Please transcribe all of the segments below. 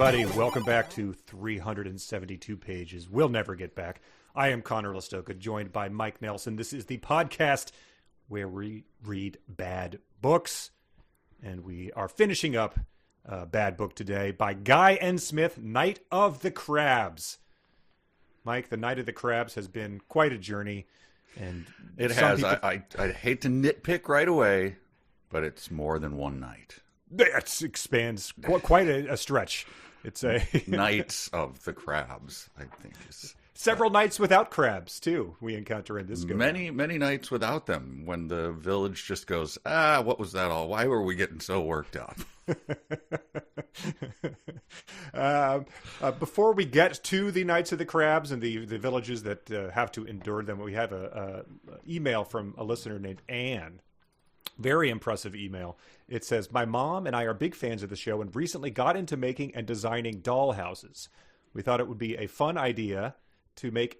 everybody. Welcome back to 372 Pages. We'll never get back. I am Connor Listoka, joined by Mike Nelson. This is the podcast where we read bad books. And we are finishing up a bad book today by Guy N. Smith, Night of the Crabs. Mike, the Night of the Crabs has been quite a journey. And it has. I hate to nitpick right away, but it's more than one night. It expands quite a stretch. It's a Nights of the Crabs, I think is several nights without crabs too. We encounter in this. Many nights without them. When the village just goes, what was that all? Why were we getting so worked up? Before we get to the Knights of the Crabs and the villages that have to endure them, we have a email from a listener named Anne. Very impressive email. It says, my mom and I are big fans of the show and recently got into making and designing doll houses. We thought it would be a fun idea to make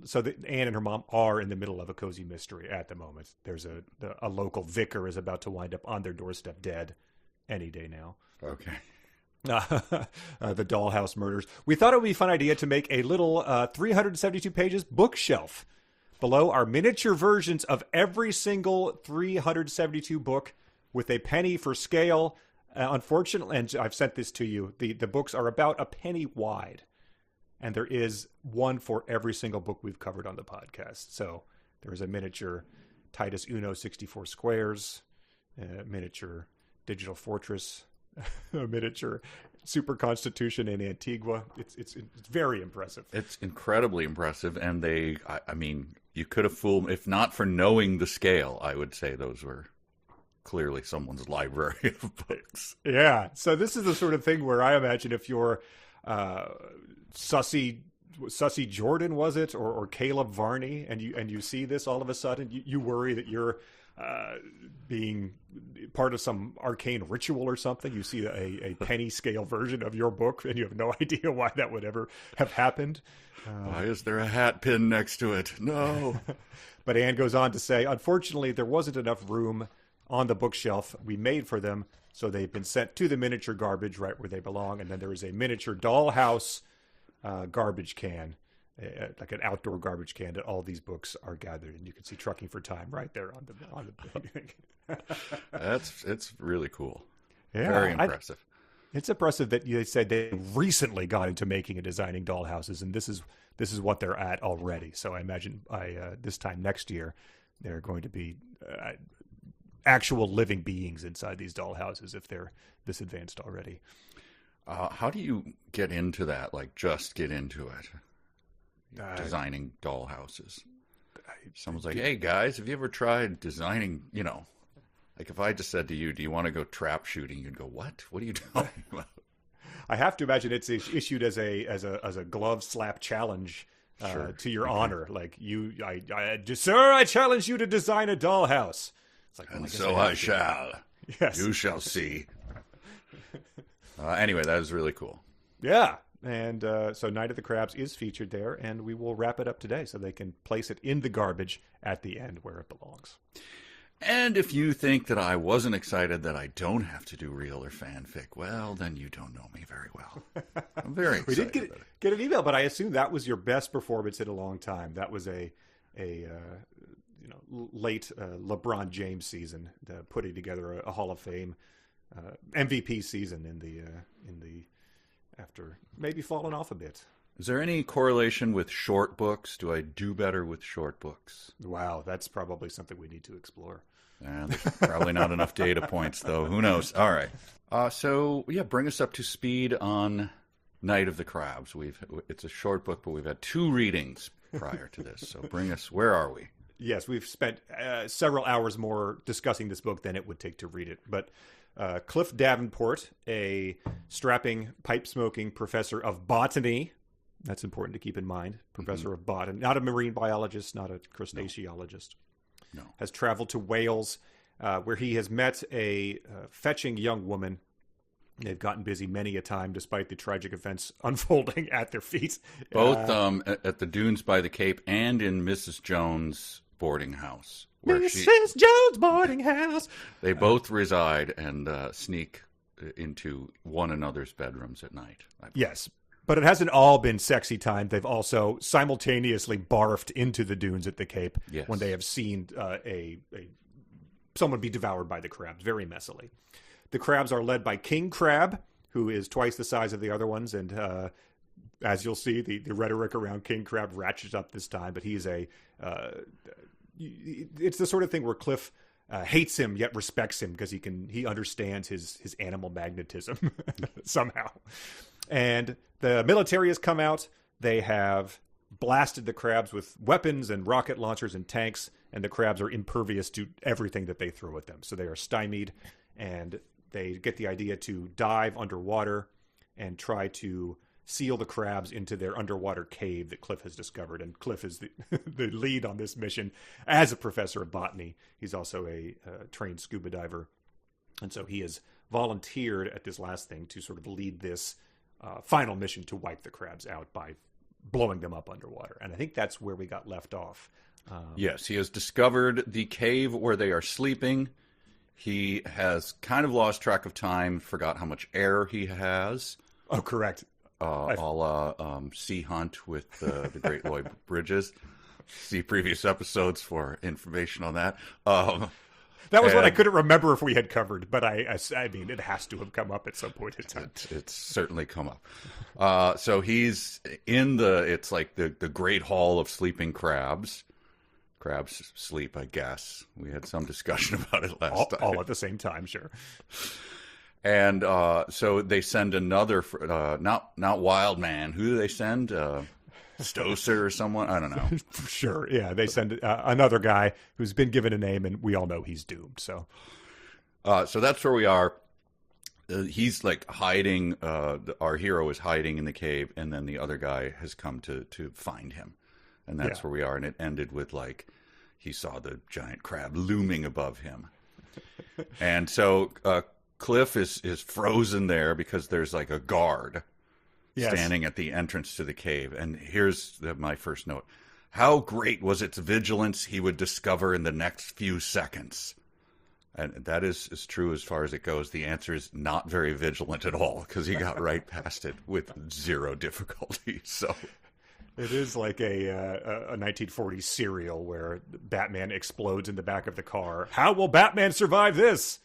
so that Anne and her mom are in the middle of a cozy mystery at the moment. There's a local vicar is about to wind up on their doorstep dead any day now. Okay. The dollhouse murders. We thought it would be a fun idea to make a little 372 pages bookshelf. Below are miniature versions of every single 372 book with a penny for scale. Unfortunately, and I've sent this to you, the books are about a penny wide. And there is one for every single book we've covered on the podcast. So there is a miniature Titus Uno 64 Squares, a miniature Digital Fortress, a miniature Super Constitution in Antigua. It's very impressive. It's incredibly impressive. And I mean, you could have fooled, if not for knowing the scale, I would say those were clearly someone's library of books. Yeah. So this is the sort of thing where I imagine if you're Sussy Jordan, was it, or Caleb Varney, and you see this all of a sudden, you worry that you're being part of some arcane ritual or something. You see a penny scale version of your book, and you have no idea why that would ever have happened. Why is there a hat pin next to it? No. But Anne goes on to say, unfortunately, there wasn't enough room on the bookshelf we made for them, so they've been sent to the miniature garbage right where they belong. And then there is a miniature dollhouse garbage can, like an outdoor garbage can that all these books are gathered. And you can see Trucking for Time right there on the It's really cool. Yeah, very impressive. It's impressive that they said they recently got into making and designing dollhouses, and this is what they're at already. So I imagine by this time next year, they're going to be actual living beings inside these dollhouses if they're this advanced already. How do you get into that? Like, just get into it? Designing dollhouses. Someone's like, hey, guys, have you ever tried designing, like if I just said to you, do you want to go trap shooting? You'd go, what? What are you talking about? I have to imagine it's issued as a glove slap challenge to your honor. Like, sir, I challenge you to design a dollhouse. It's like, and so I shall. Yes. You shall see. Anyway, that is really cool. Yeah. And so Night of the Crabs is featured there, and we will wrap it up today so they can place it in the garbage at the end where it belongs. And if you think that I wasn't excited that I don't have to do real or fanfic, well, then you don't know me very well. I'm very excited. We did get an email, but I assume that was your best performance in a long time. That was a late LeBron James season, putting together a Hall of Fame MVP season in the after maybe falling off a bit. Is there any correlation with short books? Do I do better with short books? Wow, that's probably something we need to explore. There's probably not enough data points, though. Who knows? All right. Bring us up to speed on Night of the Crabs. It's a short book, but we've had 2 readings prior to this. So where are we? Yes, we've spent several hours more discussing this book than it would take to read it. But Cliff Davenport, a strapping, pipe-smoking professor of botany, that's important to keep in mind, professor of botany, not a marine biologist, not a crustaceologist, no. Has traveled to Wales, where he has met a fetching young woman. They've gotten busy many a time, despite the tragic events unfolding at their feet. Both at the dunes by the Cape and in Mrs. Jones' boarding house. Mrs. Jones' boarding house. They both reside and sneak into one another's bedrooms at night. Yes. But it hasn't all been sexy time. They've also simultaneously barfed into the dunes at the Cape when they have seen someone be devoured by the crabs very messily. The crabs are led by King Crab, who is twice the size of the other ones. And as you'll see, the rhetoric around King Crab ratchets up this time. But he's it's the sort of thing where Cliff hates him yet respects him because he understands his animal magnetism somehow. And the military has come out. They have blasted the crabs with weapons and rocket launchers and tanks, and the crabs are impervious to everything that they throw at them. So they are stymied, and they get the idea to dive underwater and try to seal the crabs into their underwater cave that Cliff has discovered. And Cliff is the lead on this mission as a professor of botany. He's also a trained scuba diver. And so he has volunteered at this last thing to sort of lead this final mission to wipe the crabs out by blowing them up underwater. And I think that's where we got left off. Yes, he has discovered the cave where they are sleeping. He has kind of lost track of time, forgot how much air he has. Oh, correct. Sea Hunt with the Great Lloyd Bridges. See previous episodes for information on that. That was what I couldn't remember if we had covered, but I mean, it has to have come up at some point in time. It's certainly come up. So he's in it's like the Great Hall of Sleeping Crabs. Crabs sleep, I guess. We had some discussion about it last time. All at the same time, sure. And so they send another, not Wild Man. Who do they send? Stoser or someone? I don't know. Sure, yeah. They send another guy who's been given a name, and we all know he's doomed. So that's where we are. He's like hiding. Our hero is hiding in the cave, and then the other guy has come to find him. And that's where we are. And it ended with like he saw the giant crab looming above him. And so Cliff is frozen there because there's like a guard standing at the entrance to the cave. And here's my first note. How great was its vigilance he would discover in the next few seconds? And that is true as far as it goes. The answer is not very vigilant at all because he got right past it with zero difficulty. So it is like a 1940s serial where Batman explodes in the back of the car. How will Batman survive this?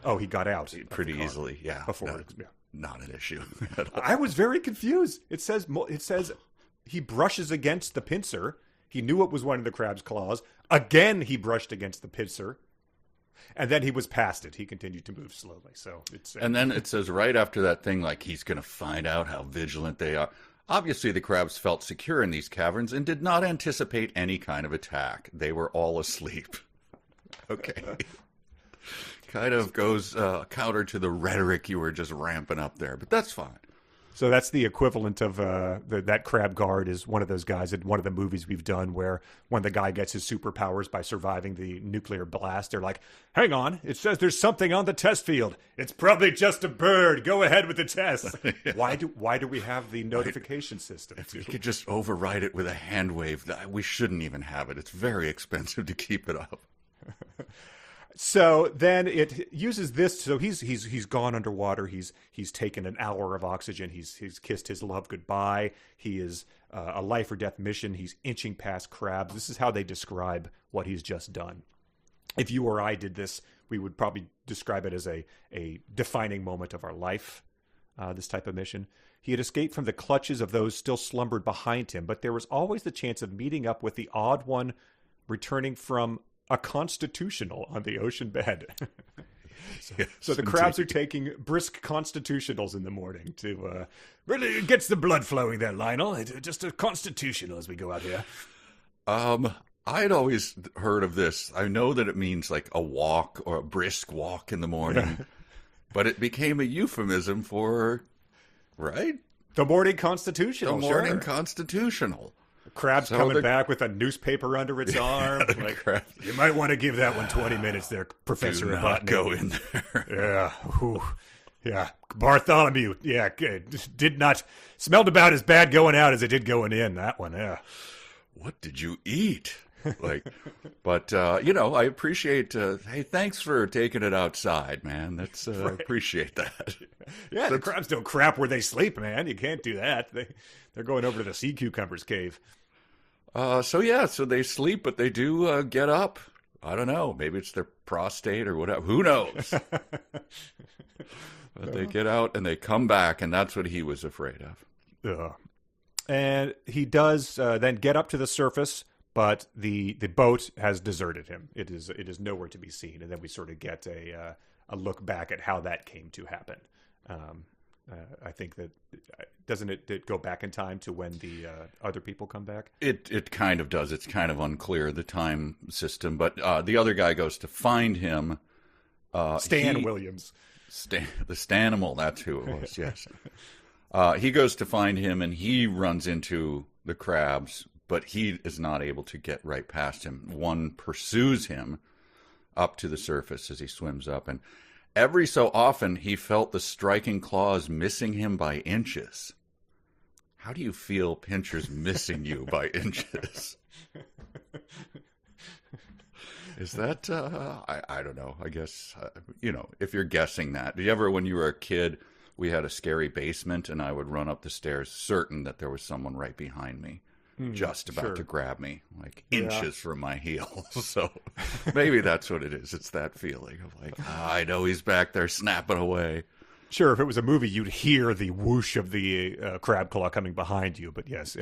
Oh, he got out pretty easily. Yeah, before not an issue at all. I was very confused. It says he brushes against the pincer. He knew it was one of the crab's claws. Again, he brushed against the pincer. And then he was past it. He continued to move slowly. So and then it says right after that thing, like he's going to find out how vigilant they are. Obviously, the crabs felt secure in these caverns and did not anticipate any kind of attack. They were all asleep. Okay. Kind of goes counter to the rhetoric you were just ramping up there, but that's fine. So that's the equivalent of that crab guard is one of those guys in one of the movies we've done where when the guy gets his superpowers by surviving the nuclear blast, they're like, hang on, it says there's something on the test field. It's probably just a bird. Go ahead with the test. Yeah. Why do we have the notification system? If we could just override it with a hand wave, we shouldn't even have it. It's very expensive to keep it up. So then it uses this. So he's gone underwater. He's taken an hour of oxygen. He's kissed his love goodbye. He is a life or death mission. He's inching past crabs. This is how they describe what he's just done. If you or I did this, we would probably describe it as a defining moment of our life. This type of mission. He had escaped from the clutches of those still slumbered behind him, but there was always the chance of meeting up with the odd one returning from a constitutional on the ocean bed. So the crabs are taking brisk constitutionals in the morning to really gets the blood flowing there, Lionel. Just a constitutional as we go out here. I'd always heard of this. I know that it means like a walk or a brisk walk in the morning, but it became a euphemism for, right? The morning constitutional. The morning constitutional. Crab's coming back with a newspaper under its arm. Like, you might want to give that one 20 minutes there, Professor of Botany. Go in there. Yeah. Whew. Yeah. Bartholomew. Yeah. Smelled about as bad going out as it did going in. That one. Yeah. What did you eat? Like, but I appreciate. Hey, thanks for taking it outside, man. That's I appreciate that. Yeah, the crabs don't crap where they sleep, man. You can't do that. They're going over to the sea cucumber's cave. So they sleep, but they do get up. I don't know. Maybe it's their prostate or whatever. Who knows? But they get out and they come back, and that's what he was afraid of. And he does then get up to the surface, but the boat has deserted him. It is nowhere to be seen. And then we sort of get a look back at how that came to happen. I think that doesn't it go back in time to when the other people come back? It kind of does. It's kind of unclear, the time system. But the other guy goes to find him. Stan Williams. The Stanimal, that's who it was, yes. He goes to find him, and he runs into the crabs, but he is not able to get right past him. One pursues him up to the surface as he swims up, and every so often he felt the striking claws missing him by inches. How do you feel Pincher's missing you by inches? Is that, I don't know, I guess, if you're guessing that. Did you ever, when you were a kid, we had a scary basement, and I would run up the stairs certain that there was someone right behind me, just about to grab me, like inches from my heels. So maybe that's what it is. It's that feeling of like, I know he's back there snapping away. Sure, if it was a movie, you'd hear the whoosh of the crab claw coming behind you. But yes,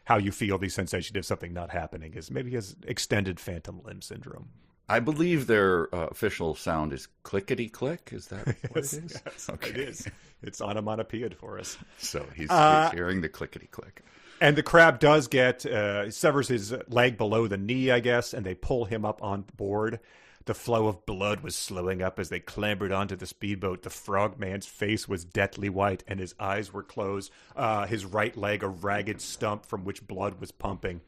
how you feel the sensation of something not happening is maybe his extended phantom limb syndrome. I believe their official sound is clickety-click. Is that what it is? Yes, okay. It is. It's onomatopoeiad for us. So he's hearing the clickety-click. And the crab does severs his leg below the knee, I guess, and they pull him up on board. The flow of blood was slowing up as they clambered onto the speedboat. The frogman's face was deathly white, and his eyes were closed. His right leg a ragged stump from which blood was pumping.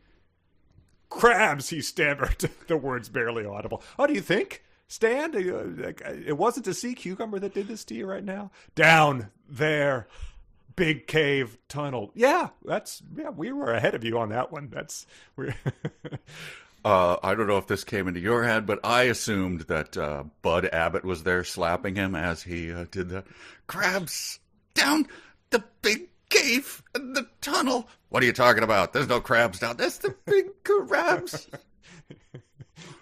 Crabs, he stammered, the words barely audible. Oh, do you think, Stan, it wasn't a sea cucumber that did this to you right now? Down there, big cave tunnel. Yeah, we were ahead of you on that one. I don't know if this came into your head, but I assumed that Bud Abbott was there slapping him as he did the crabs down the big cave and the tunnel. What are you talking about? There's no crabs down. That's the big crabs.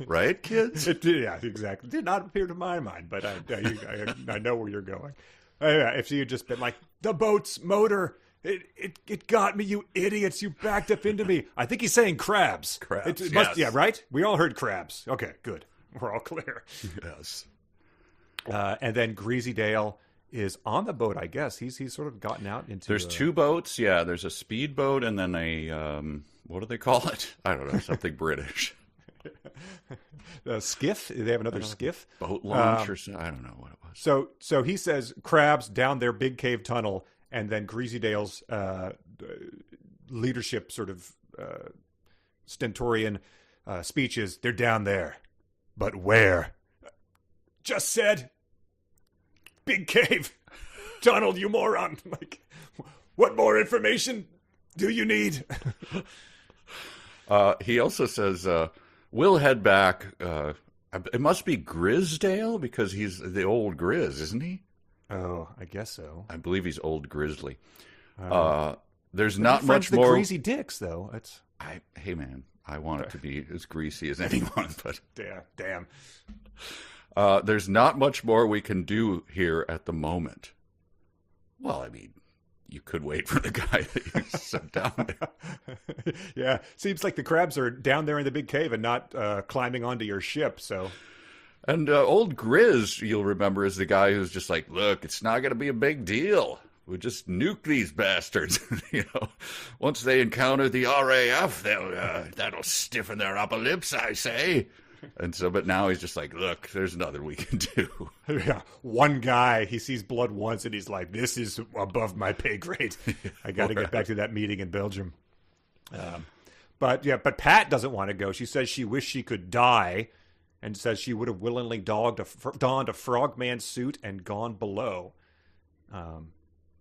Right, kids? Yeah, exactly. Did not appear to my mind, but I know where you're going. If you had just been like, the boat's motor... It got me, you idiots. You backed up into me. I think he's saying crabs. Crabs, yes. Yeah, right? We all heard crabs. Okay, good. We're all clear. Yes. And then Greasy Dale is on the boat, I guess. He's sort of gotten out into... There's two boats. Yeah, there's a speedboat and then a... what do they call it? I don't know. Something British. A skiff? They have another skiff? Boat launch or something? I don't know what it was. So he says crabs down their big cave tunnel. And then Greasy Dale's leadership sort of stentorian speeches, they're down there. But where? Just said, big cave, tunnel, you moron. Like, what more information do you need? He also says, we'll head back. It must be Grisdale because he's the old Grizz, isn't he? Oh, I guess so. I believe he's Old Grizzly. There's not much the more. Greasy Dicks, though. Hey, man, I want it to be as greasy as anyone, but damn. There's not much more we can do here at the moment. Well, I mean, you could wait for the guy that you sent down there. Yeah, seems like the crabs are down there in the big cave and not climbing onto your ship. So. And old Grizz, you'll remember, is the guy who's just like, look, it's not going to be a big deal. We'll just nuke these bastards. Once they encounter the RAF, that'll stiffen their upper lips, I say. And so, but now he's just like, look, there's nothing we can do. Yeah, one guy, he sees blood once, and he's like, this is above my pay grade. I got to get back to that meeting in Belgium. But Pat doesn't want to go. She says she wished she could die. And says she would have willingly donned a frogman suit and gone below.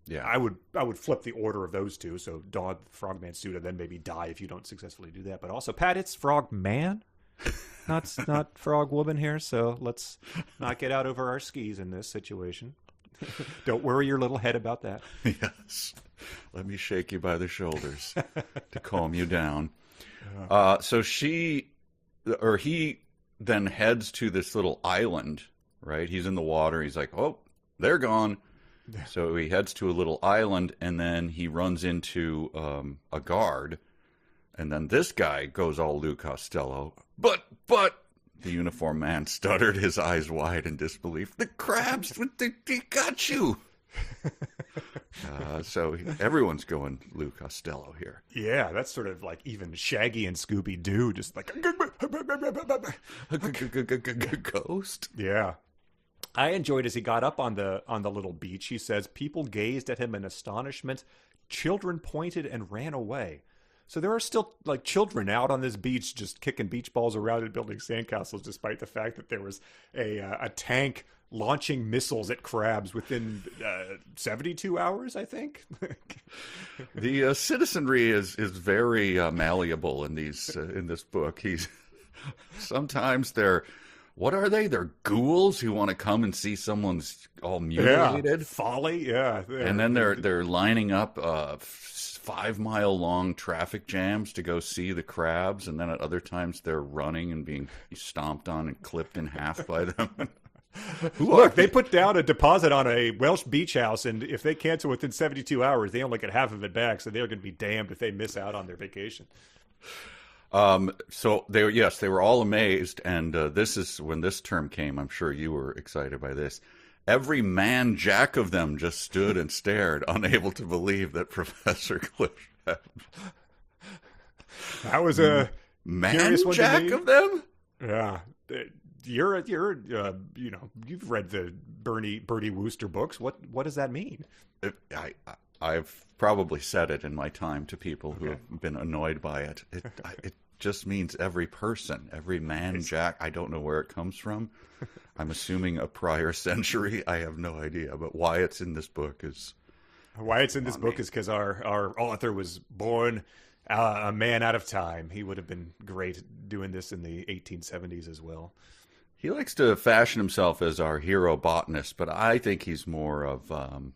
Yeah. I would flip the order of those two. So dog, frogman suit, and then maybe die if you don't successfully do that. But also, Pat, it's frogman, not frog woman here. So let's not get out over our skis in this situation. Don't worry your little head about that. Yes. Let me shake you by the shoulders to calm you down. So he then heads to this little island, right? He's in the water. He's like, oh, they're gone. So he heads to a little island, and then he runs into a guard. And then this guy goes all Lou Costello. But, the uniformed man stuttered, his eyes wide in disbelief. The crabs, they got you. So everyone's going Lou Costello here. Yeah, that's sort of like even Shaggy and Scooby-Doo, just like... Ghost? Yeah. I enjoyed as he got up on the little beach. He says, people gazed at him in astonishment. Children pointed and ran away. So there are still like children out on this beach just kicking beach balls around and building sandcastles, despite the fact that there was a tank launching missiles at crabs within 72 hours, I think. The citizenry is very malleable in this book. Sometimes they're, what are they? They're ghouls who want to come and see someone's all mutilated. Yeah, folly, yeah. And then they're lining up 5-mile long traffic jams to go see the crabs, and then at other times they're running and being stomped on and clipped in half by them. Look, they put down a deposit on a Welsh beach house, and if they cancel within 72 hours, they only get half of it back, so they're going to be damned if they miss out on their vacation. So they were all amazed, and this is when this term came. I'm sure you were excited by this. Every man jack of them just stood and stared, unable to believe that Professor Cliff had... That was a man jack of them? Yeah. You're you've read the Bertie Wooster books. What does that mean? I've probably said it in my time to people who have been annoyed by it. It just means every person, every man jack. I don't know where it comes from. I'm assuming a prior century. I have no idea. But why it's in this book is... Why it's in this book is because our author was born a man out of time. He would have been great doing this in the 1870s as well. He likes to fashion himself as our hero botanist, but I think he's more of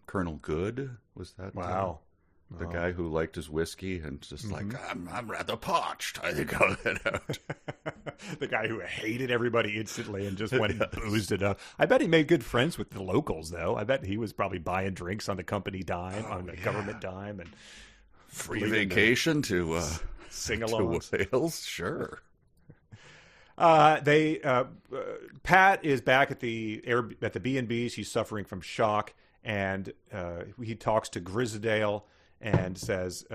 Colonel Good. Was that the guy who liked his whiskey and just like, I'm rather parched. I think I'll head out. The guy who hated everybody instantly and just went and boozed it up. I bet he made good friends with the locals, though. I bet he was probably buying drinks on the company dime, on the government dime, and free vacation to sing along to Wales. Sure. Pat is back at the B&B. She's suffering from shock, and he talks to Grisdale and says,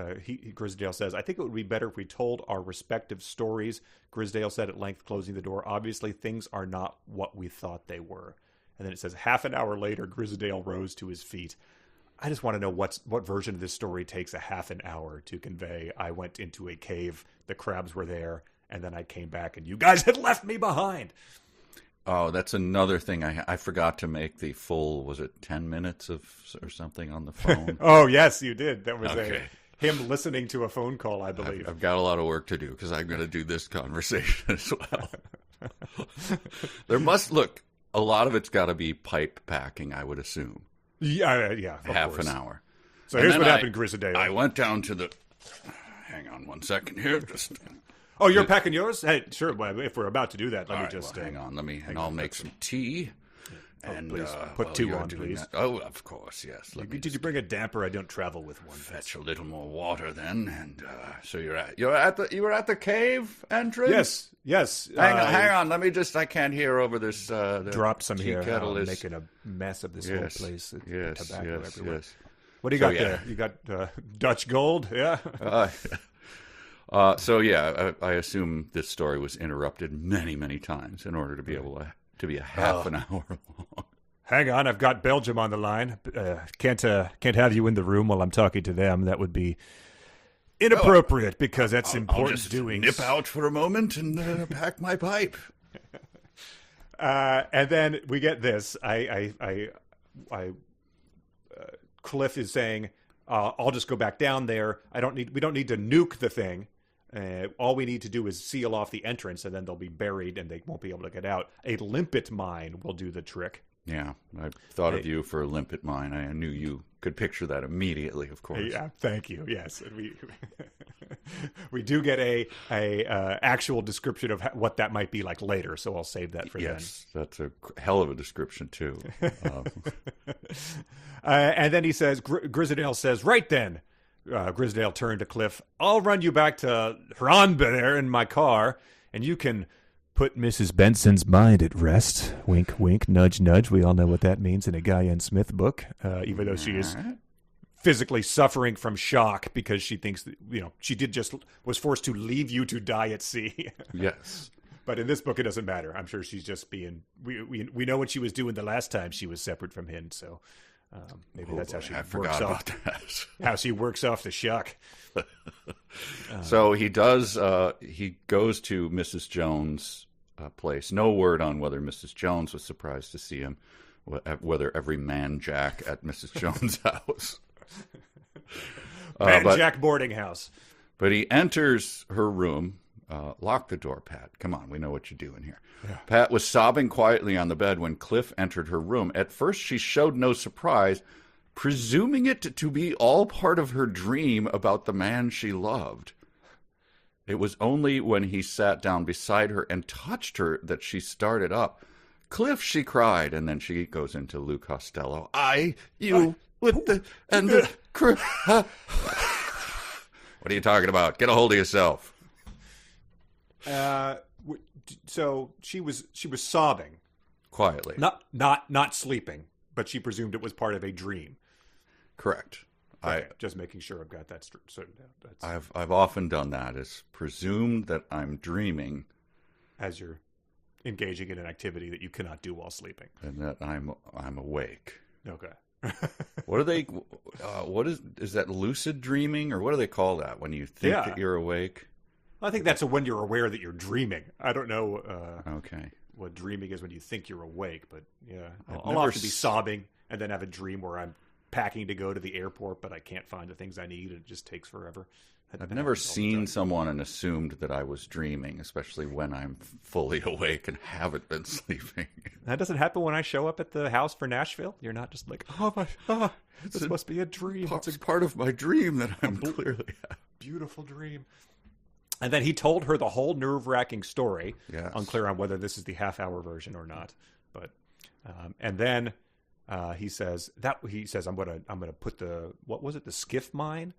Grisdale says, I think it would be better if we told our respective stories. Grisdale said at length, closing the door. Obviously, things are not what we thought they were. And then it says, half an hour later, Grisdale rose to his feet. I just want to know what version of this story takes a half an hour to convey. I went into a cave, the crabs were there, and then I came back and you guys had left me behind. Oh, that's another thing. I forgot to make the full, was it 10 minutes or something on the phone? Oh, yes, you did. That was him listening to a phone call, I believe. I've got a lot of work to do because I'm going to do this conversation as well. A lot of it's got to be pipe packing, I would assume. Yeah. Half an hour. So here's what happened, Grisdale. I went down to the... Hang on one second here. Just... Oh, you're packing yours? Hey, sure. Well, if we're about to do that, let me just... hang on. I'll make some tea. And please put two on, please. That. Oh, of course, yes. Did you bring a damper? I don't travel with one. Fetch a little more water then. And so you were at the cave entrance? Yes. Hang on. Let me just... I can't hear over this. Dropped some here. Kettle is making a mess of this whole place. Tobacco everywhere. Yes. What do you got there? You got Dutch gold? Yeah. I assume this story was interrupted many, many times in order to be able to be a half an hour long. Hang on, I've got Belgium on the line. Can't have you in the room while I'm talking to them. That would be inappropriate because that's important I'll just doing. Nip out for a moment and pack my pipe. And then we get this. Cliff is saying, I'll just go back down there. We don't need to nuke the thing. All we need to do is seal off the entrance, and then they'll be buried, and they won't be able to get out. A limpet mine will do the trick. Yeah, I thought of you for a limpet mine. I knew you could picture that immediately, of course. Yeah, thank you. Yes, we do get a actual description of what that might be like later, so I'll save that for then. Yes, that's a hell of a description, too. And then he says, Grisdale says, right then. Grisdale turned to Cliff. I'll run you back to Hranbeder in my car, and you can put Mrs. Benson's mind at rest. Wink, wink, nudge, nudge. We all know what that means in a Guy N. Smith book, even though she is physically suffering from shock because she thinks that, she was forced to leave you to die at sea. Yes. But in this book, it doesn't matter. I'm sure she's just being, we know what she was doing the last time she was separate from him, so... maybe that's how she works off. How she works off the shock. So he does. He goes to Mrs. Jones' place. No word on whether Mrs. Jones was surprised to see him. Whether every man Jack at Mrs. Jones' house. Jack boarding house. But he enters her room. Lock the door, Pat. Come on, we know what you're doing here. Yeah. Pat was sobbing quietly on the bed when Cliff entered her room. At first, she showed no surprise, presuming it to be all part of her dream about the man she loved. It was only when he sat down beside her and touched her that she started up. Cliff, she cried, and then she goes into Lou Costello. With the What are you talking about? Get a hold of yourself. So she was sobbing quietly, not sleeping, but she presumed it was part of a dream. Correct. Okay, just making sure I've got that straight down. I've often done that. Is presumed that I'm dreaming as you're engaging in an activity that you cannot do while sleeping, and that I'm awake. Okay. What are they? What is that lucid dreaming, or what do they call that when you think that you're awake? I think that's when you're aware that you're dreaming. I don't know okay. what dreaming is when you think you're awake, but yeah. I'll often be sobbing and then have a dream where I'm packing to go to the airport, but I can't find the things I need, and it just takes forever. I've never seen someone and assumed that I was dreaming, especially when I'm fully awake and haven't been sleeping. That doesn't happen when I show up at the house for Nashville. You're not just like, this must be a dream. It's a part of my dream that I'm clearly having. Beautiful dream. And then he told her the whole nerve-wracking story. Yes. Unclear on whether this is the half-hour version or not. But and then he says I'm gonna put the the skiff mine.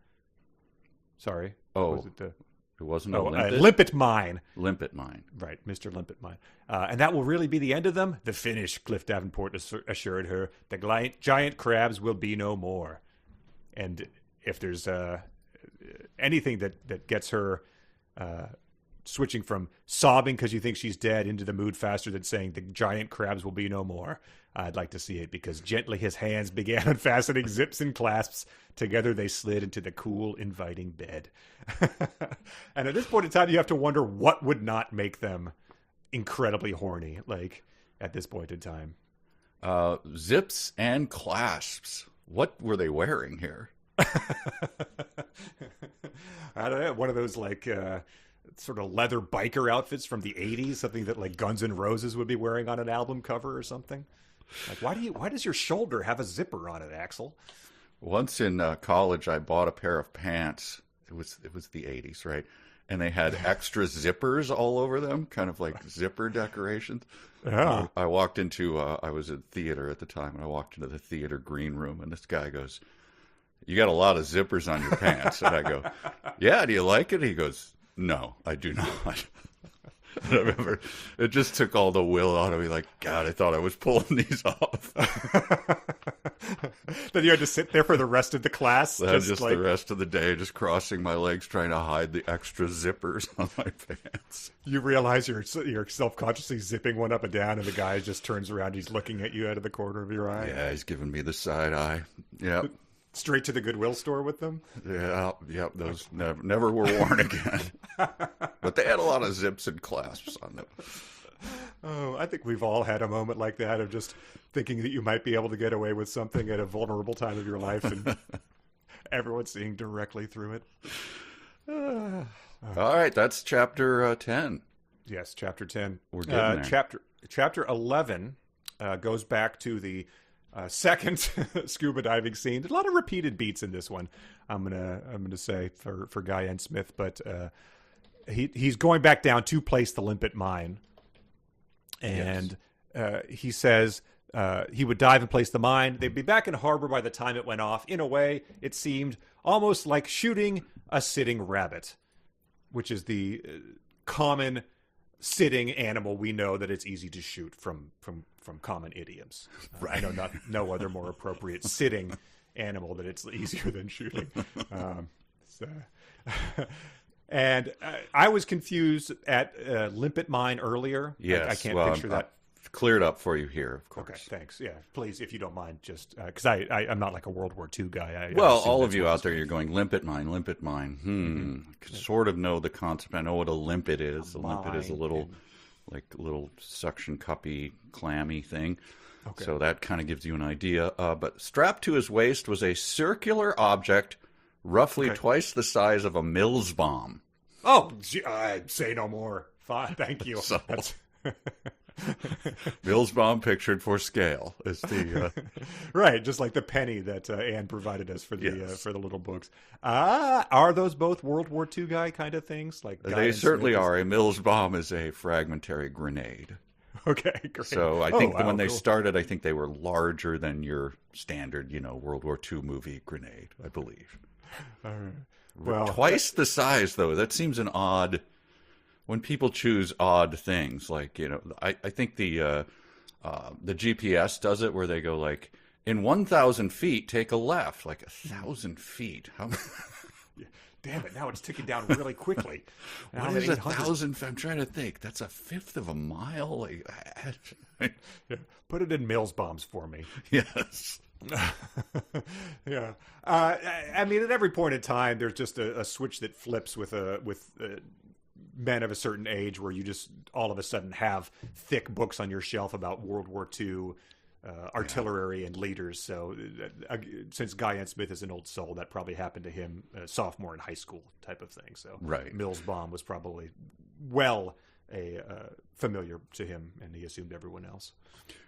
Sorry. Oh, it wasn't a limpet? Limpet mine. Limpet mine. Right, Mr. Limpet mine. And that will really be the end of them? The finish, Cliff Davenport assured her. The giant crabs will be no more. And if there's anything that gets her switching from sobbing because you think she's dead into the mood faster than saying the giant crabs will be no more, I'd like to see it, because gently his hands began unfastening zips and clasps. Together they slid into the cool, inviting bed. And at this point in time, you have to wonder what would not make them incredibly horny, like, at this point in time. Zips and clasps. What were they wearing here? I don't know. One of those, like, sort of leather biker outfits from the 80s, something that, like, Guns N' Roses would be wearing on an album cover or something. Like, why does your shoulder have a zipper on it, Axel? Once in college, I bought a pair of pants. It was the 80s, right? And they had extra zippers all over them, kind of like zipper decorations. Yeah. I walked into, I was at theater at the time, and I walked into the theater green room, and this guy goes, "You got a lot of zippers on your pants." And I go, "Yeah, do you like it?" He goes, "No, I do not." And I remember it just took all the will out of me. Like, God, I thought I was pulling these off. Then you had to sit there for the rest of the class? Just like, the rest of the day, just crossing my legs, trying to hide the extra zippers on my pants. You realize you're self-consciously zipping one up and down, and the guy just turns around. He's looking at you out of the corner of your eye. Yeah, he's giving me the side eye. Yep. Straight to the Goodwill store with them? Yeah, yep. Those never were worn again. But they had a lot of zips and clasps on them. Oh, I think we've all had a moment like that of just thinking that you might be able to get away with something at a vulnerable time of your life, and everyone's seeing directly through it. All right, that's chapter 10. Yes, chapter 10. We're getting there. Chapter 11 goes back to the second scuba diving scene. There's a lot of repeated beats in this one. I'm gonna say for Guy N. Smith, but he's going back down to place the Limpet mine, and he says he would dive and place the mine. They'd be back in harbor by the time it went off. In a way, it seemed almost like shooting a sitting rabbit, which is the common sitting animal we know that it's easy to shoot from common idioms. Right. I know no other more appropriate sitting animal that it's easier than shooting. And I was confused at Limpet Mine earlier. Yes, I can't picture that. Clear it up for you here, of course. Okay, thanks. Yeah, please, if you don't mind, just because I'm not like a World War II guy. Well, all of you out there, you're going, Limpet Mine, Limpet Mine. I sort of know the concept. I know what a limpet is. A limpet is a little suction cuppy, clammy thing. Okay. So that kind of gives you an idea. But strapped to his waist was a circular object roughly twice the size of a Mills bomb. Oh, I'd say no more. Fine, thank you. So, Mills bomb pictured for scale is the right, just like the penny that Anne provided us for the little books. Are those both World War II guy kind of things? Like they certainly are. A Mills bomb is a fragmentary grenade. Okay, great. So I think when they started, I think they were larger than your standard, World War II movie grenade, I believe. All right. Well, twice the size, though. That seems an odd. When people choose odd things, like I think the GPS does it, where they go like, in 1,000 feet, take a left. Like 1,000 feet. How? Damn it! Now it's ticking down really quickly. What is 1,000? I'm trying to think. That's a fifth of a mile. Yeah. Put it in Mills bombs for me. Yes. Yeah. I mean, at every point in time, there's just a switch that flips with men of a certain age, where you just all of a sudden have thick books on your shelf about World War II artillery and leaders. So since Guy N. Smith is an old soul, that probably happened to him sophomore in high school type of thing. So right. Mills bomb was probably familiar to him, and he assumed everyone else.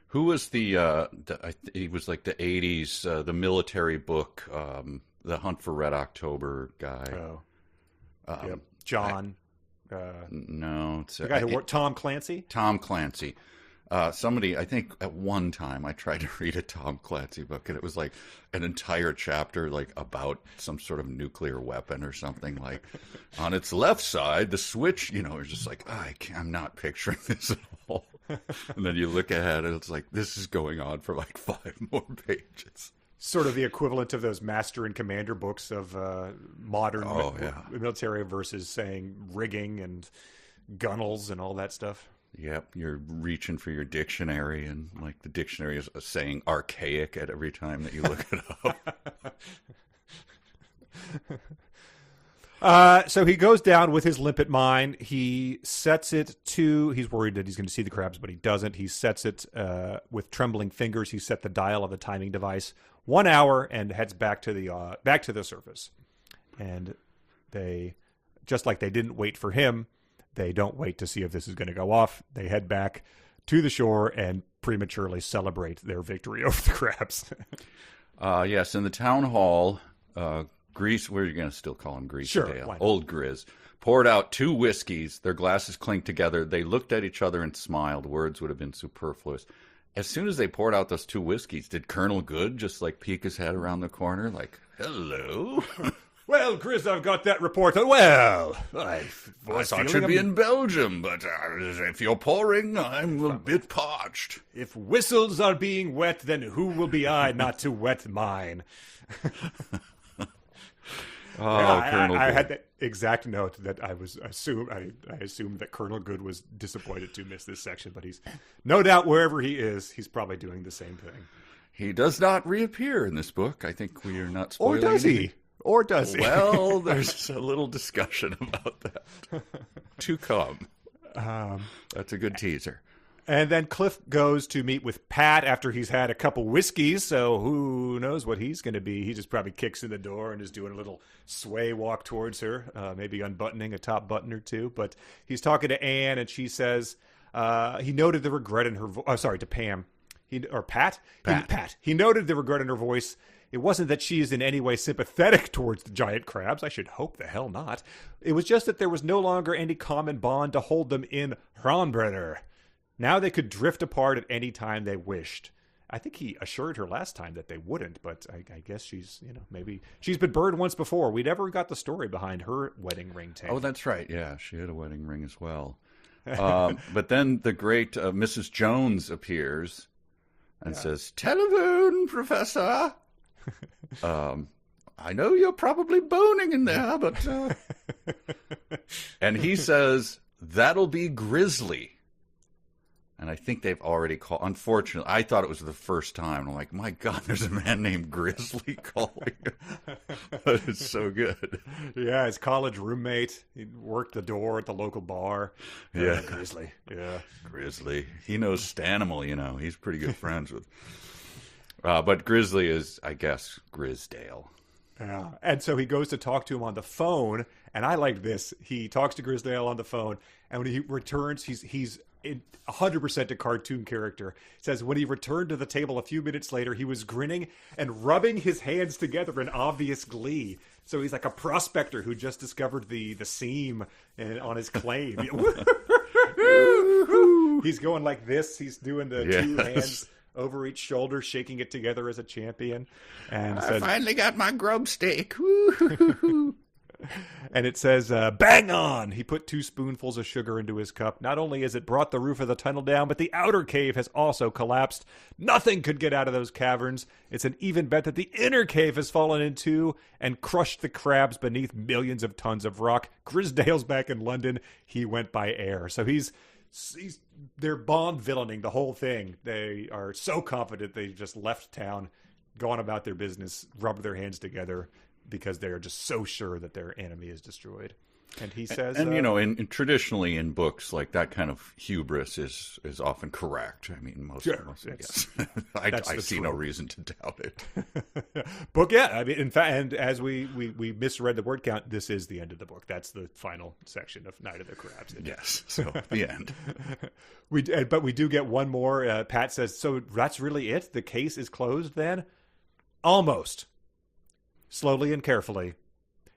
Who was he was like the 80s, the military book, The Hunt for Red October guy. Yep. John. No, it's the guy who worked Tom Clancy. Tom Clancy. Somebody, I think, at one time I tried to read a Tom Clancy book, and it was like an entire chapter, like about some sort of nuclear weapon or something. Like on its left side, the switch. It's just like I'm not picturing this at all. And then you look at it, it's like this is going on for like 5 more pages. Sort of the equivalent of those Master and Commander books of modern military versus saying rigging and gunnels and all that stuff. Yep, you're reaching for your dictionary, and like the dictionary is saying archaic at every time that you look it up. So he goes down with his Limpet mine. He sets it to. He's worried that he's going to see the crabs, but he doesn't. He sets it with trembling fingers. He set the dial of the timing device 1 hour and heads back to the surface. And they, just like they didn't wait for him, they don't wait to see if this is going to go off. They head back to the shore and prematurely celebrate their victory over the crabs. Yes, in the town hall, Grease, we're going to still call him Grease. Sure, Old Grizz poured out 2 whiskeys. Their glasses clinked together. They looked at each other and smiled. Words would have been superfluous. As soon as they poured out those 2 whiskeys, did Colonel Good just like peek his head around the corner like, hello? Well, Grizz, I've got that report. Well, I thought you'd be in Belgium, but if you're pouring, I'm a bit parched. If whistles are being wet, then who will be I not to wet mine? Colonel I Good. had that exact note that I assumed that Colonel Good was disappointed to miss this section, but he's no doubt wherever he is, he's probably doing the same thing. He does not reappear in this book. I think we are not spoiling. Or does he? Or does he? Well, there's a little discussion about that to come. That's a good teaser. And then Cliff goes to meet with Pat after he's had a couple whiskeys, so who knows what he's going to be. He just probably kicks in the door and is doing a little sway walk towards her, maybe unbuttoning a top button or two. But he's talking to Anne, and she says he noted the regret in her voice. To Pam. Pat? Pat. He noted the regret in her voice. It wasn't that she is in any way sympathetic towards the giant crabs. I should hope the hell not. It was just that there was no longer any common bond to hold them in Hranbrenner. Now they could drift apart at any time they wished. I think he assured her last time that they wouldn't, but I guess she's, maybe she's been burned once before. We never got the story behind her wedding ring tape. Oh, that's right. Yeah, she had a wedding ring as well. But then the great Mrs. Jones appears and says, "Telephone, Professor. I know you're probably boning in there, but..." And he says, "That'll be Grizzly." And I think they've already called. Unfortunately, I thought it was the first time. I'm like, my God, there's a man named Grizzly calling. But it's so good. Yeah, his college roommate. He worked the door at the local bar. Yeah, Grizzly. Yeah, Grizzly. He knows Stanimal. He's pretty good friends with. But Grizzly is, I guess, Grisdale. Yeah, and so he goes to talk to him on the phone, and I like this. He talks to Grisdale on the phone, and when he returns, he's 100% a cartoon character. It says when he returned to the table a few minutes later, he was grinning and rubbing his hands together in obvious glee. So he's like a prospector who just discovered the seam on his claim. He's going like this. He's doing the two hands over each shoulder, shaking it together as a champion. And I says, finally got my grub steak. And it says, "Bang on!" He put 2 spoonfuls of sugar into his cup. Not only has it brought the roof of the tunnel down, but the outer cave has also collapsed. Nothing could get out of those caverns. It's an even bet that the inner cave has fallen in two and crushed the crabs beneath millions of tons of rock. Grisdale's back in London. He went by air. So they're Bond villaining the whole thing. They are so confident they've just left town, gone about their business, rubbed their hands together, because they are just so sure that their enemy is destroyed. And he says... And, traditionally in books, like that kind of hubris is often correct. I mean, most yes. I see no reason to doubt it. Book, yeah. I mean, in fact, and as we misread the word count, this is the end of the book. That's the final section of Night of the Crabs. Yes, so the end. But we do get one more. Pat says, so that's really it? The case is closed then? Almost. Slowly and carefully,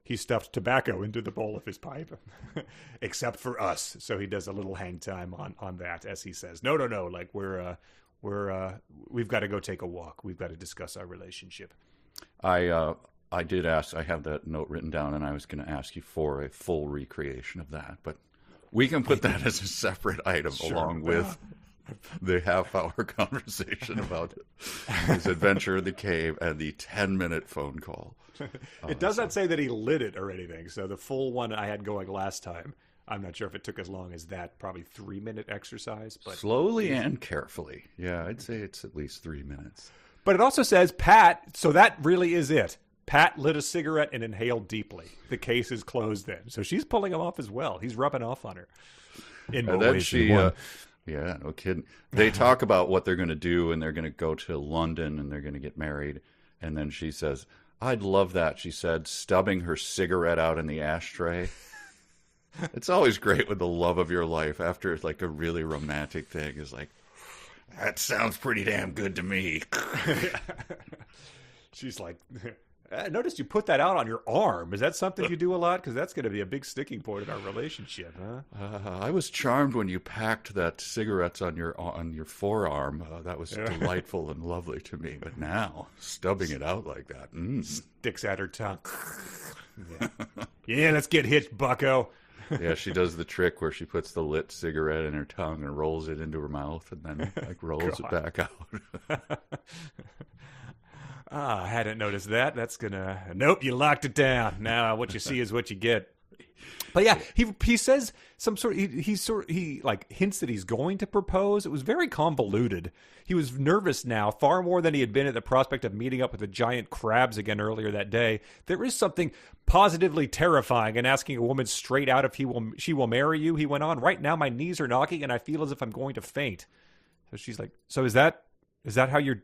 he stuffed tobacco into the bowl of his pipe, except for us. So he does a little hang time on that, as he says, no, like we've got to go take a walk. We've got to discuss our relationship. I did ask. I have that note written down, and I was going to ask you for a full recreation of that, but we can put that as a separate item along with the half-hour conversation about his adventure in the cave and the 10-minute phone call. It does not say that he lit it or anything. So the full one I had going last time, I'm not sure if it took as long as that. Probably 3-minute exercise. But slowly and carefully. Yeah, I'd say it's at least 3 minutes. But it also says Pat. So that really is it. Pat lit a cigarette and inhaled deeply. The case is closed then. So she's pulling him off as well. He's rubbing off on her. In and then she... yeah, no kidding. They talk about what they're going to do, and they're going to go to London, and they're going to get married. And then she says, I'd love that, she said, stubbing her cigarette out in the ashtray. It's always great with the love of your life after like a really romantic thing is like, that sounds pretty damn good to me. She's like... I noticed you put that out on your arm. Is that something you do a lot? Because that's going to be a big sticking point in our relationship, huh? I was charmed when you packed that cigarettes on your forearm. That was delightful and lovely to me. But now, stubbing it out like that. Sticks at her tongue. Yeah, let's get hitched, bucko. Yeah, she does the trick where she puts the lit cigarette in her tongue and rolls it into her mouth and then rolls it back out. I hadn't noticed that. That's gonna... Nope, you locked it down. Now what you see is what you get. But yeah, he says some sort. He like hints that he's going to propose. It was very convoluted. He was nervous now, far more than he had been at the prospect of meeting up with the giant crabs again earlier that day. There is something positively terrifying in asking a woman straight out if she will marry you. He went on. Right now, my knees are knocking, and I feel as if I'm going to faint. So she's like, "So is that how you're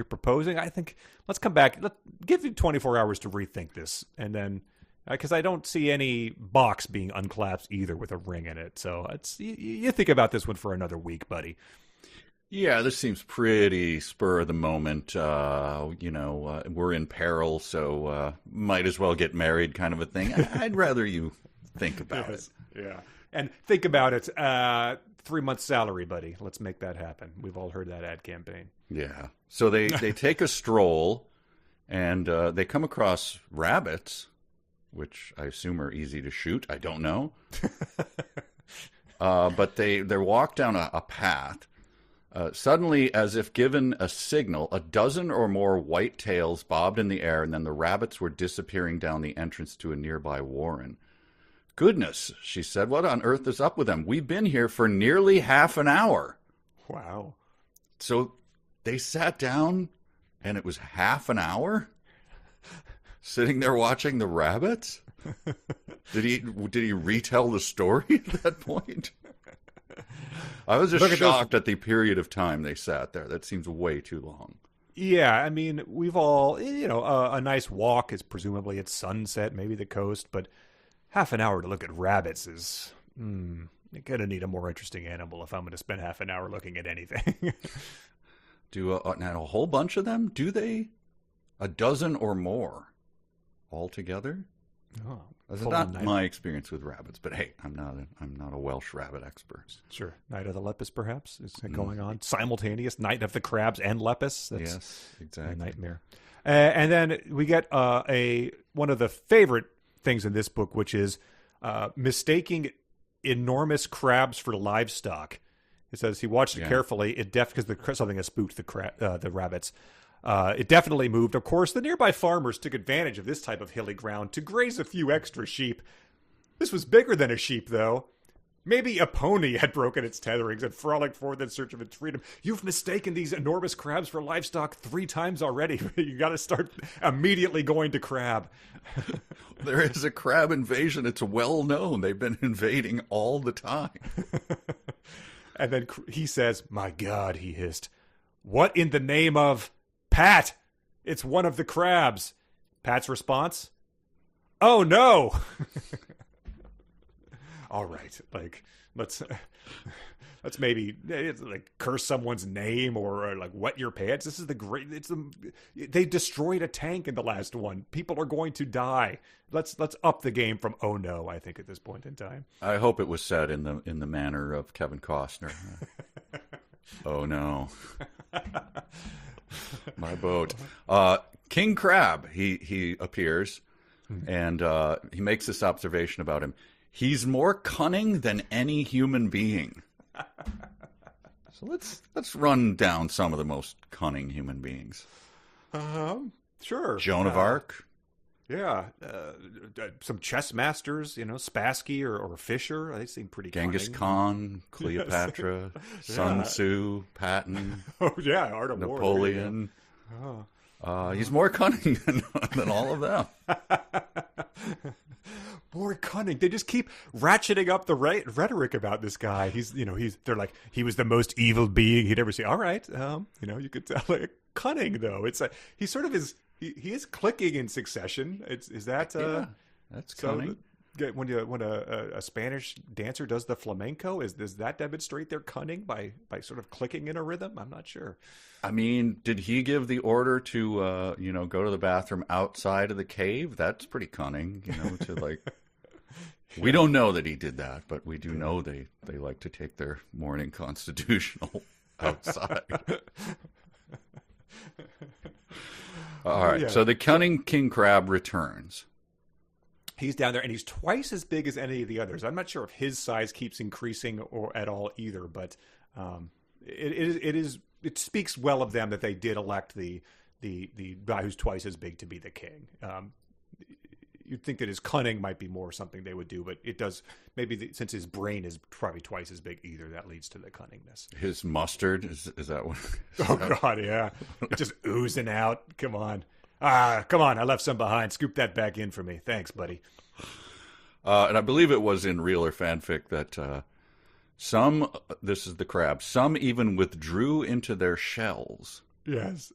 proposing?" I think let's come back. Give you 24 hours to rethink this, and then. Because I don't see any box being unclasped either with a ring in it. So you think about this one for another week, buddy. Yeah, this seems pretty spur of the moment. We're in peril, so might as well get married kind of a thing. I'd rather you think about it. Yeah. And think about it. 3 months salary, buddy. Let's make that happen. We've all heard that ad campaign. Yeah. So they take a stroll, and they come across rabbits, which I assume are easy to shoot. I don't know. But they walk down a path. Suddenly, as if given a signal, a dozen or more white tails bobbed in the air, and then the rabbits were disappearing down the entrance to a nearby warren. "Goodness," she said, "what on earth is up with them? We've been here for nearly half an hour." Wow. So they sat down, and it was half an hour? Sitting there watching the rabbits? Did he retell the story at that point? I was just shocked at the period of time they sat there. That seems way too long. Yeah, I mean, we've all, a nice walk is presumably at sunset, maybe the coast, but half an hour to look at rabbits is, you're going to need a more interesting animal if I'm going to spend half an hour looking at anything. Do a whole bunch of them? Do they? A dozen or more? Altogether? Oh, that's not my experience with rabbits, but hey, I'm not a Welsh rabbit expert. Sure, Night of the Lepus, perhaps, is going on simultaneous. Night of the Crabs and Lepus. That's yes, exactly. A nightmare. And then we get one of the favorite things in this book, which is mistaking enormous crabs for livestock. It says he watched it carefully. Because something has spooked the rabbits. It definitely moved. Of course, the nearby farmers took advantage of this type of hilly ground to graze a few extra sheep. This was bigger than a sheep, though. Maybe a pony had broken its tetherings and frolicked forth in search of its freedom. You've mistaken these enormous crabs for livestock 3 times already. You got to start immediately going to crab. There is a crab invasion. It's well known. They've been invading all the time. And then he says, "My God," he hissed. "What in the name of... Pat, it's one of the crabs." Pat's response, "Oh no." All right, like let's maybe like curse someone's name or like wet your pants. This is they destroyed a tank in the last one. People are going to die. Let's up the game from "oh no," I think, at this point in time. I hope it was said in the manner of Kevin Costner. Oh no. My boat. King Crab, he appears, and he makes this observation about him. He's more cunning than any human being. So let's run down some of the most cunning human beings. Sure. Joan of Arc. Yeah. Some chess masters, Spassky or Fisher. They seem pretty Genghis cunning. Khan, Cleopatra, Sun Tzu, Patton. Oh, yeah, Art of Napoleon. War. Oh. He's more cunning than all of them. More cunning. They just keep ratcheting up the rhetoric about this guy. They're like, he was the most evil being he'd ever seen. All right. You could tell, like, cunning though. It's like, he sort of is, he is clicking in succession. Is that, that's cunning. When a Spanish dancer does the flamenco, does that demonstrate their cunning by sort of clicking in a rhythm? I'm not sure. I mean, did he give the order to go to the bathroom outside of the cave? That's pretty cunning, to like. We don't know that he did that, but we do know they like to take their morning constitutional outside. All right, so the cunning king crab returns. He's down there, and he's twice as big as any of the others. I'm not sure if his size keeps increasing or at all either, but it speaks well of them that they did elect the guy who's twice as big to be the king. you'd think that his cunning might be more something they would do, but it does maybe since his brain is probably twice as big either, that leads to the cunningness. His mustard is that what? Oh God, yeah, it's just oozing out. Come on, I left some behind. Scoop that back in for me. Thanks, buddy. And I believe it was in real or fanfic that this is the crab. Some even withdrew into their shells. Yes.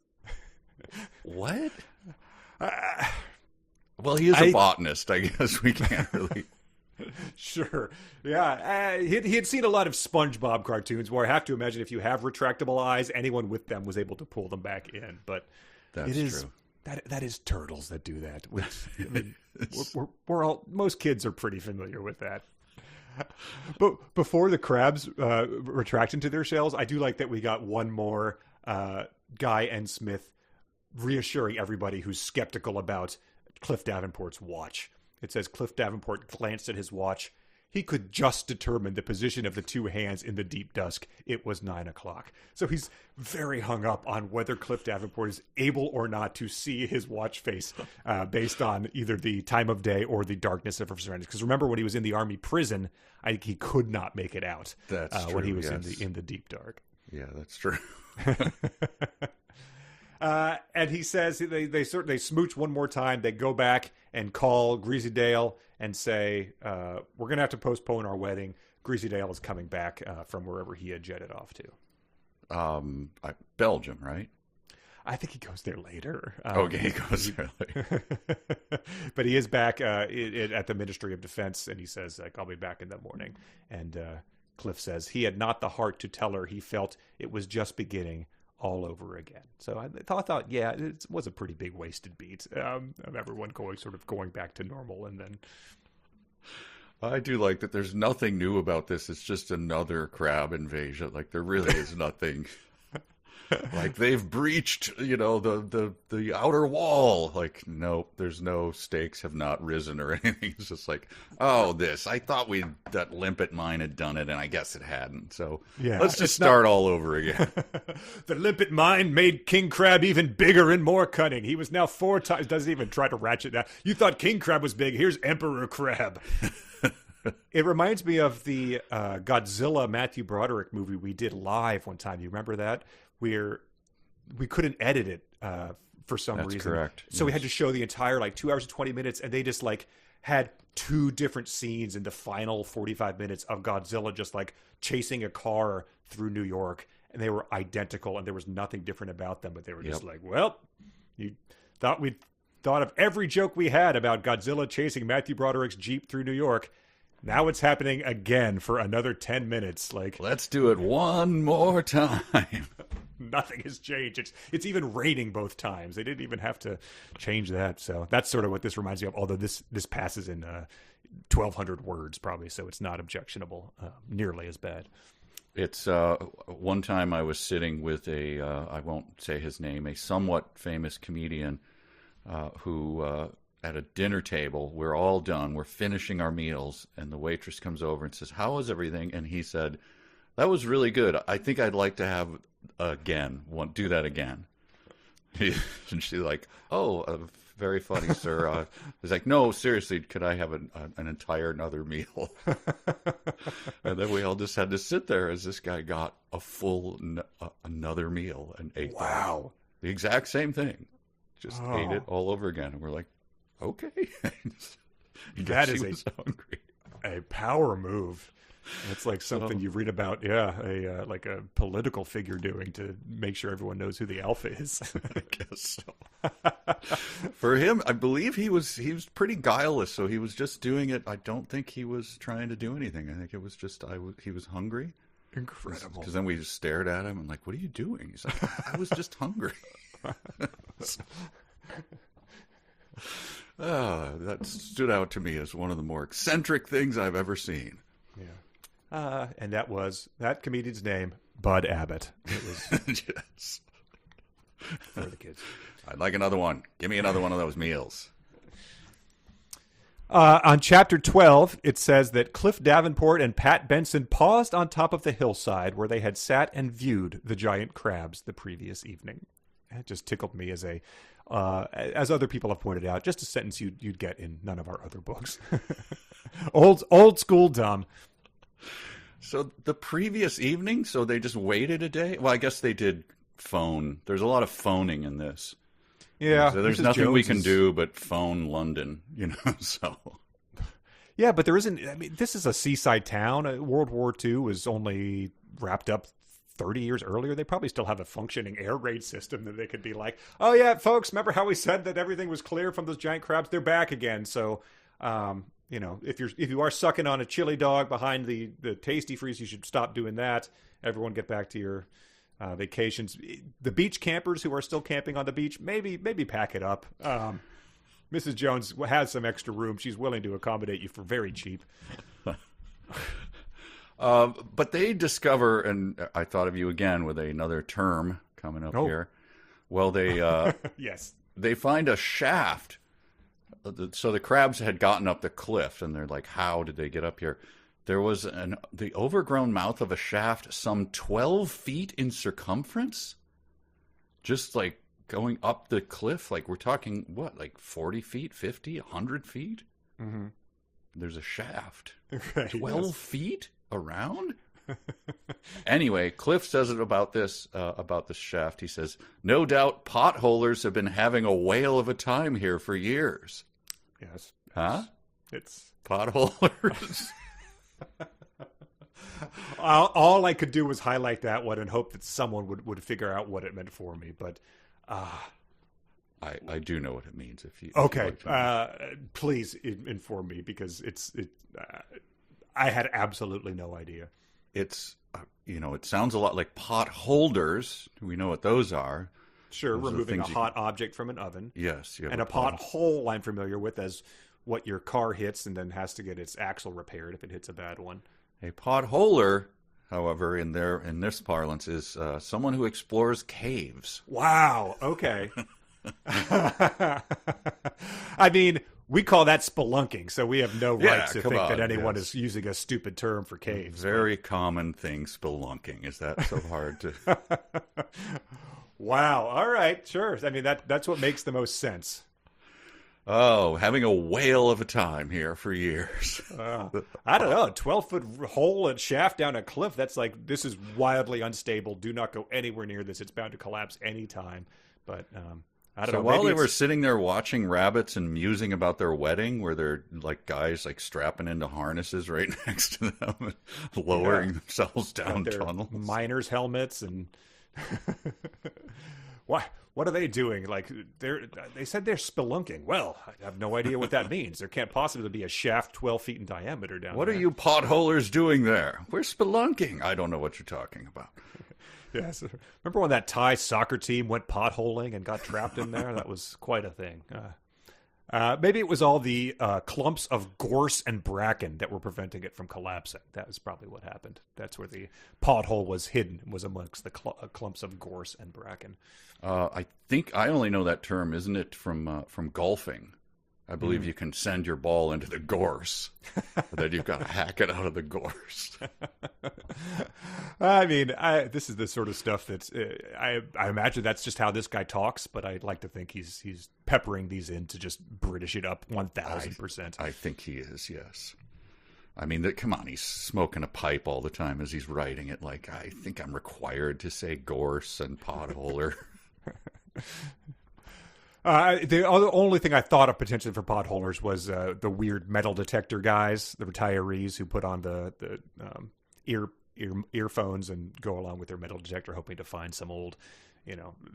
What? Well, he is a botanist. I guess we can't really. Sure. Yeah. He had seen a lot of SpongeBob cartoons where I have to imagine if you have retractable eyes, anyone with them was able to pull them back in. But that's true. That is turtles that do that. Which, I mean, most kids are pretty familiar with that. But before the crabs retract into their shells, I do like that we got one more Guy and Smith reassuring everybody who's skeptical about Cliff Davenport's watch. It says Cliff Davenport glanced at his watch. He could just determine the position of the two hands in the deep dusk. It was 9 o'clock. So he's very hung up on whether Cliff Davenport is able or not to see his watch face based on either the time of day or the darkness of his surroundings. Because remember when he was in the army prison, he could not make it out. That's true, when he was yes. in the deep dark. Yeah, that's true. And he says they smooch one more time. They go back and call Greasy Dale and say, we're going to have to postpone our wedding. Greasy Dale is coming back from wherever he had jetted off to. Belgium, right? I think he goes there later. Okay, he goes there later. But he is back at the Ministry of Defense, and he says, I'll be back in the morning. And Cliff says he had not the heart to tell her he felt it was just beginning all over again. So I thought, yeah, it was a pretty big wasted beat of everyone going back to normal. And then I do like that there's nothing new about this. It's just another crab invasion. Like there really is nothing. Like they've breached, the outer wall. Like, no, there's no stakes have not risen or anything. It's just like, I thought that Limpet mine had done it, and I guess it hadn't. So yeah, let's just start all over again. The Limpet mine made King Crab even bigger and more cunning. He was now 4 times. Doesn't even try to ratchet that. You thought King Crab was big. Here's Emperor Crab. It reminds me of the Godzilla Matthew Broderick movie we did live one time. You remember that? Where we couldn't edit it for some reason. That's correct. So we had to show the entire 2 hours and 20 minutes, and they just had 2 different scenes in the final 45 minutes of Godzilla just chasing a car through New York, and they were identical, and there was nothing different about them, but they were just well, you thought we'd thought of every joke we had about Godzilla chasing Matthew Broderick's Jeep through New York. Now it's happening again for another 10 minutes. Let's do it one more time. Nothing has changed. It's even raining both times. They didn't even have to change that. So that's sort of what this reminds me of. Although this passes in 1,200 words probably, so it's not objectionable nearly as bad. It's one time I was sitting with I won't say his name, a somewhat famous comedian who at a dinner table, we're all done, we're finishing our meals, and the waitress comes over and says, "How was everything?" And he said, "That was really good. I think I'd like to have do that again." And she's like, "Oh, very funny, sir." He's like, "No, seriously, could I have an entire another meal?" And then we all just had to sit there as this guy got a full another meal and ate the exact same thing. Just ate it all over again. And we're like, okay. That is a power move. It's like something you read about, like a political figure doing to make sure everyone knows who the alpha is. I guess so. For him, I believe he was pretty guileless, so he was just doing it. I don't think he was trying to do anything. I think it was just he was hungry. Incredible. Because then we just stared at him and like, "What are you doing?" He's like, "I was just hungry." That stood out to me as one of the more eccentric things I've ever seen. Yeah. And that comedian's name, Bud Abbott. It was yes. For the kids. I'd like another one. Give me another one of those meals. On chapter 12, it says that Cliff Davenport and Pat Benson paused on top of the hillside where they had sat and viewed the giant crabs the previous evening. It just tickled me as a as other people have pointed out, just a sentence you'd get in none of our other books. old school dumb. So the previous evening, so they just waited a day? Well, I guess they did phone. There's a lot of phoning in this. Yeah. So there's nothing we can do but phone London, so. Yeah, but there isn't. I mean, this is a seaside town. World War II was only wrapped up 30 years earlier. They probably still have a functioning air raid system that they could be like, oh yeah, folks, remember how we said that everything was clear from those giant crabs? They're back again. So, if you are sucking on a chili dog behind the Tasty Freeze, you should stop doing that. Everyone get back to your vacations. The beach campers who are still camping on the beach, maybe pack it up. Mrs. Jones has some extra room. She's willing to accommodate you for very cheap. But they discover, and I thought of you again with another term coming up here. Well, they yes, they find a shaft. So the crabs had gotten up the cliff, and they're like, "How did they get up here?" There was the overgrown mouth of a shaft, some 12 feet in circumference, just like going up the cliff. Like we're talking what, like 40 feet, 50, 100 feet. Mm-hmm. There's a shaft, right, 12 feet around. Anyway, Cliff says it about this shaft. He says, "No doubt potholers have been having a whale of a time here for years." Yes. Huh? It's potholers. all I could do was highlight that one and hope that someone would figure out what it meant for me. But I do know what it means. If you please inform me, because I had absolutely no idea. It's it sounds a lot like potholders. We know what those are. Sure, those removing a hot object from an oven. Yes, and a pothole I'm familiar with as what your car hits and then has to get its axle repaired if it hits a bad one. A potholer, however, in this parlance, is someone who explores caves. Wow. Okay. I mean, we call that spelunking, so we have no right to think that anyone is using a stupid term for caves. Very common thing, spelunking. Is that so hard to... Wow. All right. Sure. I mean, that's what makes the most sense. Oh, having a whale of a time here for years. I don't know. A 12-foot hole and shaft down a cliff. That's like, this is wildly unstable. Do not go anywhere near this. It's bound to collapse anytime. But I don't know. While they were sitting there watching rabbits and musing about their wedding, where they're like guys like strapping into harnesses right next to them and lowering themselves down tunnels. Miners' helmets and... What are they doing? Like they said they're spelunking. Well, I have no idea what that means. There can't possibly be a shaft 12 feet in diameter down there. What are you potholers doing there? We're spelunking. I don't know what you're talking about. Yes. Remember when that Thai soccer team went potholing and got trapped in there? That was quite a thing. Maybe it was all the clumps of gorse and bracken that were preventing it from collapsing. That was probably what happened. That's where the pothole was hidden, was amongst the clumps of gorse and bracken. I think I only know that term, isn't it, from golfing? I believe you can send your ball into the gorse, but then you've got to hack it out of the gorse. I mean, this is the sort of stuff that's. I imagine that's just how this guy talks, but I'd like to think he's peppering these in to just British it up 1,000%. I think he is, yes. I mean, come on, he's smoking a pipe all the time as he's writing it. Like, I think I'm required to say gorse and potholer. The only thing I thought of potentially for potholers was the weird metal detector guys, the retirees who put on the earphones and go along with their metal detector, hoping to find some old,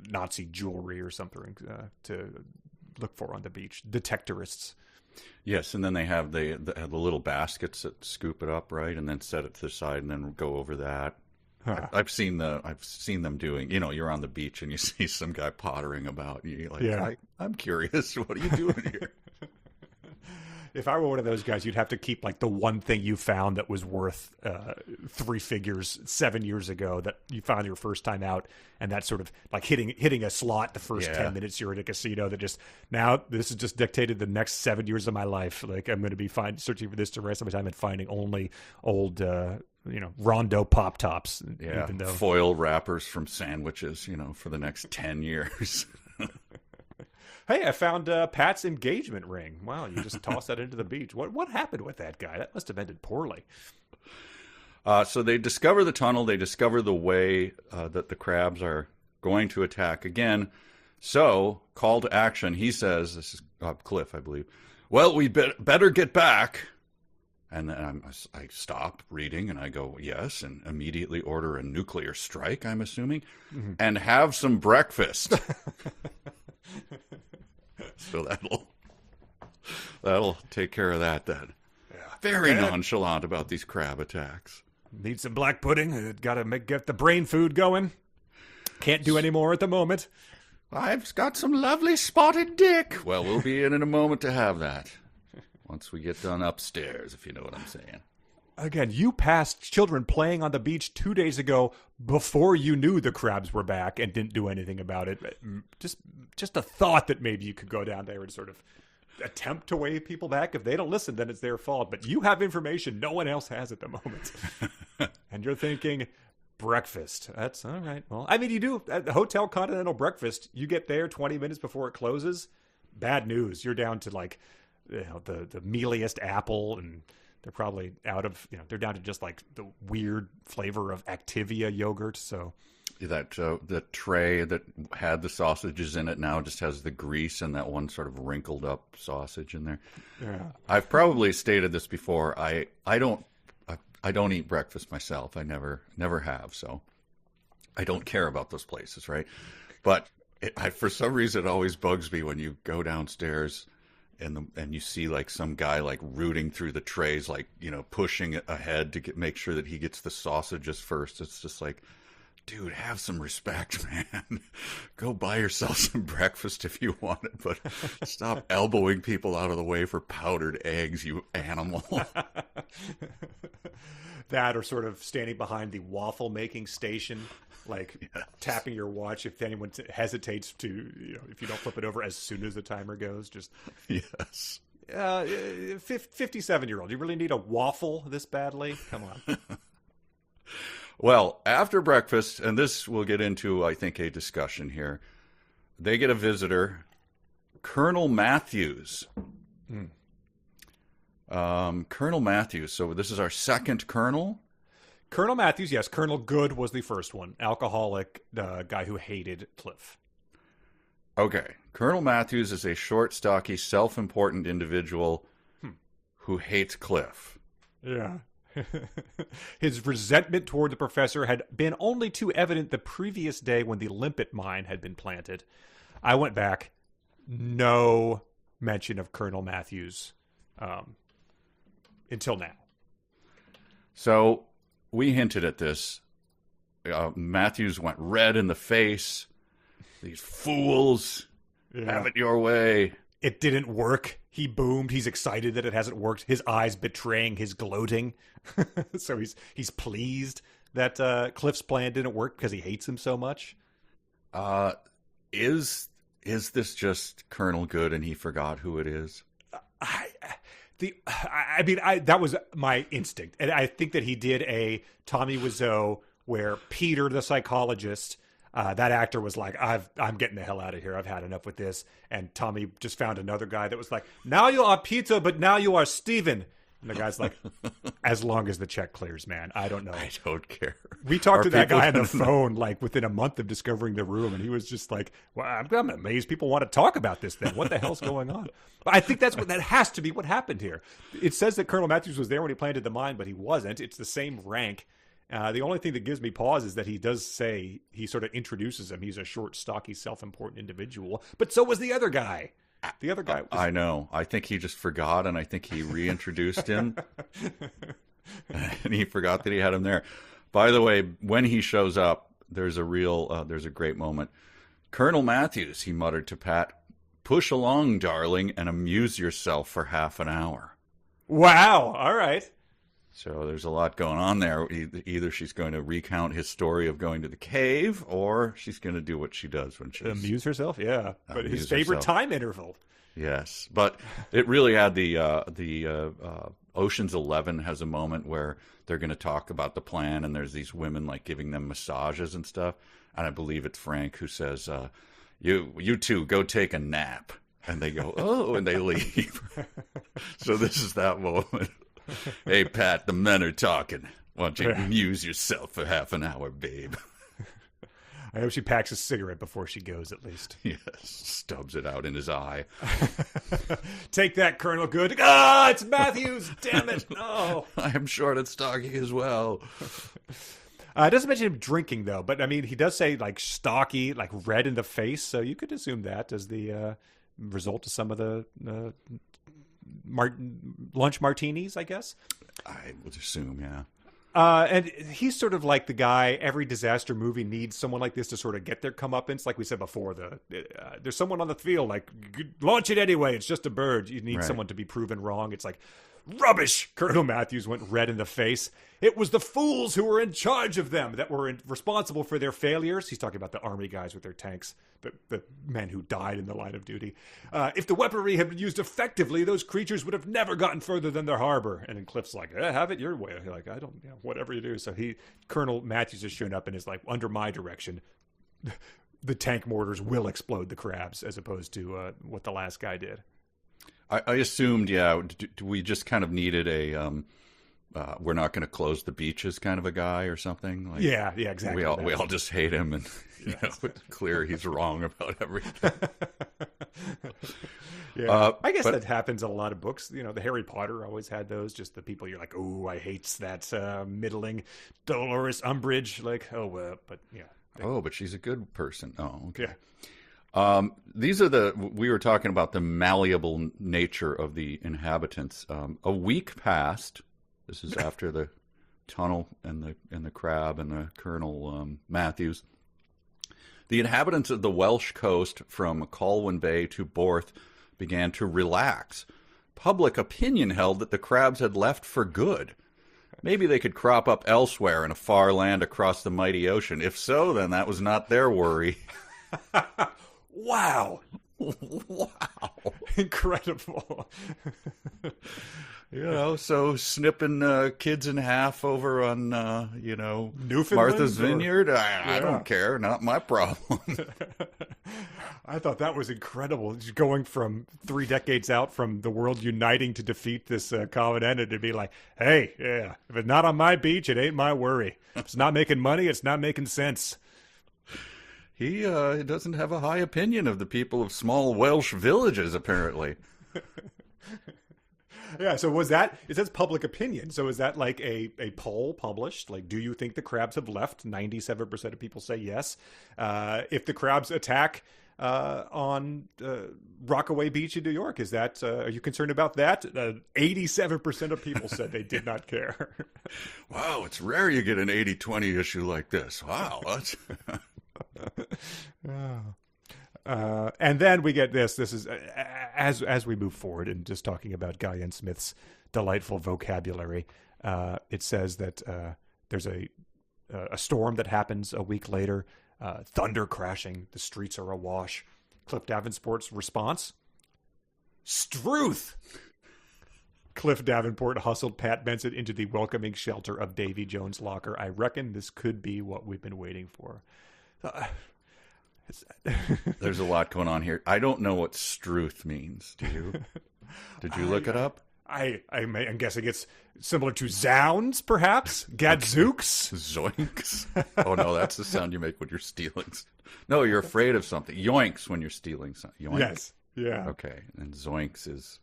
Nazi jewelry or something to look for on the beach. Detectorists. Yes, and then they have the little baskets that scoop it up, right, and then set it to the side and then go over that. Huh. I've seen them doing. You're on the beach and you see some guy pottering about. And you're like, I'm curious. What are you doing here? If I were one of those guys, you'd have to keep like the one thing you found that was worth 3 figures 7 years ago that you found your first time out, and that's sort of like hitting a slot the first 10 minutes you're at a casino. That just now this has just dictated the next 7 years of my life. Like I'm going to be searching for this the rest of my time and finding only old. Rondo pop tops. Yeah, even though... foil wrappers from sandwiches, for the next 10 years. Hey, I found Pat's engagement ring. Wow, you just tossed that into the beach. What happened with that guy? That must have ended poorly. So they discover the tunnel. They discover the way that the crabs are going to attack again. So, call to action. He says, this is Cliff, I believe. Well, we better get back. And then I stop reading and I go, yes, and immediately order a nuclear strike, I'm assuming, and have some breakfast. So that'll take care of that then. Yeah. Very nonchalant about these crab attacks. Need some black pudding. Got to get the brain food going. Can't do any more at the moment. I've got some lovely spotted dick. Well, we'll be in a moment to have that. Once we get done upstairs, if you know what I'm saying. Again, you passed children playing on the beach 2 days ago before you knew the crabs were back and didn't do anything about it. Just a thought that maybe you could go down there and sort of attempt to wave people back. If they don't listen, then it's their fault. But you have information no one else has at the moment. And you're thinking, breakfast. That's all right. Well, I mean, you do at the Hotel Continental breakfast. You get there 20 minutes before it closes. Bad news. You're down to like, the mealiest apple, and they're probably out of, they're down to just like the weird flavor of Activia yogurt. So that the tray that had the sausages in it now just has the grease and that one sort of wrinkled up sausage in there. Yeah. I've probably stated this before. I don't eat breakfast myself. I never have. So I don't care about those places, right? But for some reason, it always bugs me when you go downstairs and you see like some guy like rooting through the trays, like, pushing ahead to make sure that he gets the sausages first. It's just like, dude, have some respect, man. Go buy yourself some breakfast if you want it, but stop elbowing people out of the way for powdered eggs, you animal. That, or sort of standing behind the waffle making station, like Yes. tapping your watch if anyone hesitates to, if you don't flip it over as soon as the timer goes. Just Yes. 57-year-old. You really need a waffle this badly? Come on. Well, after breakfast, and this we'll get into, I think, a discussion here, they get a visitor, Colonel Matthews. Colonel Matthews. So this is our second colonel. Colonel Matthews, yes. Colonel Good was the first one. Alcoholic, the guy who hated Cliff. Okay. Colonel Matthews is a short, stocky, self-important individual who hates Cliff. Yeah. His resentment toward the professor had been only too evident the previous day when the Limpet mine had been planted. I went back. No mention of Colonel Matthews until now. So we hinted at this. Matthews went red in the face. These fools. Yeah. Have it your way. It didn't work. He boomed. He's excited that it hasn't worked. His eyes betraying his gloating. So he's pleased that Cliff's plan didn't work because he hates him so much. Is this just Colonel Good and he forgot who it is? That was my instinct. And I think that he did a Tommy Wiseau where Peter, the psychologist, that actor was like, I'm getting the hell out of here. I've had enough with this. And Tommy just found another guy that was like, now you are Peter, but now you are Steven. And the guy's like, as long as the check clears, man. I don't know. I don't care. We talked to that guy on the phone like within a month of discovering the room, and he was just like, well, I'm amazed people want to talk about this thing. What the hell's going on? But I think that has to be what happened here. It says that Colonel Matthews was there when he planted the mine, but he wasn't. It's the same rank. The only thing that gives me pause is that he does say, he sort of introduces him. He's a short, stocky, self-important individual. But so was the other guy. The other guy. I know. I think he just forgot, and I think he reintroduced him. And he forgot that he had him there. By the way, when he shows up, there's a great moment. Colonel Matthews, he muttered to Pat, push along, darling, and amuse yourself for half an hour. Wow. All right. So there's a lot going on there. Either she's going to recount his story of going to the cave, or she's going to do what she does when she's... Amuse herself, yeah. But his favorite time interval. Yes. But it really had the Ocean's 11 has a moment where they're going to talk about the plan, and there's these women like giving them massages and stuff. And I believe it's Frank who says, You two go take a nap. And they go, oh, and they leave. So this is that moment. Hey, Pat, the men are talking. Why don't you amuse yourself for half an hour, babe? I hope she packs a cigarette before she goes, at least. Yes, stubs it out in his eye. Take that, Colonel Good. Ah, it's Matthews. Damn it. No. I am short and stocky as well. It doesn't mention him drinking, though. But, I mean, he does say, like, stocky, like red in the face. So you could assume that as the result of some of the lunch martinis, I guess. I would assume, yeah. And he's sort of like the guy, every disaster movie needs someone like this to sort of get their comeuppance. Like we said before, there's someone on the field, like, launch it anyway, it's just a bird. You need someone to be proven wrong. It's like, rubbish! Colonel Matthews went red in the face. It was the fools who were in charge of them that were responsible for their failures. He's talking about the army guys with their tanks, the men who died in the line of duty. If the weaponry had been used effectively, those creatures would have never gotten further than their harbor. And then Cliff's like, have it your way. He's like, I don't, whatever you do. So Colonel Matthews has shown up and is like, under my direction, the tank mortars will explode the crabs, as opposed to what the last guy did. I assumed, we just kind of needed a we're not going to close the beaches kind of a guy or something. Like, yeah, exactly. We all just hate him, and it's clear he's wrong about everything. I guess that happens in a lot of books. The Harry Potter always had those. Just the people you're like, oh, I hate that middling Dolores Umbridge. Like, but yeah. Oh, but she's a good person. Oh, okay. Yeah. These are we were talking about the malleable nature of the inhabitants. A week passed. This is after the tunnel and the crab and the Colonel Matthews. The inhabitants of the Welsh coast from Colwyn Bay to Borth began to relax. Public opinion held that the crabs had left for good. Maybe they could crop up elsewhere in a far land across the mighty ocean. If so, then that was not their worry. Wow. Wow. Incredible. So snipping kids in half over on, Newfoundland, Martha's Vineyard. I don't care. Not my problem. I thought that was incredible. Just going from 3 decades out from the world uniting to defeat this common enemy to be like, hey, if it's not on my beach, it ain't my worry. If it's not making money, it's not making sense. He doesn't have a high opinion of the people of small Welsh villages, apparently. Yeah, so it says public opinion. So is that like a poll published? Like, do you think the crabs have left? 97% of people say yes. If the crabs attack on Rockaway Beach in New York, is that, are you concerned about that? 87% of people said they did not care. Wow, it's rare you get an 80-20 issue like this. Wow. That's... And then we get this. This is as we move forward and just talking about Guy N. Smith's delightful vocabulary. It says that there's a storm that happens a week later. Thunder crashing. The streets are awash. Cliff Davenport's response: Struth. Cliff Davenport hustled Pat Benson into the welcoming shelter of Davy Jones' locker. I reckon this could be what we've been waiting for. There's a lot going on here. I don't know what struth means. Do you? Did you look it up? I'm guessing it's similar to zounds, perhaps? Gadzooks? Zoinks. Oh, no, that's the sound you make when you're stealing. No, you're afraid of something. Yoinks when you're stealing something. Yoink. Yes. Yeah. Okay. And zoinks is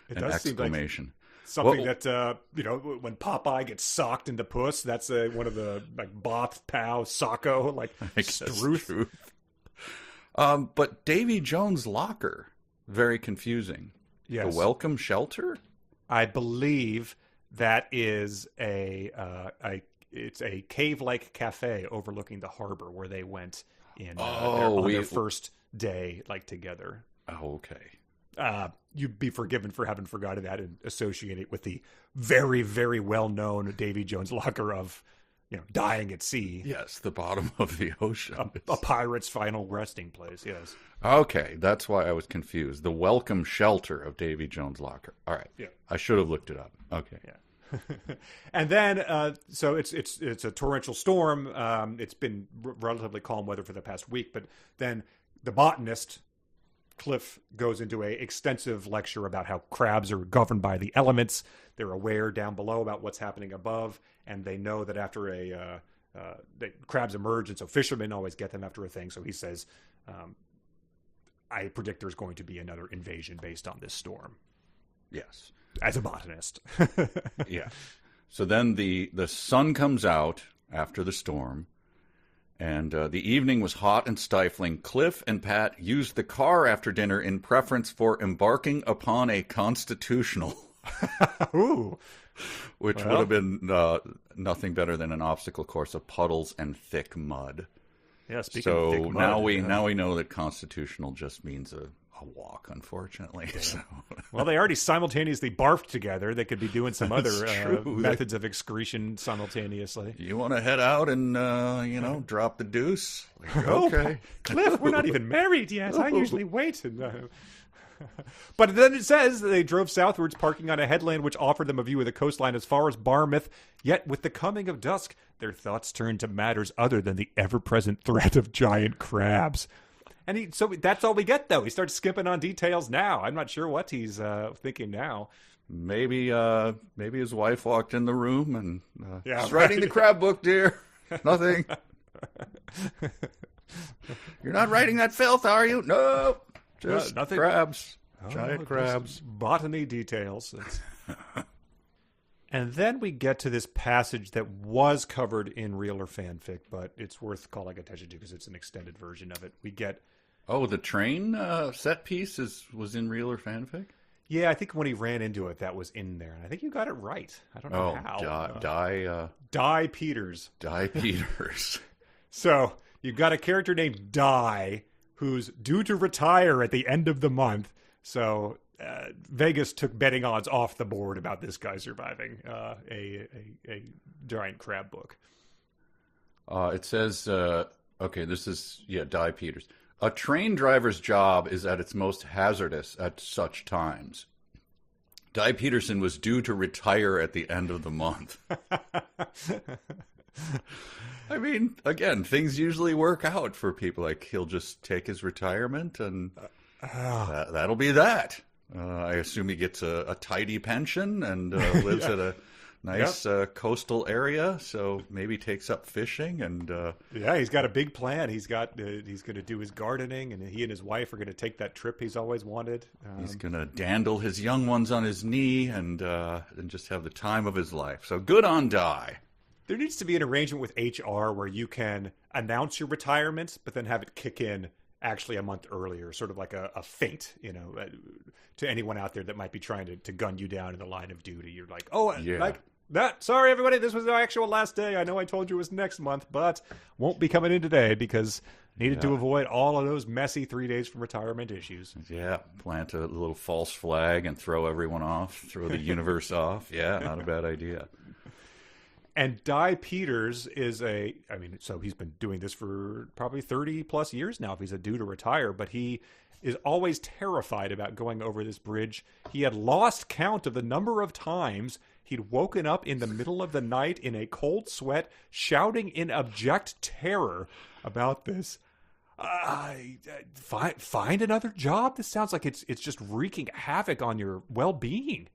it an exclamation. Something that, when Popeye gets socked into puss, that's one of the, like, Both, Pow, Socko, like, Struth. But Davy Jones' locker, very confusing. Yes. The welcome shelter? I believe that is it's a cave-like cafe overlooking the harbor where they went on their first day, like, together. Oh, okay. You'd be forgiven for having forgotten that and associate it with the very, very well-known Davy Jones' locker of, dying at sea. Yes, the bottom of the ocean. A pirate's final resting place, yes. Okay, that's why I was confused. The welcome shelter of Davy Jones' locker. All right. Yeah. I should have looked it up. Okay. Yeah. And then, so it's a torrential storm. It's been relatively calm weather for the past week, but then the botanist, Cliff, goes into a extensive lecture about how crabs are governed by the elements. They're aware down below about what's happening above, and they know that after that crabs emerge, and so fishermen always get them after a thing. So he says, I predict there's going to be another invasion based on this storm. Yes. As a botanist. Yeah. So then the sun comes out after the storm, and the evening was hot and stifling. Cliff and Pat used the car after dinner in preference for embarking upon a constitutional. Ooh. Which would have been nothing better than an obstacle course of puddles and thick mud. Yeah, speaking of thick mud. Now we know that constitutional just means a walk, unfortunately. Yeah. So. Well, they already simultaneously barfed together. They could be doing some other methods of excretion simultaneously. You want to head out and, drop the deuce? Like, okay. Cliff, we're not even married yet. I usually wait. But then it says they drove southwards, parking on a headland which offered them a view of the coastline as far as Barmouth. Yet with the coming of dusk, their thoughts turned to matters other than the ever-present threat of giant crabs. And so that's all we get, though. He starts skipping on details now. I'm not sure what he's thinking now. Maybe his wife walked in the room and just writing the crab book, dear. Nothing. You're not writing that filth, are you? No, just nothing. Crabs, giant crabs. Botany details. And then we get to this passage that was covered in real or fanfic, but it's worth calling attention to because it's an extended version of it. We get... Oh, the train set piece was in real or fanfic? Yeah, I think when he ran into it, that was in there. And I think you got it right. I don't know how. Die Peters. Die Peters. So you've got a character named Die who's due to retire at the end of the month. So Vegas took betting odds off the board about this guy surviving a giant crab book. It says, this is, Die Peters. A train driver's job is at its most hazardous at such times. Di Peterson was due to retire at the end of the month. I mean, again, things usually work out for people. Like, he'll just take his retirement and that'll be that. I assume he gets a tidy pension and lives at a nice coastal area, so maybe takes up fishing and he's got a big plan. He's going to do his gardening, and he and his wife are going to take that trip he's always wanted. He's going to dandle his young ones on his knee and just have the time of his life. So good on Di. There needs to be an arrangement with HR where you can announce your retirement, but then have it kick in actually a month earlier, sort of like a feint, to anyone out there that might be trying to gun you down in the line of duty. You're like, like that. Sorry, everybody, this was the actual last day. I know I told you it was next month, but won't be coming in today because needed to avoid all of those messy 3 days from retirement issues. Yeah, plant a little false flag and throw everyone off, throw the universe off. Yeah, not a bad idea. And Di Peters so he's been doing this for probably 30 plus years now if he's due to retire, but he is always terrified about going over this bridge. He had lost count of the number of times he'd woken up in the middle of the night in a cold sweat, shouting in abject terror about this. Find another job? This sounds like it's just wreaking havoc on your well-being.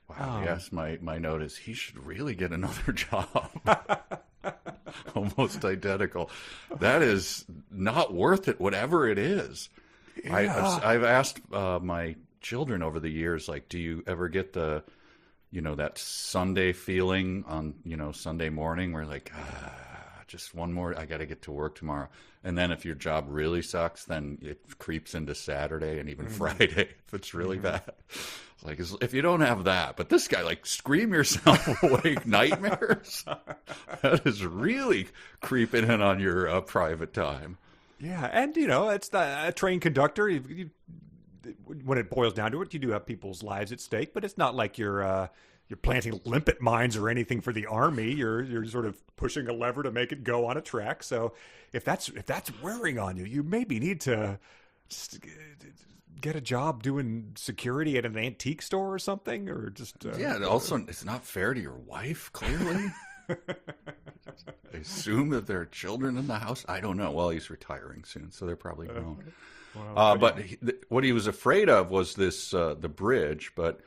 Wow, yes, my note is he should really get another job. Almost identical. That is not worth it, whatever it is. Yeah. I've asked my children over the years, like, do you ever get the, that Sunday feeling on, Sunday morning where like, just one more, I got to get to work tomorrow. And then if your job really sucks, then it creeps into Saturday and even Friday if it's really bad. Like, if you don't have that, but this guy, like, scream yourself awake nightmares, that is really creeping in on your private time. Yeah, and, it's a train conductor. When it boils down to it, you do have people's lives at stake, but it's not like you're planting limpet mines or anything for the army. You're sort of pushing a lever to make it go on a track. So if that's wearing on you, you maybe need to just get a job doing security at an antique store or something, or just also it's not fair to your wife, clearly. I assume that there are children in the house. I don't know. Well, he's retiring soon, so they're probably grown. But what he was afraid of was this the bridge, but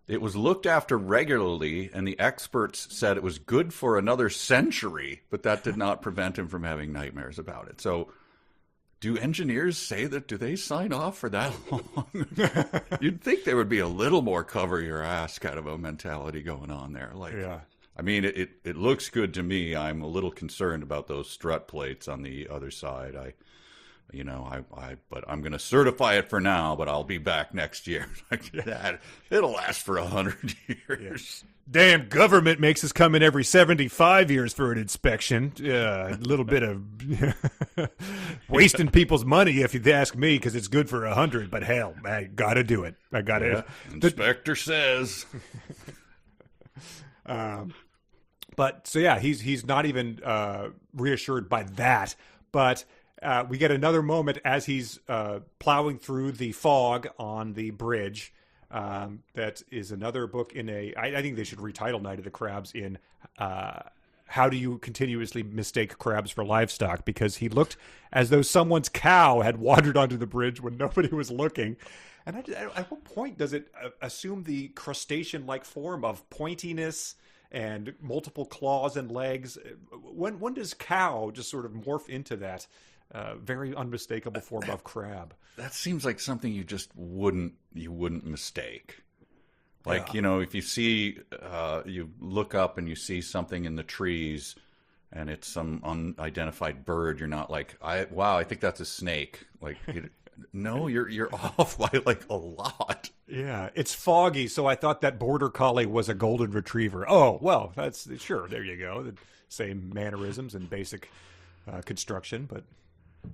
it was looked after regularly, and the experts said it was good for another century, but that did not prevent him from having nightmares about it. So do engineers say that? Do they sign off for that long? You'd think there would be a little more cover your ass kind of a mentality going on there. Like, yeah. I mean, it looks good to me. I'm a little concerned about those strut plates on the other side. But I'm going to certify it for now, but I'll be back next year. Like that, it'll last for 100 years. Yeah. Damn government makes us come in every 75 years for an inspection. A little bit of wasting people's money, if you ask me, because it's good for 100. But hell, I got to do it. I got to. Yeah, inspector says. But so yeah, he's not even reassured by that. But we get another moment as he's plowing through the fog on the bridge. That is another book in I think they should retitle Night of the Crabs in How Do You Continuously Mistake Crabs for Livestock? Because he looked as though someone's cow had wandered onto the bridge when nobody was looking. And at what point does it assume the crustacean-like form of pointiness and multiple claws and legs? When does cow just sort of morph into that very unmistakable form of crab? That seems like something you just wouldn't mistake. Like, if you see, you look up and you see something in the trees and it's some unidentified bird, you're not like, I think that's a snake. Like, no, you're off by like a lot. Yeah, it's foggy, so I thought that border collie was a golden retriever. Oh, well, that's sure. There you go. The same mannerisms and basic construction, but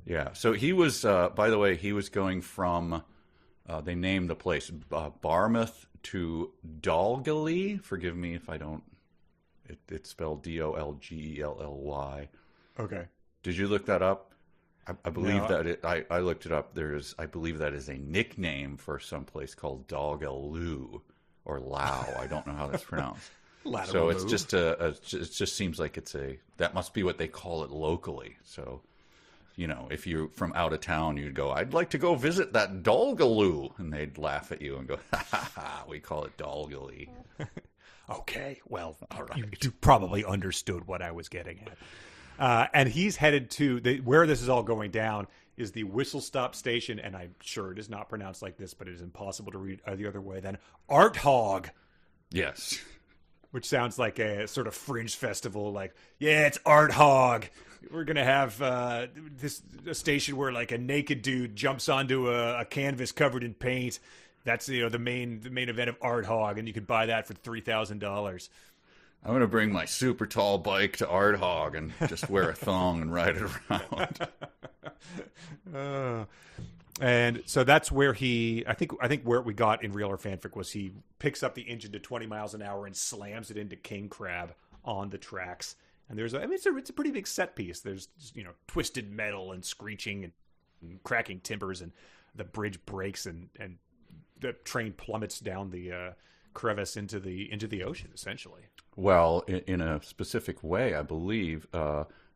yeah. So he was, by the way, he was going from. They named the place Barmouth to Dolgelly. Forgive me if I don't. It's spelled Dolgelly. Okay. Did you look that up? I believe No. that I looked it up. I believe that is a nickname for some place called Dolgeloo or Lao. I don't know how that's pronounced. So it's just it just seems like that must be what they call it locally. So, if you're from out of town, you'd go, I'd like to go visit that Dolgeloo, and they'd laugh at you and go, ha, we call it Dolgelly. Okay, well, all right. You probably understood what I was getting at. And he's headed to where this is all going down is the Whistle Stop Station, and I'm sure it is not pronounced like this, but it is impossible to read the other way than Art Hog. Yes. Which sounds like a sort of fringe festival, like, yeah, it's Art Hog. We're going to have a station where like a naked dude jumps onto a canvas covered in paint. That's, the main event of Art Hog, and you could buy that for $3,000. I'm going to bring my super tall bike to Art Hog and just wear a thong and ride it around. And so that's where I think where we got in real or fanfic was he picks up the engine to 20 miles an hour and slams it into King Crab on the tracks. And it's a pretty big set piece. There's, twisted metal and screeching and cracking timbers, and the bridge breaks and the train plummets down the crevice into the ocean, essentially. Well, in a specific way, I believe,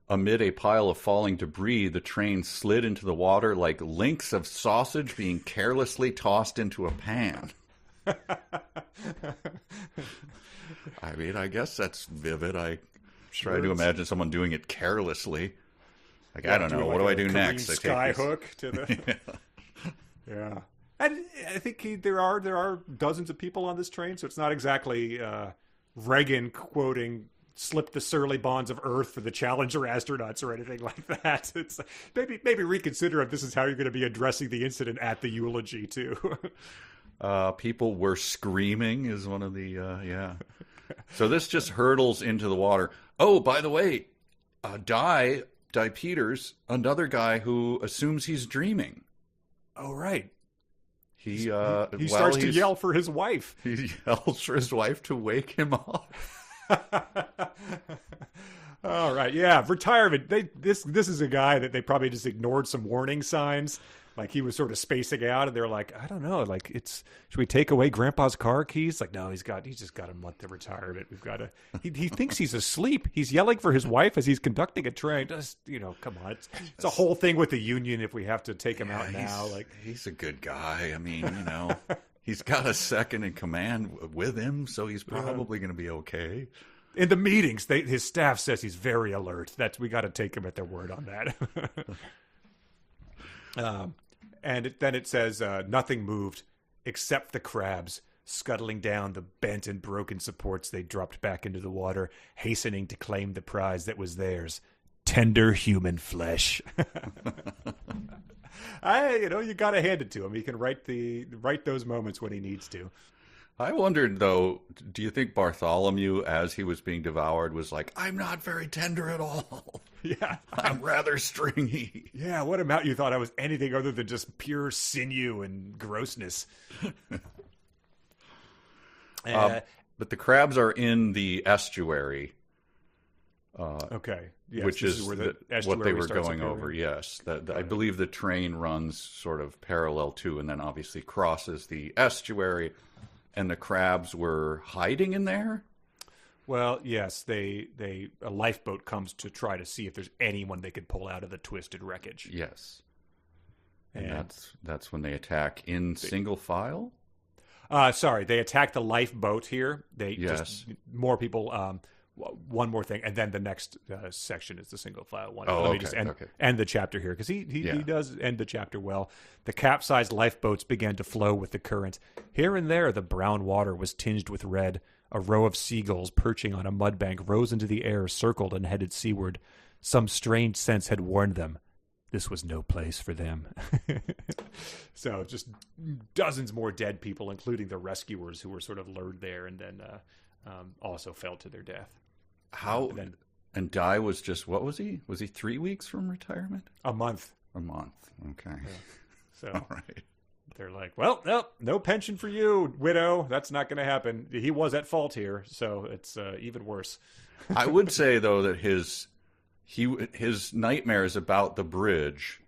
amid a pile of falling debris, the train slid into the water like links of sausage being carelessly tossed into a pan. I mean, I guess that's vivid. I try to imagine someone doing it carelessly. Like, I don't know. What do I do next? Sky hook to the... Yeah. And I think there are dozens of people on this train, so it's not exactly Reagan quoting "slip the surly bonds of Earth for the Challenger astronauts" or anything like that. It's maybe reconsider if this is how you're going to be addressing the incident at the eulogy too. People were screaming is one of the yeah. So this just hurtles into the water. Oh, by the way, Di Peters, another guy who assumes he's dreaming. Oh, right. He starts to yell for his wife. He yells for his wife to wake him up. All right, yeah, retirement. This is a guy that they probably just ignored some warning signs. Like he was sort of spacing out, and they're like, I don't know, like should we take away Grandpa's car keys? Like, no, he's just got a month of retirement. We've got to. He thinks he's asleep. He's yelling for his wife as he's conducting a train. Just come on, it's a whole thing with the union if we have to take him out now. Like he's a good guy. I mean, he's got a second in command with him, so he's probably going to be okay. In the meetings, his staff says he's very alert. We got to take him at their word on that. And then it says, nothing moved except the crabs, scuttling down the bent and broken supports they dropped back into the water, hastening to claim the prize that was theirs, tender human flesh. You got to hand it to him. He can write those moments when he needs to. I wondered, though, do you think Bartholomew, as he was being devoured, was like, I'm not very tender at all. Yeah. I'm rather stringy. Yeah, what about you thought I was anything other than just pure sinew and grossness? But the crabs are in the estuary. Okay. Yes, which is what they were going over, yes. I believe the train runs sort of parallel to and then obviously crosses the estuary. And the crabs were hiding in there? Well, yes, a lifeboat comes to try to see if there's anyone they could pull out of the twisted wreckage. Yes. And that's when they attack in single file? Sorry, they attack the lifeboat here. Just more people. One more thing, and then the next section is the single file one. Oh, Let me okay, just end the chapter here, because he does end the chapter well. The capsized lifeboats began to flow with the current. Here and there, the brown water was tinged with red. A row of seagulls perching on a mudbank rose into the air, circled and headed seaward. Some strange sense had warned them. This was no place for them. So just dozens more dead people, including the rescuers who were sort of lured there and then also fell to their death. And Dye was just, what was he? Was he 3 weeks from retirement? A month. Okay. Yeah. So all right. They're like, well, no pension for you, widow. That's not going to happen. He was at fault here, so it's even worse. I would say, though, that his nightmares about the bridge,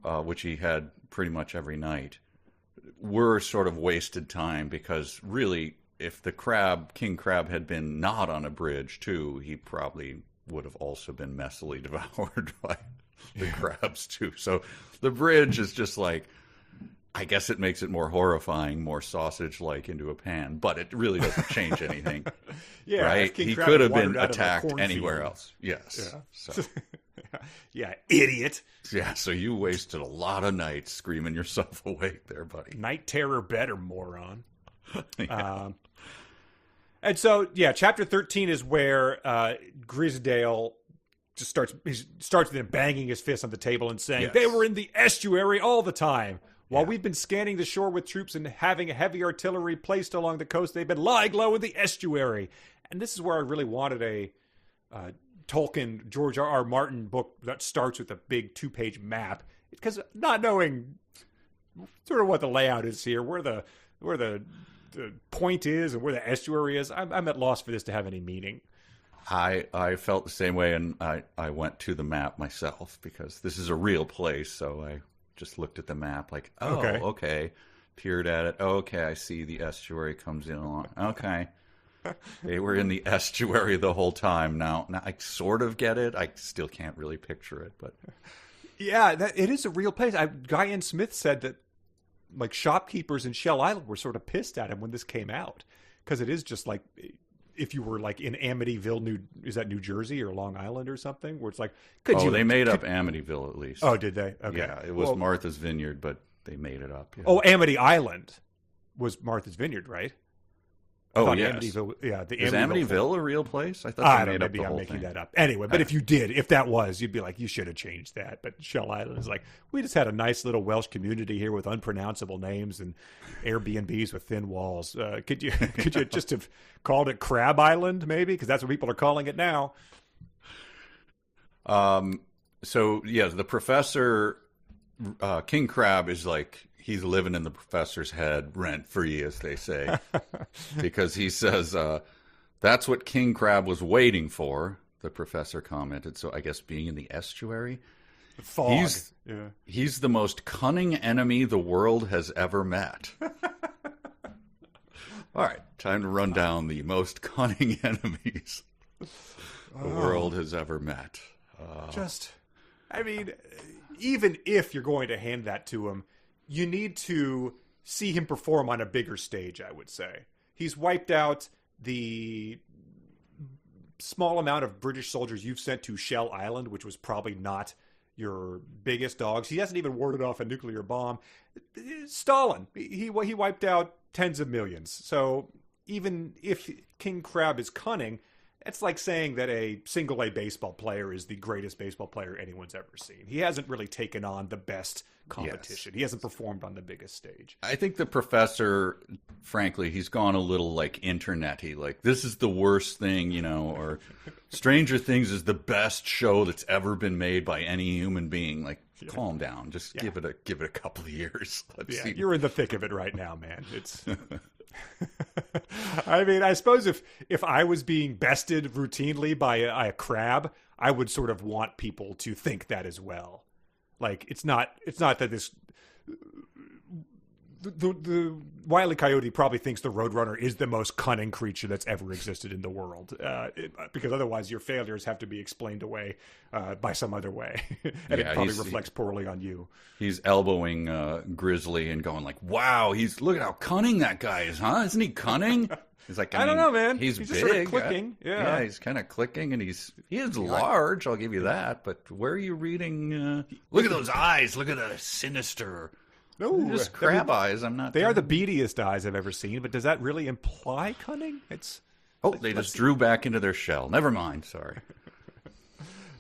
which he had pretty much every night, were sort of wasted time, because really, if the king crab had been not on a bridge too, he probably would have also been messily devoured by the crabs too. So the bridge is just like, I guess it makes it more horrifying, more sausage-like into a pan, but it really doesn't change anything. Yeah, right? He could have been attacked anywhere else. Yes. Yeah. So. Yeah, idiot. Yeah, so you wasted a lot of nights screaming yourself awake there, buddy. Night terror better, moron. Yeah. And so, chapter 13 is where Grisdale just starts with him banging his fist on the table and saying, They were in the estuary all the time. While we've been scanning the shore with troops and having heavy artillery placed along the coast, they've been lying low in the estuary. And this is where I really wanted a Tolkien, George R.R. Martin book that starts with a big 2-page map. Because not knowing sort of what the layout is here, where the point is and where the estuary is, I'm at loss for this to have any meaning. I felt the same way, and I went to the map myself, because this is a real place, so I just looked at the map like, okay. Peered at it. Okay, I see the estuary comes in along. Okay. They were in the estuary the whole time. Now I sort of get it. I still can't really picture it, but... Yeah, it is a real place. Guy N. Smith said that like shopkeepers in Shell Island were sort of pissed at him when this came out, because it is just like if you were like in Amityville, is that New Jersey or Long Island or something, where it's like, they made up Amityville at least. Oh, did they? Okay. Yeah, it was Martha's Vineyard, but they made it up. Yeah. Oh, Amity Island was Martha's Vineyard, right? Oh, yes. Amityville, yeah. Is Amityville a real place? I thought they made up the whole thing. Maybe I'm making that up. Anyway, but if that was, you'd be like, you should have changed that. But Shell Island is like, we just had a nice little Welsh community here with unpronounceable names and Airbnbs with thin walls. Could you just have called it Crab Island, maybe? Because that's what people are calling it now. So, yeah, the professor, King Crab, is like, he's living in the professor's head, rent-free, as they say, because he says, that's what King Crab was waiting for, the professor commented. So I guess being in the estuary. Fog. He's the most cunning enemy the world has ever met. All right, time to run down the most cunning enemies the world has ever met. I mean, even if you're going to hand that to him, you need to see him perform on a bigger stage, I would say. He's wiped out the small amount of British soldiers you've sent to Shell Island, which was probably not your biggest dogs. He hasn't even warded off a nuclear bomb. Stalin, he wiped out tens of millions. So even if King Crab is cunning, it's like saying that a single A baseball player is the greatest baseball player anyone's ever seen. He hasn't really taken on the best competition. Yes. He hasn't performed on the biggest stage. I think the professor, frankly, he's gone a little like internet-y. Like, this is the worst thing, you know, or Stranger Things is the best show that's ever been made by any human being. Like, calm down. Just give it a couple of years. Let's see. You're in the thick of it right now, man. It's... I mean, I suppose if I was being bested routinely by a crab, I would sort of want people to think that as well. Like, it's not that this the Wile E. Coyote probably thinks the Roadrunner is the most cunning creature that's ever existed in the world, because otherwise your failures have to be explained away by some other way, and it probably reflects poorly on you. He's elbowing Grizzly and going like, "Wow, look at how cunning that guy is, huh? Isn't he cunning?" He's like, I don't know, man. He's big, just sort of clicking. Yeah, he's kind of clicking, and he is large. I'll give you that. But where are you reading? Look at those eyes. Look at the sinister. No, just crab eyes. I'm not. They are the beadiest eyes I've ever seen. But does that really imply cunning? They just drew back into their shell. Never mind. Sorry.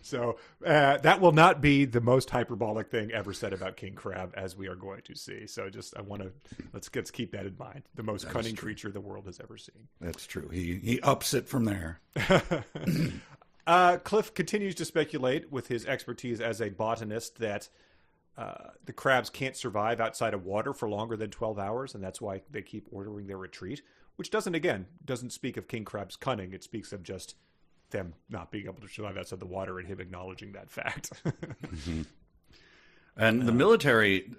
So that will not be the most hyperbolic thing ever said about King Crab, as we are going to see. So let's keep that in mind. The most cunning creature the world has ever seen. That's true. He ups it from there. Cliff continues to speculate with his expertise as a botanist that the crabs can't survive outside of water for longer than 12 hours, and that's why they keep ordering their retreat, which doesn't speak of King Crab's cunning. It speaks of just them not being able to survive outside the water and him acknowledging that fact. Mm-hmm. And the military,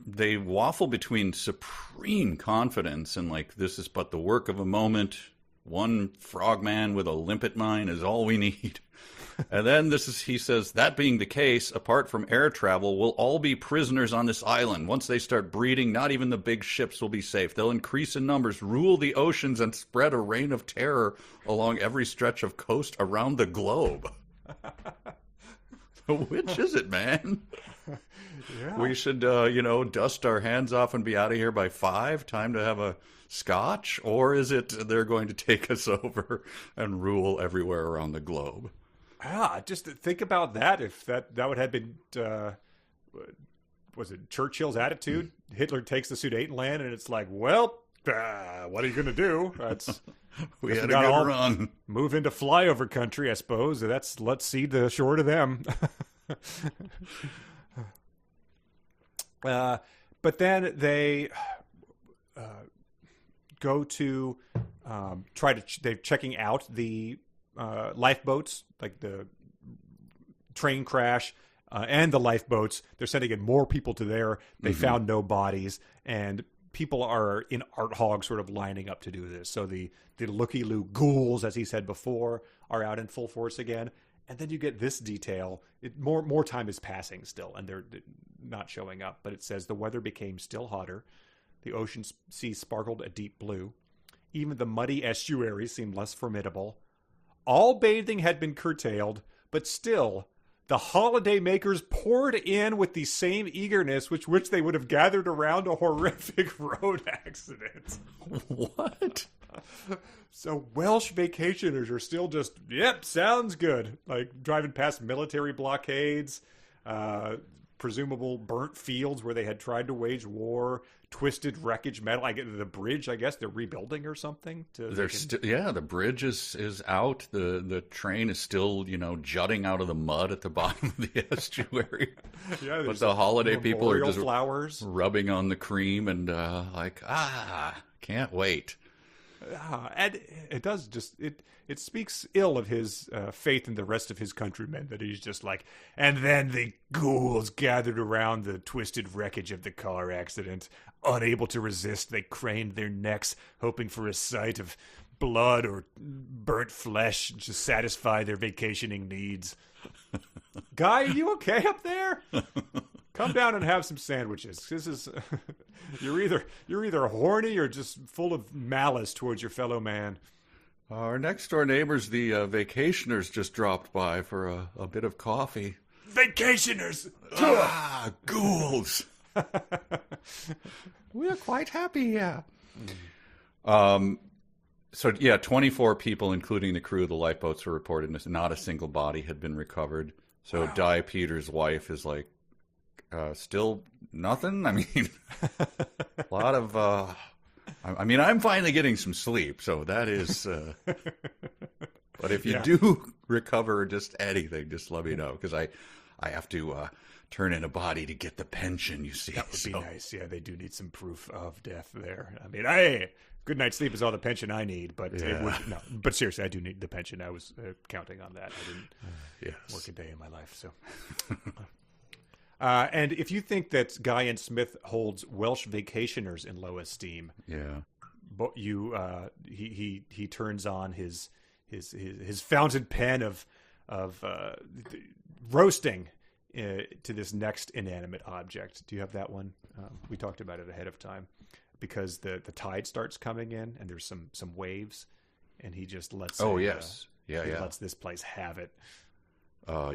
they waffle between supreme confidence and like, this is but the work of a moment. One frogman with a limpet mine is all we need. And then he says, that being the case, apart from air travel, we'll all be prisoners on this island. Once they start breeding, not even the big ships will be safe. They'll increase in numbers, rule the oceans, and spread a reign of terror along every stretch of coast around the globe. Which is it, man? Yeah. We should, dust our hands off and be out of here by 5. Time to have a scotch? Or is it they're going to take us over and rule everywhere around the globe? Just think about that. If that would have been, was it Churchill's attitude? Hitler takes the Sudetenland, and it's like, well, what are you going to do? We had a good run. Move into flyover country, I suppose. Let's cede the shore to them. But then they go to they're checking out the lifeboats, like the train crash and the lifeboats. They're sending in more people to there. They found no bodies, and people are in art hog sort of lining up to do this. So the looky-loo ghouls, as he said before, are out in full force again. And then you get this detail. More time is passing still, and they're not showing up. But it says the weather became still hotter. The ocean sea sparkled a deep blue. Even the muddy estuaries seemed less formidable. All bathing had been curtailed, but still, the holiday makers poured in with the same eagerness with which they would have gathered around a horrific road accident. What? So Welsh vacationers are still just, yep, sounds good. Like driving past military blockades, presumable burnt fields where they had tried to wage war, twisted wreckage metal. I get the bridge. I guess they're rebuilding or something. The bridge is out. The train is still jutting out of the mud at the bottom of the estuary. Yeah, but the holiday people are just flowers rubbing on the cream and can't wait. And it does it speaks ill of his faith in the rest of his countrymen that he's just like, and then the ghouls gathered around the twisted wreckage of the car accident. Unable to resist, they craned their necks, hoping for a sight of blood or burnt flesh to satisfy their vacationing needs. Guy, are you okay up there? Come down and have some sandwiches. This is you're either horny or just full of malice towards your fellow man. Our next door neighbors, the vacationers, just dropped by for a bit of coffee. Vacationers! Ghouls! We're quite happy here. So, 24 people, including the crew of the lifeboats, were reported. Not a single body had been recovered. So Di Peters' wife is like, still nothing? I mean, a lot of... I'm finally getting some sleep, so that is... But if you do recover just anything, just let me know, because I have to turn in a body to get the pension, you see. That would be nice. Yeah, they do need some proof of death there. I mean, hey, good night's sleep is all the pension I need, but but seriously, I do need the pension. I was counting on that. I didn't work a day in my life, so... and if you think that Guy and Smith holds Welsh vacationers in low esteem, but he turns on his fountain pen of roasting to this next inanimate object. Do you have that one? We talked about it ahead of time because the tide starts coming in and there's some waves, and he just lets lets this place have it.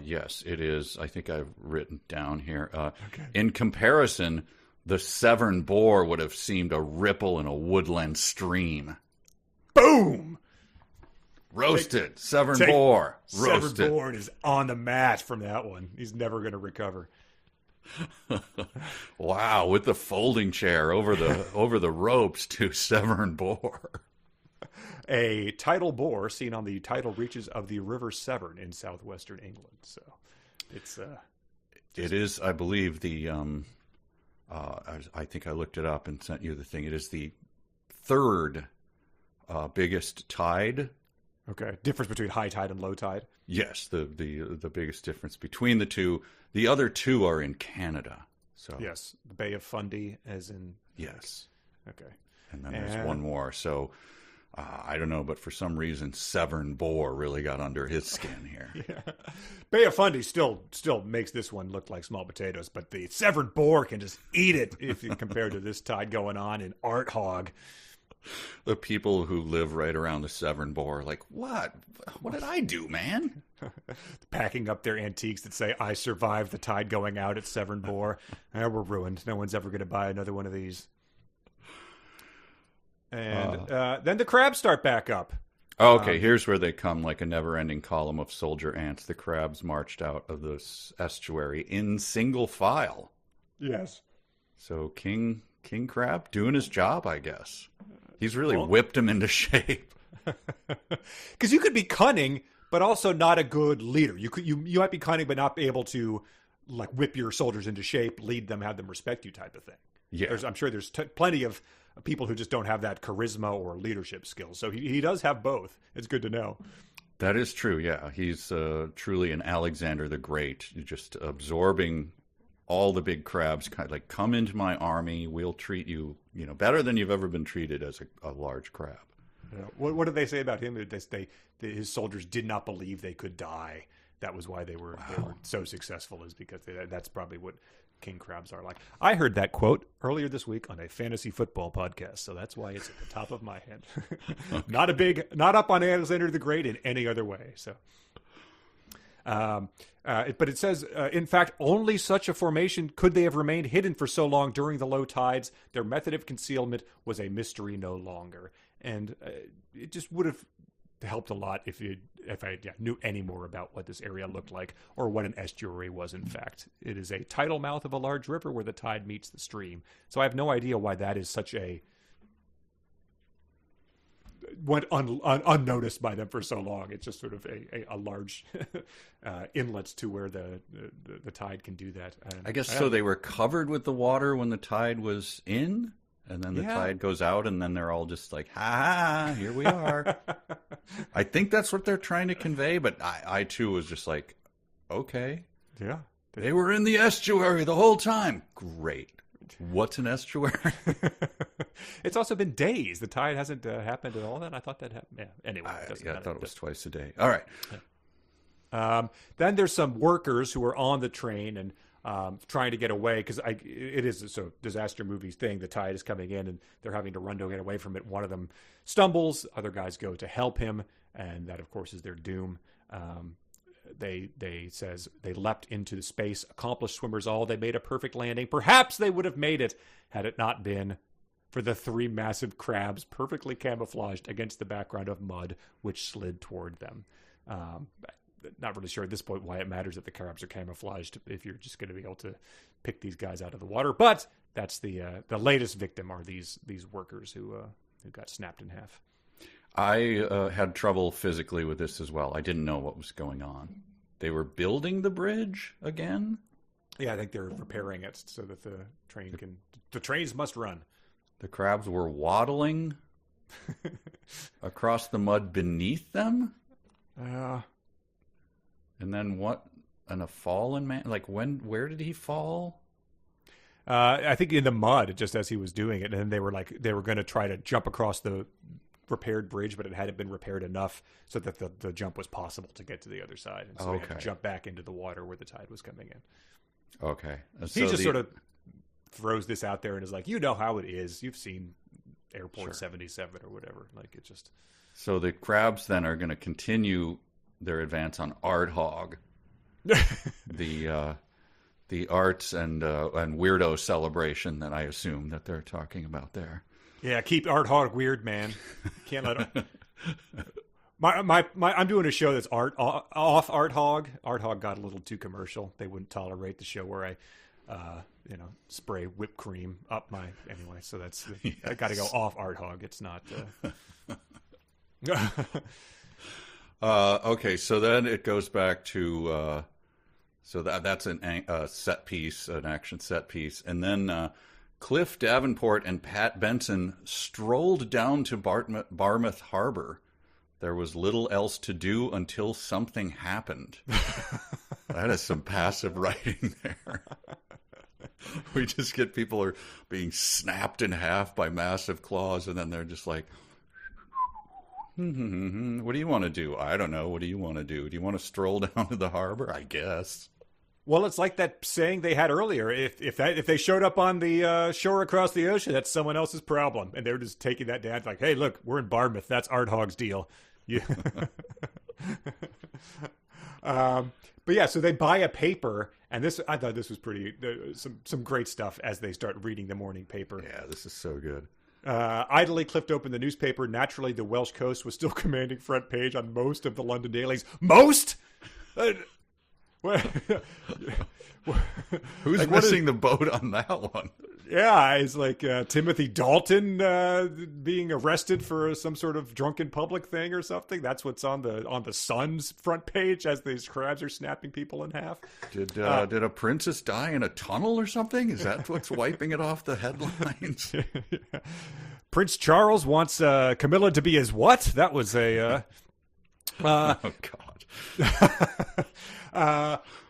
Yes, it is. I think I've written down here. Okay. In comparison, the Severn boar would have seemed a ripple in a woodland stream. Boom! Roasted. Severn boar. Roasted. Severn boar is on the mat from that one. He's never going to recover. Wow, with the folding chair over the ropes to Severn boar. A tidal boar seen on the tidal reaches of the River Severn in southwestern England. So it's it is, I believe, the I think I looked it up and sent you the thing. It is the third biggest tide. Okay, difference between high tide and low tide. Yes, the biggest difference between the two. The other two are in Canada. So yes, the Bay of Fundy, as in yes. Okay, and then there's one more. So. I don't know, but for some reason, Severn boar really got under his skin here. Bay of Fundy still makes this one look like small potatoes, but the Severn boar can just eat it if you compare to this tide going on in Art Hog. The people who live right around the Severn boar are like, what? What did I do, man? Packing up their antiques that say, I survived the tide going out at Severn boar. We're ruined. No one's ever going to buy another one of these. And then the crabs start back up. Okay, here's where they come like a never-ending column of soldier ants. The crabs marched out of the estuary in single file. Yes. So King Crab doing his job, I guess. He's really whipped him into shape. Because you could be cunning, but also not a good leader. You might be cunning, but not be able to like whip your soldiers into shape, lead them, have them respect you, type of thing. Yeah, I'm sure there's plenty of people who just don't have that charisma or leadership skills. So he does have both. It's good to know. That is true, yeah. He's truly an Alexander the Great, just absorbing all the big crabs, kind of like, come into my army, we'll treat you, better than you've ever been treated as a large crab. Yeah. What did they say about him? His soldiers did not believe they could die. That was why they were so successful, is because that's probably what king crabs are like. I heard that quote earlier this week on a fantasy football podcast, so that's why it's at the top of my head. Not up on Alexander the Great in any other way. So, but it says, in fact, only such a formation could they have remained hidden for so long during the low tides. Their method of concealment was a mystery no longer, and it just would have helped a lot if I knew any more about what this area looked like, or what an estuary was. In fact, it is a tidal mouth of a large river where the tide meets the stream. So I have no idea why that is such went unnoticed by them for so long. It's just sort of a large inlets to where the tide can do that. And I guess so. They were covered with the water when the tide was in, And then the tide goes out, and then they're all just like, ha, here we are. I think that's what they're trying to convey, but I too was just like, okay. Yeah. They were in the estuary the whole time. Great. What's an estuary? It's also been days. The tide hasn't happened at all. Then I thought that happened. Yeah. Anyway, I thought it was twice a day. All right. Yeah. Then there's some workers who are on the train and trying to get away because it is a disaster movies thing. The tide is coming in and they're having to run to get away from it. One of them stumbles. Other guys go to help him, and that, of course, is their doom. They says they leapt into the space, accomplished swimmers all. They made a perfect landing. Perhaps they would have made it had it not been for the 3 massive crabs perfectly camouflaged against the background of mud, which slid toward them. Not really sure at this point why it matters that the crabs are camouflaged if you're just going to be able to pick these guys out of the water. But that's the latest victim are these workers who got snapped in half. I had trouble physically with this as well. I didn't know what was going on. They were building the bridge again? Yeah, I think they're repairing it so that the trains must run. The crabs were waddling across the mud beneath them? And then what? And a fallen man? Like where did he fall? I think in the mud, just as he was doing it. And then they were going to try to jump across the repaired bridge, but it hadn't been repaired enough so that the jump was possible to get to the other side. And so he had to jump back into the water where the tide was coming in. Okay. He just sort of throws this out there and is like, you know how it is. You've seen Airport 77 or whatever. Like, it just... So the crabs then are going to continue their advance on Aardhog, the arts and weirdo celebration that I assume that they're talking about there. Yeah, keep Aardhog weird, man. Can't let him. I'm doing a show that's off Aardhog. Aardhog got a little too commercial. They wouldn't tolerate the show where I, spray whipped cream up my anyway. So that's I got to go off Aardhog. It's not. Okay, so then it goes back to so that's a set piece, an action set piece, and then Cliff Davenport and Pat Benson strolled down to Barmouth Harbor. There was little else to do until something happened. That is some passive writing there. We just get people are being snapped in half by massive claws, and then they're just like, what do you want to do? I don't know. What do you want to do? Do you want to stroll down to the harbor? I guess. Well, it's like that saying they had earlier. If they showed up on the shore across the ocean, that's someone else's problem. And they're just taking that down. It's like, hey, look, we're in Barmouth. That's Aardhog's deal. Yeah. But yeah, so they buy a paper, and I thought this was pretty some great stuff as they start reading the morning paper. Yeah, this is so good. Idly clipped open the newspaper. Naturally, the Welsh coast was still commanding front page on most of the London dailies. Most? Who's like, missing the boat on that one? Yeah, it's like Timothy Dalton being arrested for some sort of drunken public thing or something. That's what's on the Sun's front page as these crabs are snapping people in half. Did a princess die in a tunnel or something? Is that what's wiping it off the headlines? Yeah. Prince Charles wants Camilla to be his what? That was a... oh, God.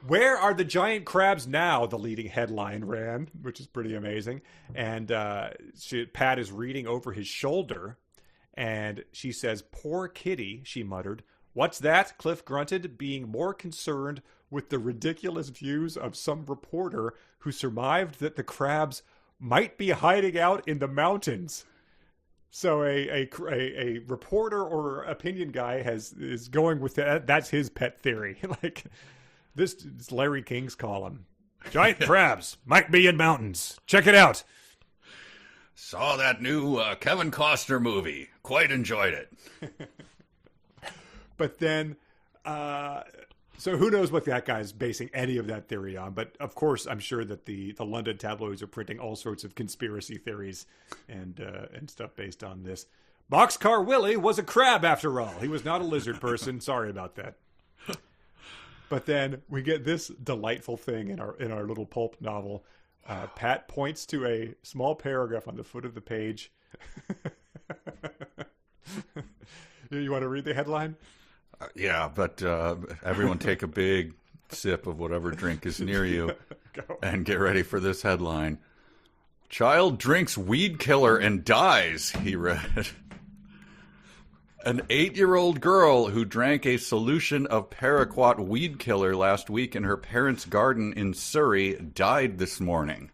Where are the giant crabs now? The leading headline ran, which is pretty amazing. And Pat is reading over his shoulder, and she says, "Poor kitty," she muttered. "What's that?" Cliff grunted, being more concerned with the ridiculous views of some reporter who surmised that the crabs might be hiding out in the mountains. So a reporter or opinion guy is going with that. That's his pet theory. Like this is Larry King's column. Giant crabs might be in mountains. Check it out. Saw that new Kevin Costner movie. Quite enjoyed it. But then, so who knows what that guy's basing any of that theory on? But of course, I'm sure that the London tabloids are printing all sorts of conspiracy theories and stuff based on this. Boxcar Willie was a crab after all. He was not a lizard person. Sorry about that. But then we get this delightful thing in our little pulp novel. Pat points to a small paragraph on the foot of the page. You want to read the headline? Yeah, but everyone take a big sip of whatever drink is near you and get ready for this headline. Child drinks weed killer and dies, he read. An 8-year-old girl who drank a solution of paraquat weed killer last week in her parents' garden in Surrey died this morning.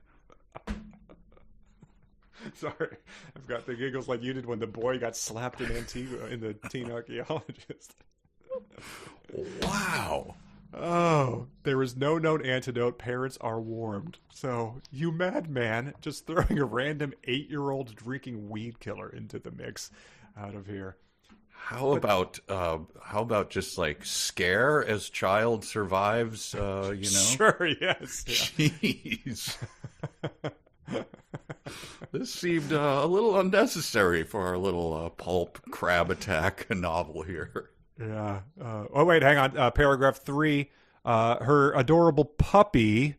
Sorry, I've got the giggles like you did when the boy got slapped in Antigua in the Teen Archaeologist. Wow. Oh, there is no known antidote. Parents are warned. So, you madman, just throwing a random 8-year-old drinking weed killer into the mix out of here. How about just like scare as child survives, Sure, yes. Yeah. Jeez. This seemed a little unnecessary for our little pulp crab attack novel here. Yeah. Oh, wait, hang on. Paragraph 3. Her adorable puppy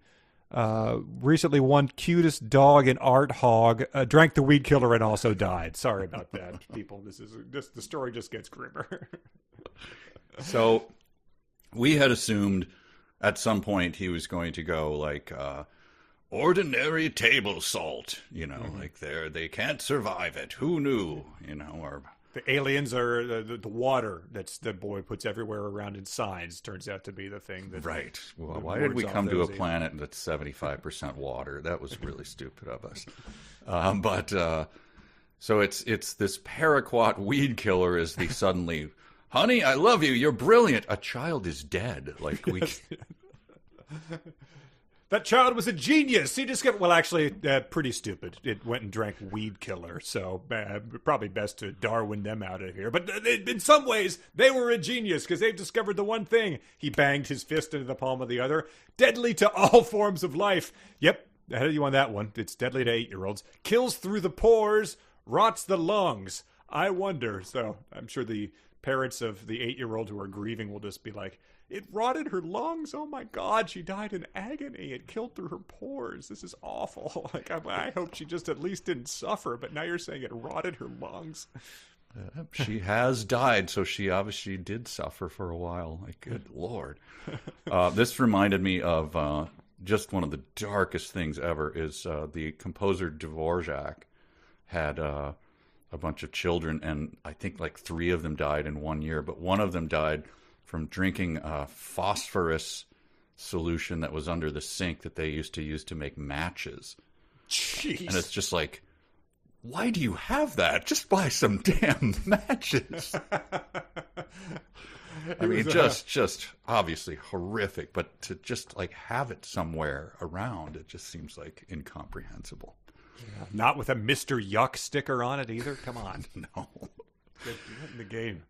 recently won cutest dog in Art Hog, drank the weed killer and also died. Sorry about that, people. This is just the story just gets grimmer. So we had assumed at some point he was going to go like ordinary table salt, like they can't survive it. Who knew, or the aliens are the water that's the boy puts everywhere around in signs turns out to be the thing that right. Well, why did we come to a planet that's 75% water? That was really stupid of us. So it's this paraquat weed killer is the suddenly, honey, I love you. You're brilliant. A child is dead. Like we. That child was a genius. He just got, well, actually, pretty stupid. It went and drank weed killer, so probably best to Darwin them out of here. But in some ways, they were a genius because they've discovered the one thing. He banged his fist into the palm of the other. Deadly to all forms of life. Yep, ahead of you on that one. It's deadly to 8-year-olds. Kills through the pores, rots the lungs. I wonder. So I'm sure the parents of the 8-year-old who are grieving will just be like, it rotted her lungs. Oh my God, she died in agony. It killed through her pores. This is awful. Like I hope she just at least didn't suffer. But now you're saying it rotted her lungs. She has died, so she obviously did suffer for a while. Like, good Lord. This reminded me of just one of the darkest things ever. Is the composer Dvorak had a bunch of children, and I think like 3 of them died in 1 year, but one of them died from drinking a phosphorus solution that was under the sink that they used to use to make matches. Jeez. And it's just like, why do you have that? Just buy some damn matches. I mean, just obviously horrific, but to just like have it somewhere around, it just seems like incomprehensible. Yeah. Not with a Mr. Yuck sticker on it either. Come on. No. Get in the game.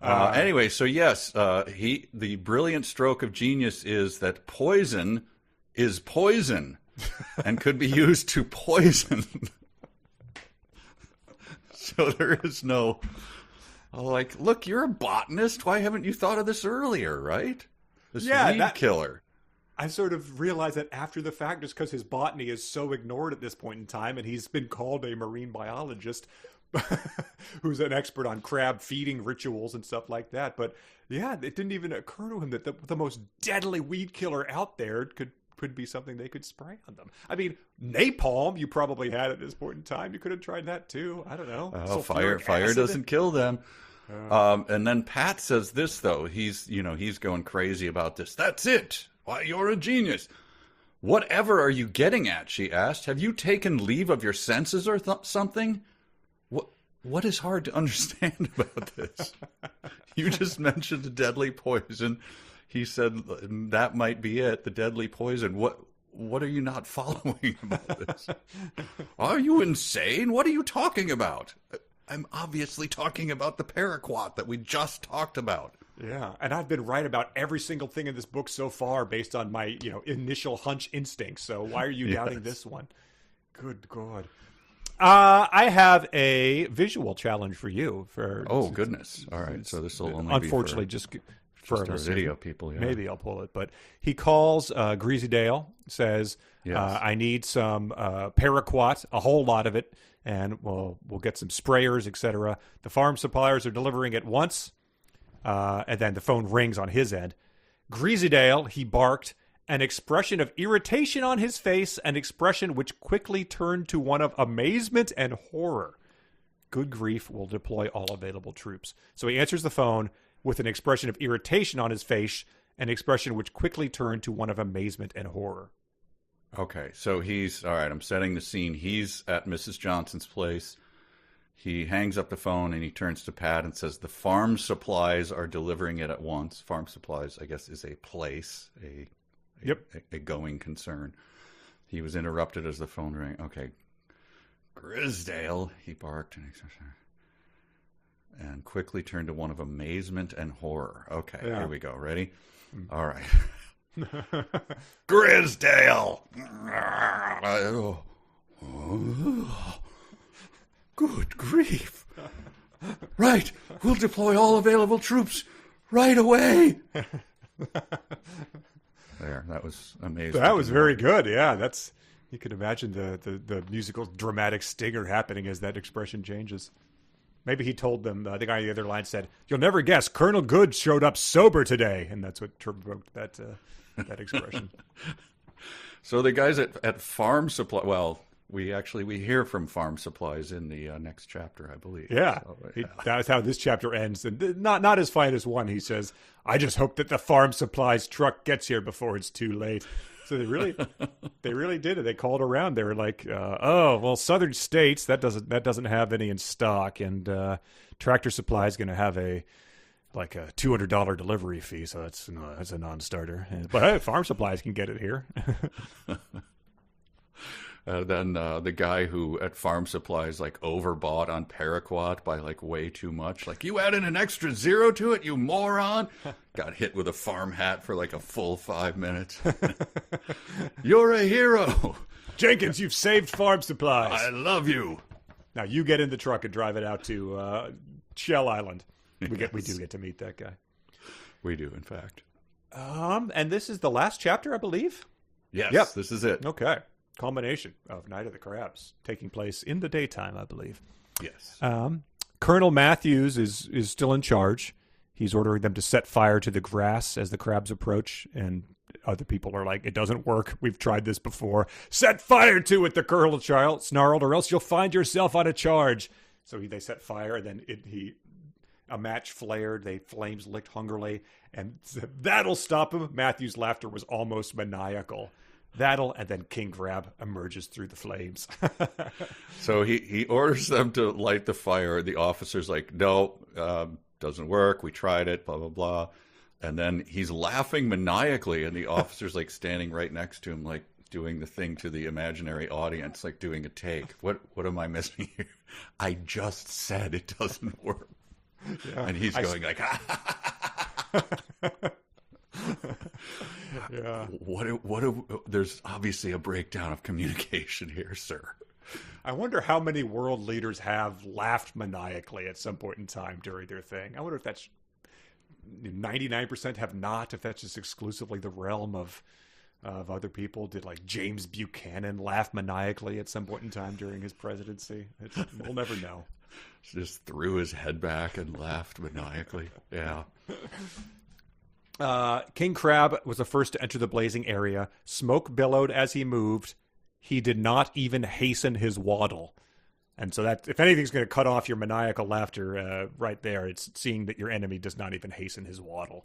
Anyway, so yes, the brilliant stroke of genius is that poison is poison and could be used to poison. So there is no, like, look, you're a botanist. Why haven't you thought of this earlier, right? This weed killer. I sort of realized that after the fact, just because his botany is so ignored at this point in time, and he's been called a marine biologist who's an expert on crab feeding rituals and stuff like that. But yeah, it didn't even occur to him that the most deadly weed killer out there could be something they could spray on them. I mean, napalm you probably had at this point in time. You could have tried that too. I don't know. Oh, fire doesn't kill them. And then Pat says this, though. He's going crazy about this. That's it. Why, you're a genius. Whatever are you getting at? She asked. Have you taken leave of your senses or something? What is hard to understand about this? You just mentioned a deadly poison. He said that might be it, the deadly poison. What are you not following about this? Are you insane? What are you talking about? I'm obviously talking about the paraquat that we just talked about. Yeah, and I've been right about every single thing in this book so far based on my, initial hunch instincts. So why are you doubting this one? Good God. I have a visual challenge for you. Oh, goodness. All right. So this will only unfortunately be just for Just our video people, yeah. Maybe I'll pull it. But he calls Greasy Dale, says, Yes. I need some paraquat, a whole lot of it, and we'll get some sprayers, etc. The farm suppliers are delivering at once, and then the phone rings on his end. Greasy Dale, he barked, an expression of irritation on his face, an expression which quickly turned to one of amazement and horror. Good grief, will deploy all available troops. So he answers the phone with an expression of irritation on his face, an expression which quickly turned to one of amazement and horror. Okay, so he's, all right, I'm setting the scene. He's at Mrs. Johnson's place. He hangs up the phone and he turns to Pat and says, the farm supplies are delivering it at once. Farm supplies, I guess, is a place, a going concern. He was interrupted as the phone rang. Okay, Grisdale, he barked and quickly turned to one of amazement and horror. Okay, Here we go. Ready? All right. Grisdale! Good grief. Right, we'll deploy all available troops right away. There, that was amazing. That was very good, yeah. That's, you could imagine the musical dramatic stinger happening as that expression changes. Maybe he told them, the guy on the other line said, you'll never guess, Colonel Good showed up sober today. And that's what provoked that expression. So the guys at Farm Supply, well, we hear from Farm Supplies in the next chapter, I believe. Yeah, so, that's how this chapter ends. And not as fine as one. He says, I just hope that the Farm Supplies truck gets here before it's too late. So they really did it. They called around. They were like, Southern States, that doesn't have any in stock, and Tractor Supply is going to have a $200 delivery fee, so that's a non-starter. But hey, Farm Supplies can get it here. Then the guy who at Farm Supplies overbought on paraquat by way too much. You added an extra zero to it, you moron! Got hit with a farm hat for a full 5 minutes. You're a hero! Jenkins, you've saved Farm Supplies. I love you. Now you get in the truck and drive it out to Shell Island. We do get to meet that guy. We do, in fact. And this is the last chapter, I believe? Yes, yep. This is it. Okay. Culmination of Night of the Crabs, taking place in the daytime, I believe. Yes. Colonel Matthews is still in charge. He's ordering them to set fire to the grass as the crabs approach, and other people are like, it doesn't work. We've tried this before. Set fire to it, the colonel snarled, or else you'll find yourself on a charge. So they set fire, and then a match flared. Flames licked hungrily, and that'll stop him. Matthews' laughter was almost maniacal. And then King Crab emerges through the flames. So he orders them to light the fire. The officer's like, no, doesn't work. We tried it, blah, blah, blah. And then he's laughing maniacally, and the officer's standing right next to him, doing the thing to the imaginary audience, doing a take. What am I missing here? I just said it doesn't work. Yeah, and he's going yeah. There's obviously a breakdown of communication here, sir. I wonder how many world leaders have laughed maniacally at some point in time during their thing. I wonder if that's 99% have not, if that's just exclusively the realm of other people. Did James Buchanan laugh maniacally at some point in time during his presidency? We'll never know. Just threw his head back and laughed maniacally. Yeah. King Crab was the first to enter the blazing area. Smoke billowed as he moved. He did not even hasten his waddle. And so that, if anything's going to cut off your maniacal laughter right there, it's seeing that your enemy does not even hasten his waddle,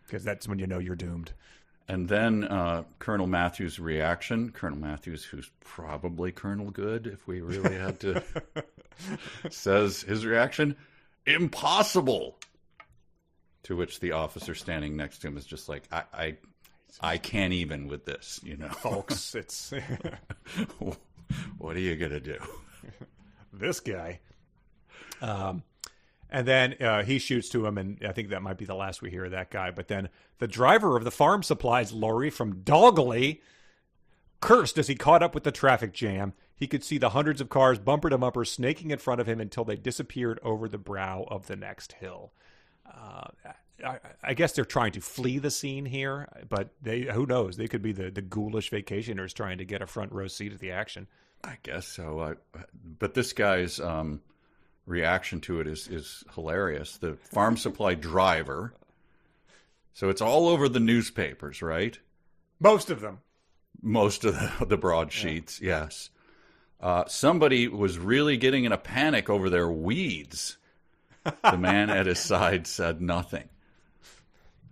because that's when you know you're doomed. And then Colonel Matthews' reaction. Colonel Matthews, who's probably Colonel Good, if we really had to, says his reaction, impossible. To which the officer standing next to him is just like, I can't even with this, Folks, it's... What are you going to do? This guy. And then he shoots to him, and I think that might be the last we hear of that guy. But then the driver of the farm supplies lorry from Doggally cursed as he caught up with the traffic jam. He could see the hundreds of cars bumper to bumper snaking in front of him until they disappeared over the brow of the next hill. I guess they're trying to flee the scene here, but who knows? They could be the ghoulish vacationers trying to get a front row seat at the action. I guess so. But this guy's reaction to it is hilarious. The farm supply driver. So it's all over the newspapers, right? Most of them. Most of the broadsheets, yes. Somebody was really getting in a panic over their weeds. The man at his side said nothing.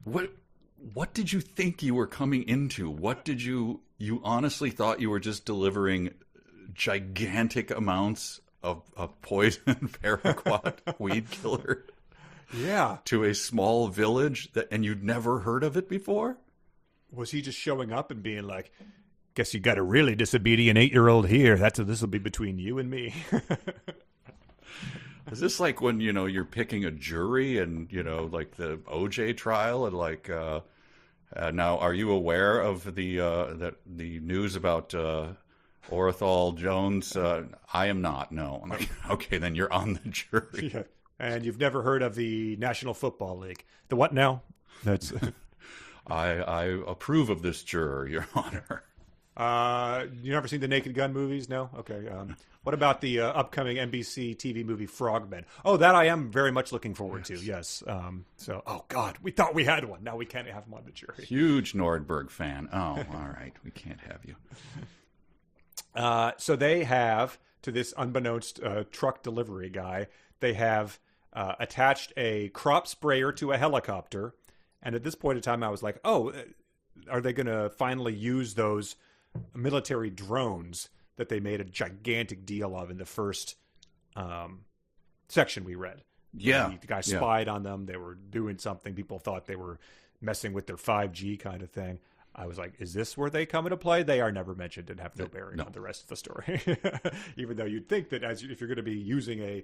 What did you think you were coming into? What did you honestly thought you were just delivering gigantic amounts of poison paraquat weed killer? Yeah. To a small village and you'd never heard of it before? Was he just showing up and being like, guess you got a really disobedient 8-year-old here. This will be between you and me. Is this like when, you're picking a jury and, like the OJ trial and like, now are you aware of the news about Orenthal Jones? I am not, no. I'm like, okay, then you're on the jury. Yeah. And you've never heard of the National Football League. The what now? That's I approve of this juror, Your Honor. You never seen the Naked Gun movies? No? Okay. What about the upcoming NBC TV movie Frogmen? Oh, that I am very much looking forward to, yes. Oh, God, we thought we had one. Now we can't have him on the jury. Huge Nordberg fan. Oh, all right. We can't have you. So they have, to this unbeknownst truck delivery guy, they have attached a crop sprayer to a helicopter. And at this point in time, I was like, oh, are they going to finally use those military drones that they made a gigantic deal of in the first section we read? Yeah. The guy spied on them. They were doing something. People thought they were messing with their 5G kind of thing. I was like, is this where they come into play? They are never mentioned and have no bearing on the rest of the story. Even though you'd think that if you're going to be using a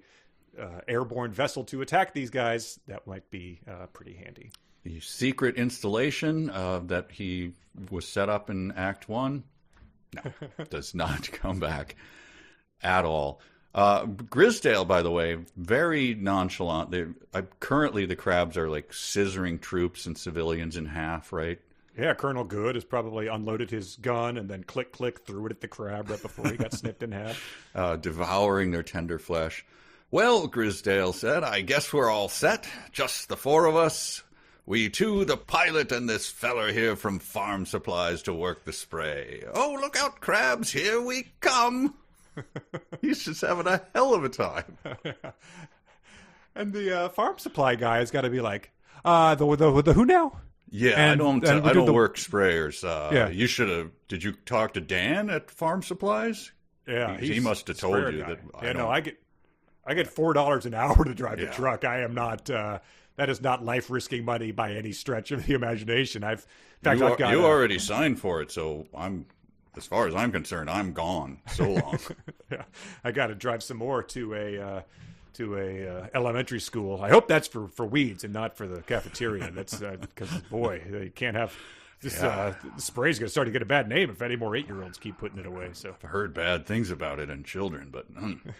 airborne vessel to attack these guys, that might be pretty handy. The secret installation that he was set up in Act 1 does not come back at all. Grisdale, by the way, very nonchalant. Currently, the crabs are like scissoring troops and civilians in half, right? Yeah, Colonel Good has probably unloaded his gun and then click, threw it at the crab right before he got snipped in half. Devouring their tender flesh. Well, Grisdale said, I guess we're all set. Just the four of us. We two, the pilot, and this feller here from Farm Supplies to work the spray. Oh, look out, crabs, here we come. He's just having a hell of a time. And the Farm Supply guy has got to be like, the who now? Yeah, and, I don't work sprayers. You should have. Did you talk to Dan at Farm Supplies? Yeah, he must have told you that. I get $4 an hour to drive the truck. I am not. That is not life risking money by any stretch of the imagination. You already signed for it, so as far as I'm concerned, I'm gone. So long. Yeah, I got to drive some more to a elementary school. I hope that's for weeds and not for the cafeteria. That's because boy, they can't have this. The spray's going to start to get a bad name if any more 8-year-olds keep putting it away. So I've heard bad things about it in children, but none.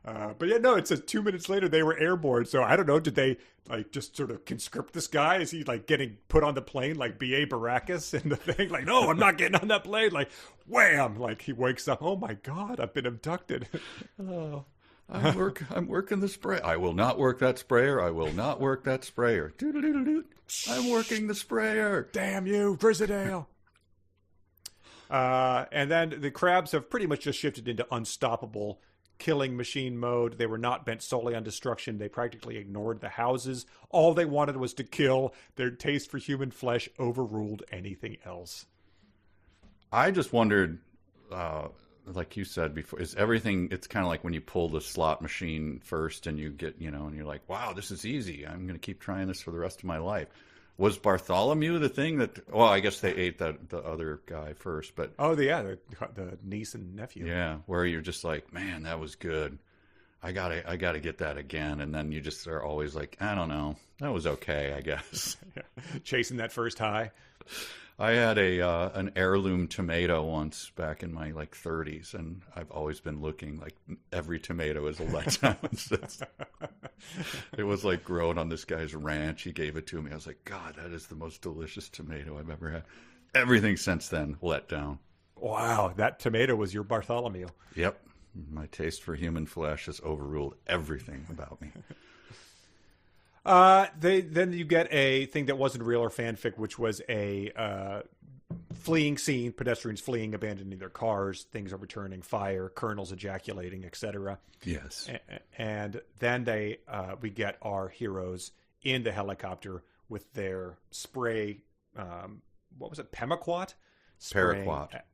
But yeah, no, it says 2 minutes later they were airborne. So I don't know. Did they like just sort of conscript this guy? Is he like getting put on the plane like B.A. Baracus and the thing? Like, no, I'm not getting on that plane. Like, wham! Like he wakes up. Oh my God, I've been abducted. Oh. I'm working the spray. I will not work that sprayer. I will not work that sprayer. I'm working the sprayer. Damn you, Grisdale. And then the crabs have pretty much just shifted into unstoppable killing machine mode. They were not bent solely on destruction. They practically ignored the houses. All they wanted was to kill. Their taste for human flesh overruled anything else. I just wondered, like you said before, is everything, it's kind of like when you pull the slot machine first and you get, and you're like, wow, this is easy. I'm going to keep trying this for the rest of my life. Was Bartholomew the thing that, well, I guess they ate the other guy first, but. Oh, the niece and nephew. Yeah, where you're just like, man, that was good. I gotta get that again. And then you just are always like, I don't know. That was okay, I guess. Yeah. Chasing that first high. I had an heirloom tomato once back in my 30s, and I've always been looking like every tomato is a letdown since. It was like growing on this guy's ranch. He gave it to me. I was like, God, that is the most delicious tomato I've ever had. Everything since then let down. Wow, that tomato was your Bartholomew. Yep. My taste for human flesh has overruled everything about me. Then you get a thing that wasn't real or fanfic, which was a fleeing scene, pedestrians fleeing, abandoning their cars, things are returning, fire, colonels ejaculating, etc. Yes. And then we get our heroes in the helicopter with their spray, what was it, Pemaquat?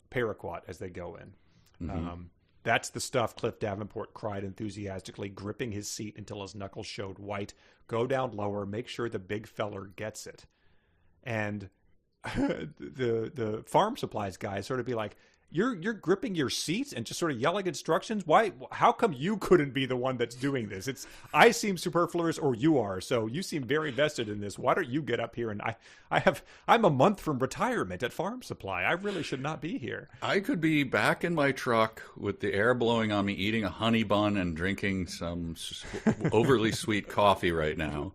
Paraquat as they go in. Mm-hmm. That's the stuff Cliff Davenport cried enthusiastically, gripping his seat until his knuckles showed white. Go down lower, make sure the big feller gets it. And the farm supplies guy sort of be like, you're gripping your seat and just sort of yelling instructions. Why? How come you couldn't be the one that's doing this? I seem superfluous, or you are. So you seem very vested in this. Why don't you get up here? And I'm a month from retirement at Farm Supply. I really should not be here. I could be back in my truck with the air blowing on me, eating a honey bun and drinking some overly sweet coffee right now.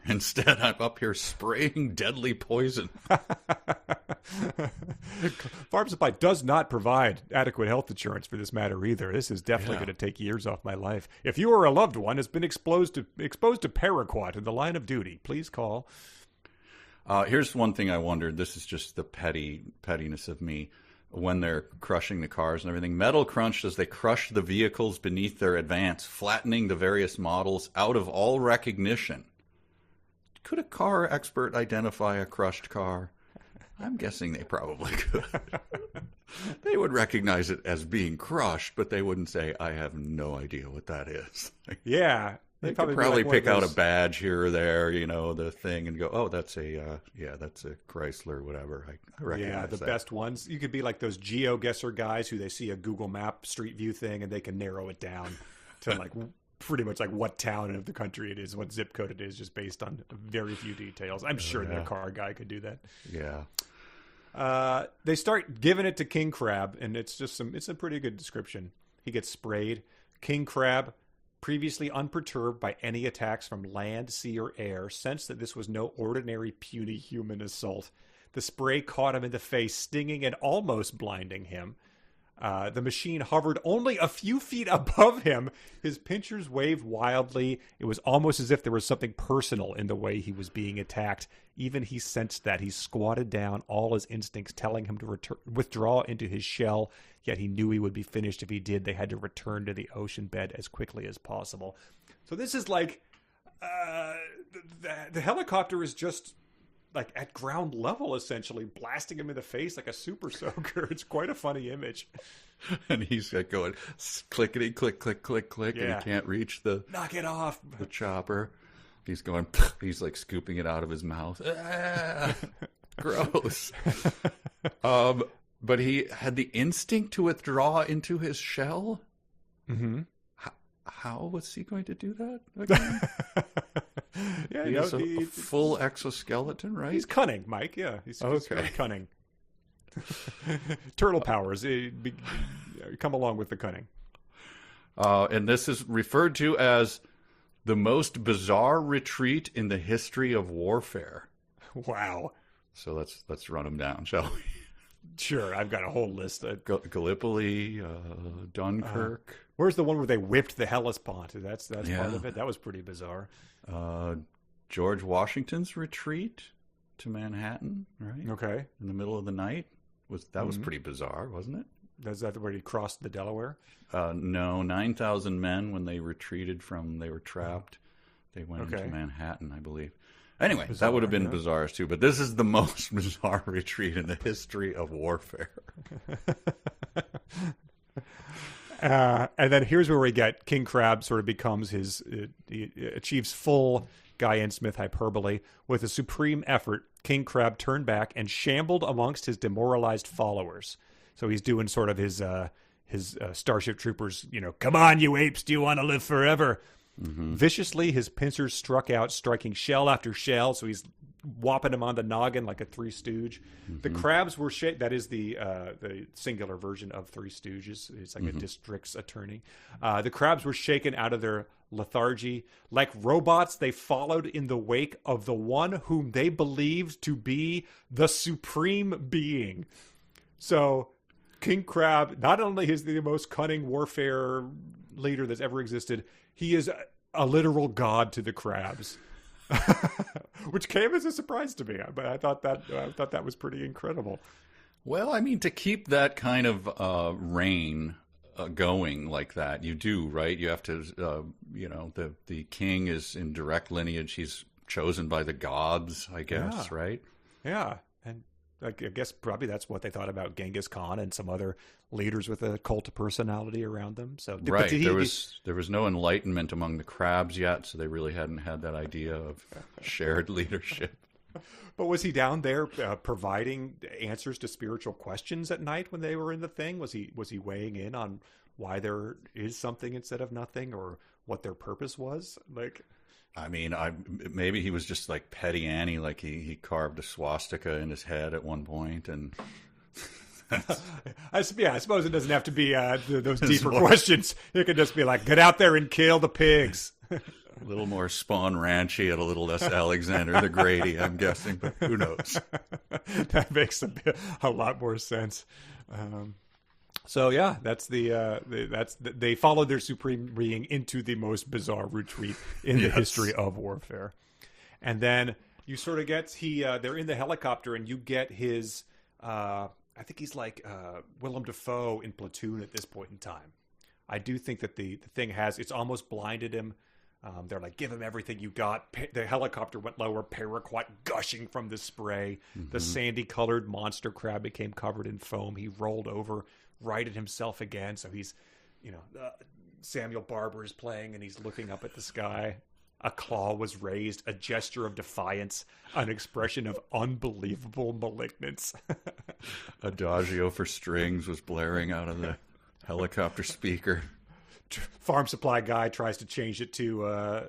Instead, I'm up here spraying deadly poison. Farm Supply does not provide adequate health insurance for this matter either. This is definitely going to take years off my life. If you or a loved one has been exposed to paraquat in the line of duty, please call. Here's one thing I wondered. This is just the pettiness of me. When they're crushing the cars and everything, metal crunched as they crush the vehicles beneath their advance, flattening the various models out of all recognition. Could a car expert identify a crushed car? I'm guessing they probably could. They would recognize it as being crushed, but they wouldn't say, I have no idea what that is. Yeah. They could probably pick out a badge here or there, the thing, and go, oh, that's a Chrysler or whatever. I recognize the best ones. You could be like those GeoGuessr guys who they see a Google Map Street View thing and they can narrow it down to like pretty much like what town of the country it is, what zip code it is, just based on very few details. I'm sure their car guy could do that. Yeah. They start giving it to King Crab, and it's a pretty good description. He gets sprayed. King Crab, previously unperturbed by any attacks from land, sea, or air, sensed that this was no ordinary puny human assault. The spray caught him in the face, stinging and almost blinding him. The machine hovered only a few feet above him. His pincers waved wildly. It was almost as if there was something personal in the way he was being attacked. Even he sensed that. He squatted down, all his instincts telling him to withdraw into his shell. Yet he knew he would be finished if he did. They had to return to the ocean bed as quickly as possible. So this is like the helicopter is just like at ground level, essentially blasting him in the face like a super soaker. It's quite a funny image. And he's like going clickety click click click click, and he can't reach the knock it off the chopper. He's going. He's like scooping it out of his mouth. Gross. But he had the instinct to withdraw into his shell. Mm-hmm. How was he going to do that again? He's a full exoskeleton, right? He's cunning, Mike. Yeah, he's very cunning. Turtle powers come along with the cunning. And this is referred to as the most bizarre retreat in the history of warfare. Wow. So let's run them down, shall we? Sure, I've got a whole list. Gallipoli, Dunkirk. Where's the one where they whipped the Hellespont? That's part of it. That was pretty bizarre. George Washington's retreat to Manhattan, right? Okay. In the middle of the night. Was pretty bizarre, wasn't it? Is that where he crossed the Delaware? No, 9,000 men when they retreated they were trapped. They went into Manhattan, I believe. Anyway, bizarre, that would have been bizarre too, but this is the most bizarre retreat in the history of warfare. And then here's where we get King Crab sort of becomes he achieves full Guy N. Smith hyperbole. With a supreme effort, King Crab turned back and shambled amongst his demoralized followers. So he's doing sort of his Starship Troopers, come on, you apes, do you want to live forever? Viciously, his pincers struck out, striking shell after shell, so he's whopping him on the noggin like a Three Stooge. The crabs were that is the singular version of Three Stooges. It's like a district's attorney. The crabs were shaken out of their lethargy. Like robots, they followed in the wake of the one whom they believed to be the supreme being. So King Crab, not only is he the most cunning warfare leader that's ever existed, he is a literal god to the crabs. Which came as a surprise to me, but I thought that was pretty incredible. Well, I mean, to keep that kind of reign going like that, you do, right? You have to, the king is in direct lineage. He's chosen by the gods, I guess, right? Yeah, and I guess probably that's what they thought about Genghis Khan and some other leaders with a cult of personality around them. So, right, there was no enlightenment among the crabs yet, so they really hadn't had that idea of shared leadership. But was he down there providing answers to spiritual questions at night when they were in the thing? Was he weighing in on why there is something instead of nothing, or what their purpose was? Like, I mean, maybe he was just like Petty Annie, like he carved a swastika in his head at one point, and I suppose it doesn't have to be those deeper questions. It could just be like, get out there and kill the pigs. A little more Spawn Ranchy and a little less Alexander the Grady, I'm guessing, but who knows? That makes a lot more sense. So yeah, that's they followed their supreme being into the most bizarre retreat in the history of warfare. And then you sort of get they're in the helicopter, and you get his I think he's like Willem Dafoe in Platoon at this point in time. I do think that the thing it's almost blinded him. They're like, give him everything you got. The helicopter went lower, paraquat gushing from the spray. The sandy-colored monster crab became covered in foam. He rolled over, righted himself again. So he's, Samuel Barber is playing, and he's looking up at the sky. A claw was raised, a gesture of defiance, an expression of unbelievable malignance. Adagio for strings was blaring out of the helicopter speaker. Farm supply guy tries to change it to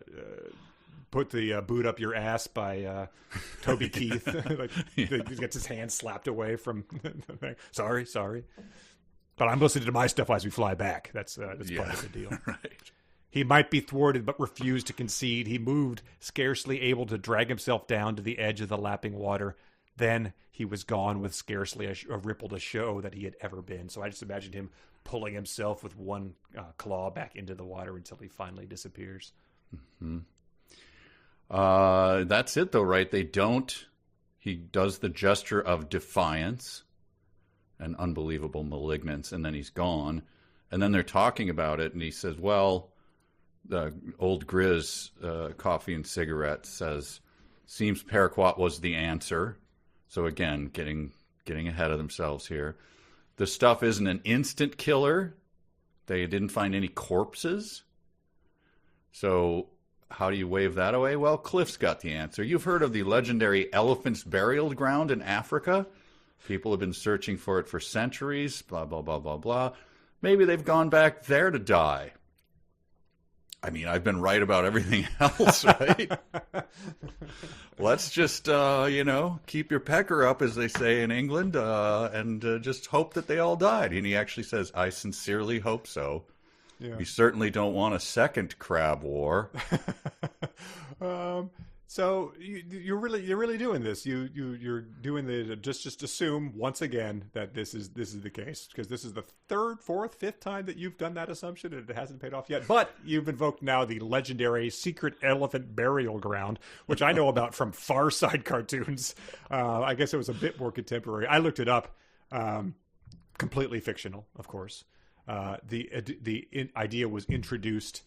put the boot up your ass by Toby Keith. He gets his hand slapped away from the thing. Sorry. But I'm listening to my stuff as we fly back. That's part of the deal. Right. He might be thwarted, but refused to concede. He moved, scarcely able to drag himself down to the edge of the lapping water. Then he was gone with scarcely a ripple to show that he had ever been. So I just imagined him pulling himself with one claw back into the water until he finally disappears. That's it, though, right? He does the gesture of defiance and unbelievable malignance, and then he's gone. And then they're talking about it, and he says, well, the old Grizz, Coffee and Cigarette, says, seems Paraquat was the answer. So again, getting ahead of themselves here. The stuff isn't an instant killer. They didn't find any corpses. So how do you wave that away? Well, Cliff's got the answer. You've heard of the legendary elephant's burial ground in Africa. People have been searching for it for centuries, blah, blah, blah, blah, blah. Maybe they've gone back there to die. I mean, I've been right about everything else, right? Let's just, keep your pecker up, as they say in England, and just hope that they all died. And he actually says, I sincerely hope so. Yeah. We certainly don't want a second crab war. So you're really doing this. You're doing the just assume once again that this is the case, because this is the third, fourth, fifth time that you've done that assumption and it hasn't paid off yet. But you've invoked now the legendary secret elephant burial ground, which I know about from Far Side cartoons. I guess it was a bit more contemporary. I looked it up. Completely fictional, of course. The idea was introduced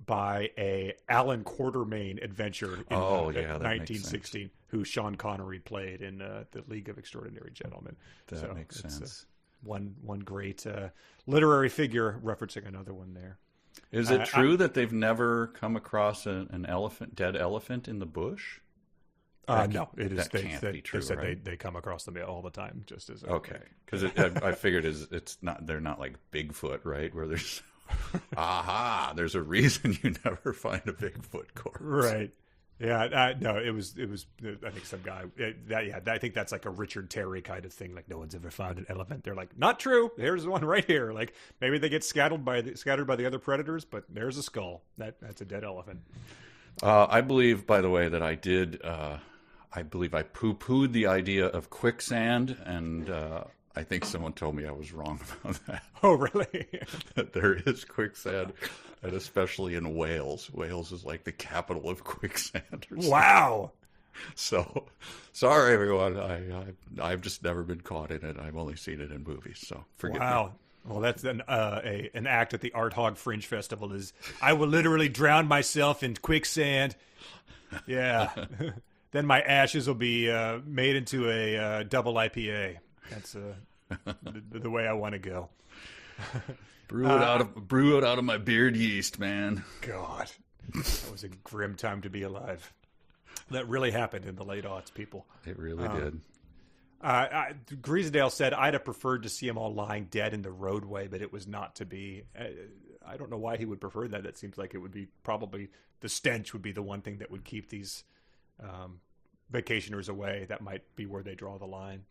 by a Alan Quatermain adventure in 1916, who Sean Connery played in the League of Extraordinary Gentlemen. That makes sense. One great literary figure referencing another one there. Is it true that they've never come across an dead elephant in the bush? No, it is. That can't be true. They said right? they come across them all the time, just as okay. Because I figured it's not. They're not like Bigfoot, right? Where there's Aha! There's a reason you never find a Bigfoot corpse. Right. Yeah, no, it was. I think some guy. I think that's like a Richard Terry kind of thing. Like no one's ever found an elephant. They're like, not true. There's one right here. Like maybe they get scattered by the other predators, but there's a skull. That's a dead elephant. I believe, by the way, that I did. I believe I poo-pooed the idea of quicksand, and I think someone told me I was wrong about that. Oh, really? That there is quicksand, and especially in Wales. Wales is like the capital of quicksand. Wow. So, sorry everyone. I've just never been caught in it. I've only seen it in movies. So forgive me. Wow. Well, that's an act at the Art Hog Fringe Festival. Is I will literally drown myself in quicksand. Yeah. Then my ashes will be made into a double IPA. That's the way I want to go. Brew it out of my beard yeast, man. God, that was a grim time to be alive. That really happened in the late aughts, people. It really did. Greasedale said, I'd have preferred to see them all lying dead in the roadway, but it was not to be. I don't know why he would prefer that. It seems like it would be probably the stench would be the one thing that would keep these vacationers away. That might be where they draw the line.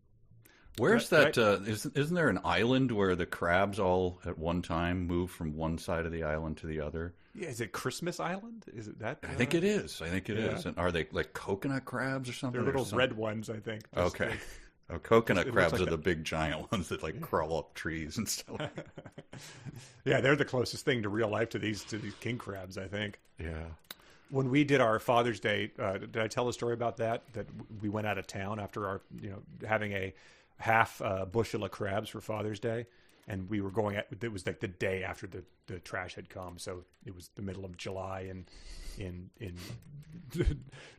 Where's that? Isn't there an island where the crabs all at one time move from one side of the island to the other? Yeah, is it Christmas Island? Is it that? I think it is. It is. And are they like coconut crabs or something? They're little red ones, I think. Okay. Coconut crabs are the big giant ones that like crawl up trees and stuff. Yeah, they're the closest thing to real life to these king crabs, I think. Yeah. When we did our Father's Day, did I tell a story about that? That we went out of town after our, having a half bushel of crabs for Father's Day, and we were going at. It was like the day after the trash had come, so it was the middle of July in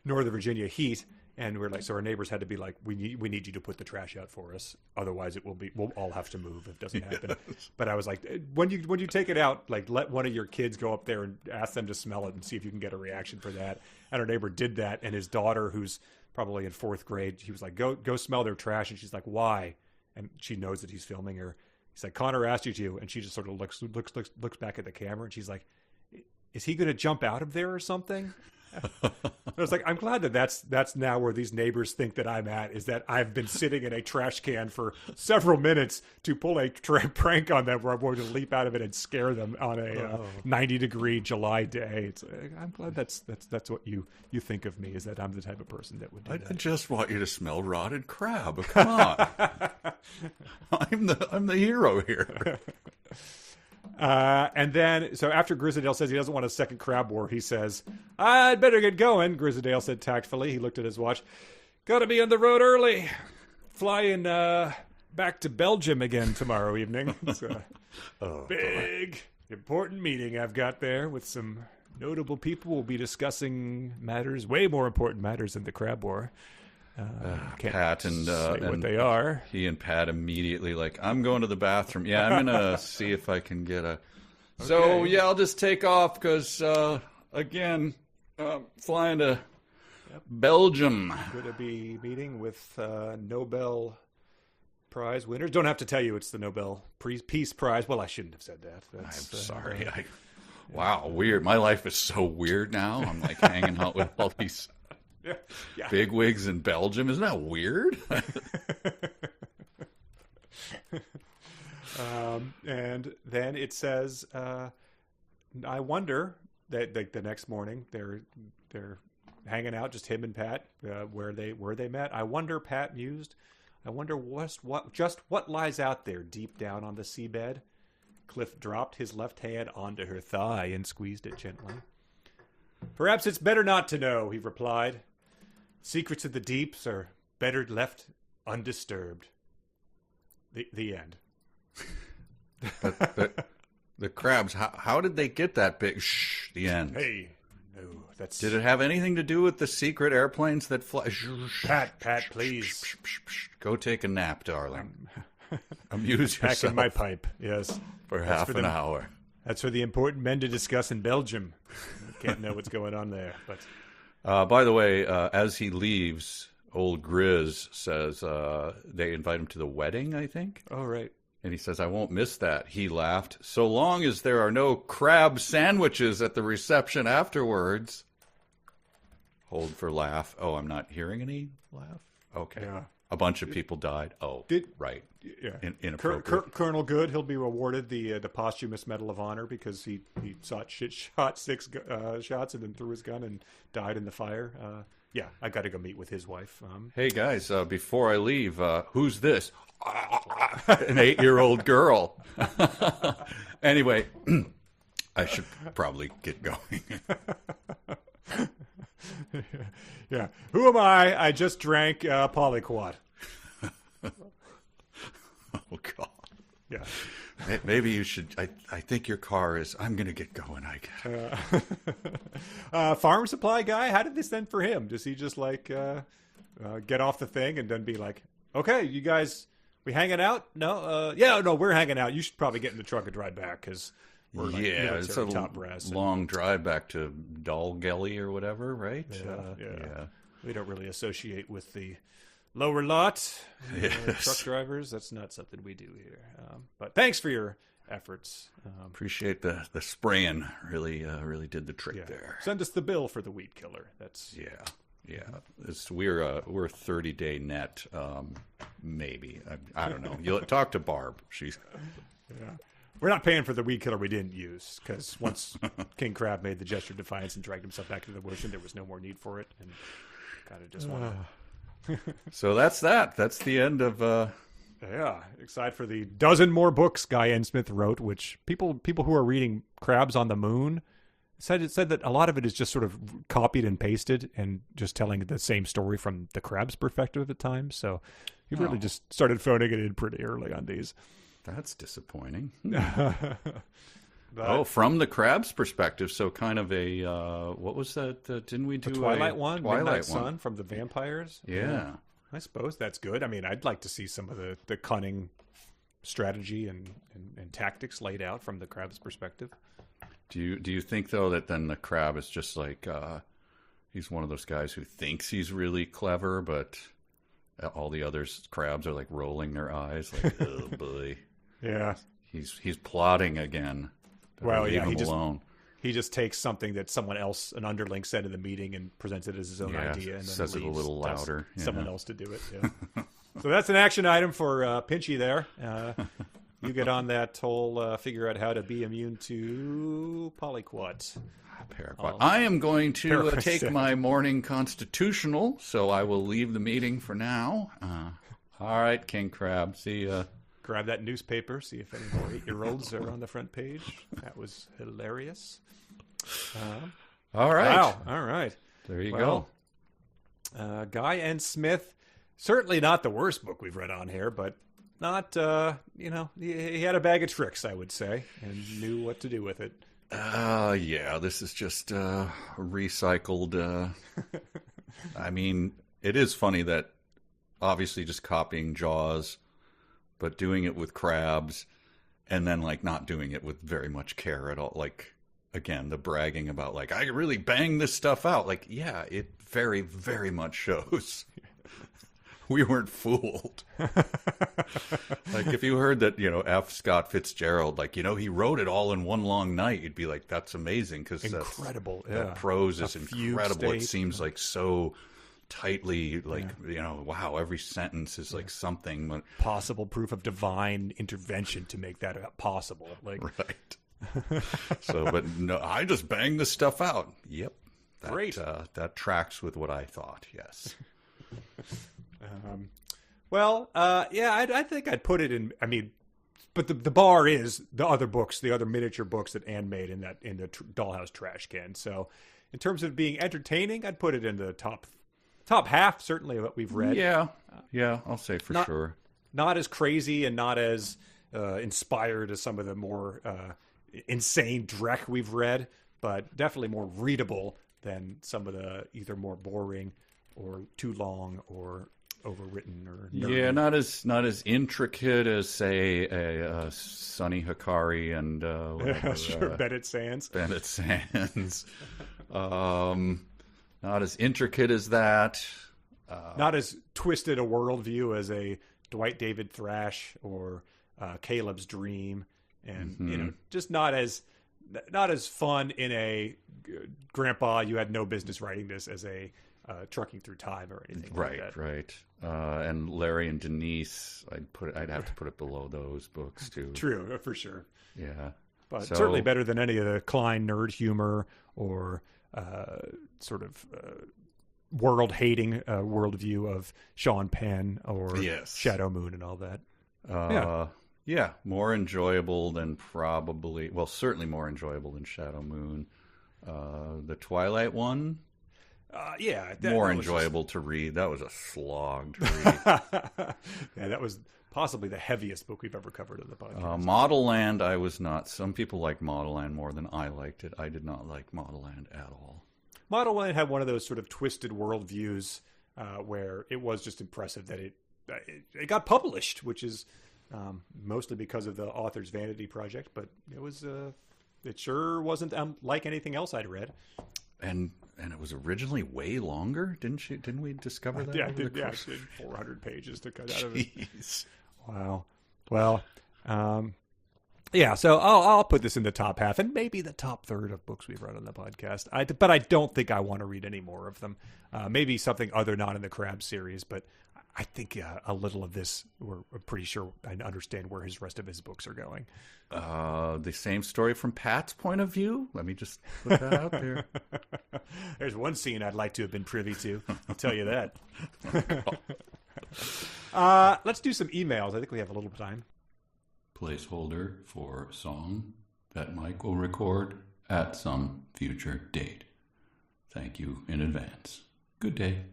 Northern Virginia heat. And we're like, so our neighbors had to be like, we need you to put the trash out for us, otherwise we'll all have to move if it doesn't happen. Yes. But I was like, when you take it out, like let one of your kids go up there and ask them to smell it and see if you can get a reaction for that. And our neighbor did that, and his daughter, who's probably in fourth grade, he was like, go smell their trash, and she's like, why? And she knows that he's filming her. He's like, Connor asked you to, and she just sort of looks back at the camera, and she's like, is he going to jump out of there or something? I was like, I'm glad that's now where these neighbors think that I'm at, is that I've been sitting in a trash can for several minutes to pull a prank on them where I'm going to leap out of it and scare them on a 90-degree July day. I'm glad that's what you think of me, is that I'm the type of person that would do that. I just want you to smell rotted crab. Come on. I'm the hero here. And then, so after Grizzadale says he doesn't want a second crab war, he says, I'd better get going. Grizzadale said tactfully. He looked at his watch. Gotta be on the road early. Flying back to Belgium again tomorrow evening. It's a big, important meeting I've got there with some notable people. We'll be discussing matters, way more important matters than the crab war. Pat and what they are. He and Pat immediately like, I'm going to the bathroom. Yeah, I'm gonna see if I can get a. Okay. So yeah, I'll just take off because again, flying to Belgium. Going to be meeting with Nobel Prize winners. Don't have to tell you it's the Nobel Peace Prize. Well, I shouldn't have said that. I'm sorry. Wow, weird. My life is so weird now. I'm like hanging out with all these. Yeah. Big wigs in Belgium. Isn't that weird? And then it says, I wonder that the next morning they're hanging out, just him and Pat, where they met. I wonder, Pat mused, I wonder what lies out there deep down on the seabed. Cliff dropped his left hand onto her thigh and squeezed it gently. Perhaps it's better not to know, he replied. Secrets of the deeps are better left undisturbed. The end. The crabs, how did they get that big? Shh, the end. Hey, no, that's... Did it have anything to do with the secret airplanes that fly? Pat, please. Go take a nap, darling. Amuse yourself. Packing my pipe, yes. For half an hour. That's for the important men to discuss in Belgium. Can't know what's going on there, but... by the way, as he leaves, old Grizz says they invite him to the wedding, I think. Oh, right. And he says, I won't miss that. He laughed. So long as there are no crab sandwiches at the reception afterwards. Hold for laugh. Oh, I'm not hearing any laugh? Okay. Yeah. A bunch of people died. Oh, right. Yeah. Inappropriate. Colonel Good, he'll be awarded the posthumous Medal of Honor because he shot 6 shots and then threw his gun and died in the fire. Yeah, I got to go meet with his wife. Hey, guys, before I leave, who's this? An 8-year-old girl. Anyway, I should probably get going. Yeah. Who am I? I just drank Polyquat. Oh, God. Yeah. Maybe you should. I think your car is. I'm going to get going, I guess. Farm supply guy, how did this end for him? Does he just like get off the thing and then be like, okay, you guys, we hanging out? No? Yeah, no, we're hanging out. You should probably get in the truck and drive back because we're like it's a top brass. Long drive back to Dalgelly or whatever, right? Yeah. We don't really associate with the lower lot truck drivers. That's not something we do here. But thanks for your efforts. Appreciate the spraying. Really did the trick there. Send us the bill for the weed killer. That's yeah. We're 30-day net, maybe. I don't know. You'll talk to Barb. She's We're not paying for the weed killer we didn't use because once King Crab made the gesture of defiance and dragged himself back into the ocean, there was no more need for it, and kind of just wanted. So that's that. That's the end of. Excited for the dozen more books Guy N. Smith wrote, which people who are reading Crabs on the Moon said that a lot of it is just sort of copied and pasted and just telling the same story from the Crab's perspective at times. So he really just started phoning it in pretty early on these. That's disappointing. From the Crab's perspective, so kind of a what was that? Didn't we do the Twilight one? Twilight Sun from the vampires. Yeah, I suppose that's good. I mean, I'd like to see some of the cunning strategy and tactics laid out from the Crab's perspective. Do you think though that then the Crab is just like he's one of those guys who thinks he's really clever, but all the other crabs are like rolling their eyes, like oh boy, yeah, he's plotting again. Well, yeah, he just takes something that someone else, an underling, said in the meeting and presents it as his own idea, and then says it a little louder. Someone else to do it. Yeah. So that's an action item for Pinchy there. You get on that whole figure out how to be immune to Polyquat. Paraquat. I am going to take my morning constitutional, so I will leave the meeting for now. All right, King Crab. See ya. Grab that newspaper, see if any more 8-year-olds are on the front page. That was hilarious. All right. Wow. All right. There you go. Guy N. Smith, certainly not the worst book we've read on here, but not, he had a bag of tricks, I would say, and knew what to do with it. Yeah, this is just recycled. I mean, it is funny that obviously just copying Jaws, but doing it with crabs, and then like not doing it with very much care at all. Like, again, the bragging about like, I really banged this stuff out. Like, yeah, it very, very much shows. We weren't fooled. Like, if you heard that, F. Scott Fitzgerald, like, he wrote it all in one long night, you'd be like, that's amazing. Because incredible. That prose is incredible. It seems like so tightly, like, wow, every sentence is like something. Possible proof of divine intervention to make that possible. Like, right. So, but no, I just banged this stuff out. Yep. Great. That tracks with what I thought, yes. I think I'd put it in. I mean, but the bar is the other books, the other miniature books that Anne made in the dollhouse trash can. So, in terms of being entertaining, I'd put it in the top half, certainly, of what we've read. Yeah, I'll say for sure. Not as crazy and not as inspired as some of the more insane dreck we've read, but definitely more readable than some of the either more boring or too long or overwritten or nerdy. Yeah, not as intricate as say a Sonny Hikari and Bennett Sands. Bennett Sands. Not as intricate as that. Not as twisted a worldview as a Dwight David Thrash or Caleb's Dream, and just not as fun in a grandpa, you had no business writing this as a trucking through time or anything like that. Right. And Larry and Denise, I'd have to put it below those books too. True, for sure. Yeah. But certainly better than any of the Klein nerd humor or sort of world-hating worldview of Sean Penn or Shadow Moon and all that. Yeah, more enjoyable than certainly more enjoyable than Shadow Moon. The Twilight one, more enjoyable to read. That was a slog to read. Yeah, that was possibly the heaviest book we've ever covered on the podcast. Model Land, I was not. Some people like Model Land more than I liked it. I did not like Model Land at all. Model Land had one of those sort of twisted worldviews where it was just impressive that it got published, which is mostly because of the author's vanity project, but it sure wasn't like anything else I'd read. And it was originally way longer, didn't we discover that? Yeah, it did 400 pages to cut out of it. Wow. Well, so I'll put this in the top half and maybe the top third of books we've read on the podcast. But I don't think I want to read any more of them. Maybe something other not in the Crab series, but I think a little of this, we're pretty sure I understand where the rest of his books are going. The same story from Pat's point of view. Let me just put that out there. There's one scene I'd like to have been privy to. I'll tell you that. Let's do some emails. I think we have a little time. Placeholder for song that Mike will record at some future date. Thank you in advance. Good day.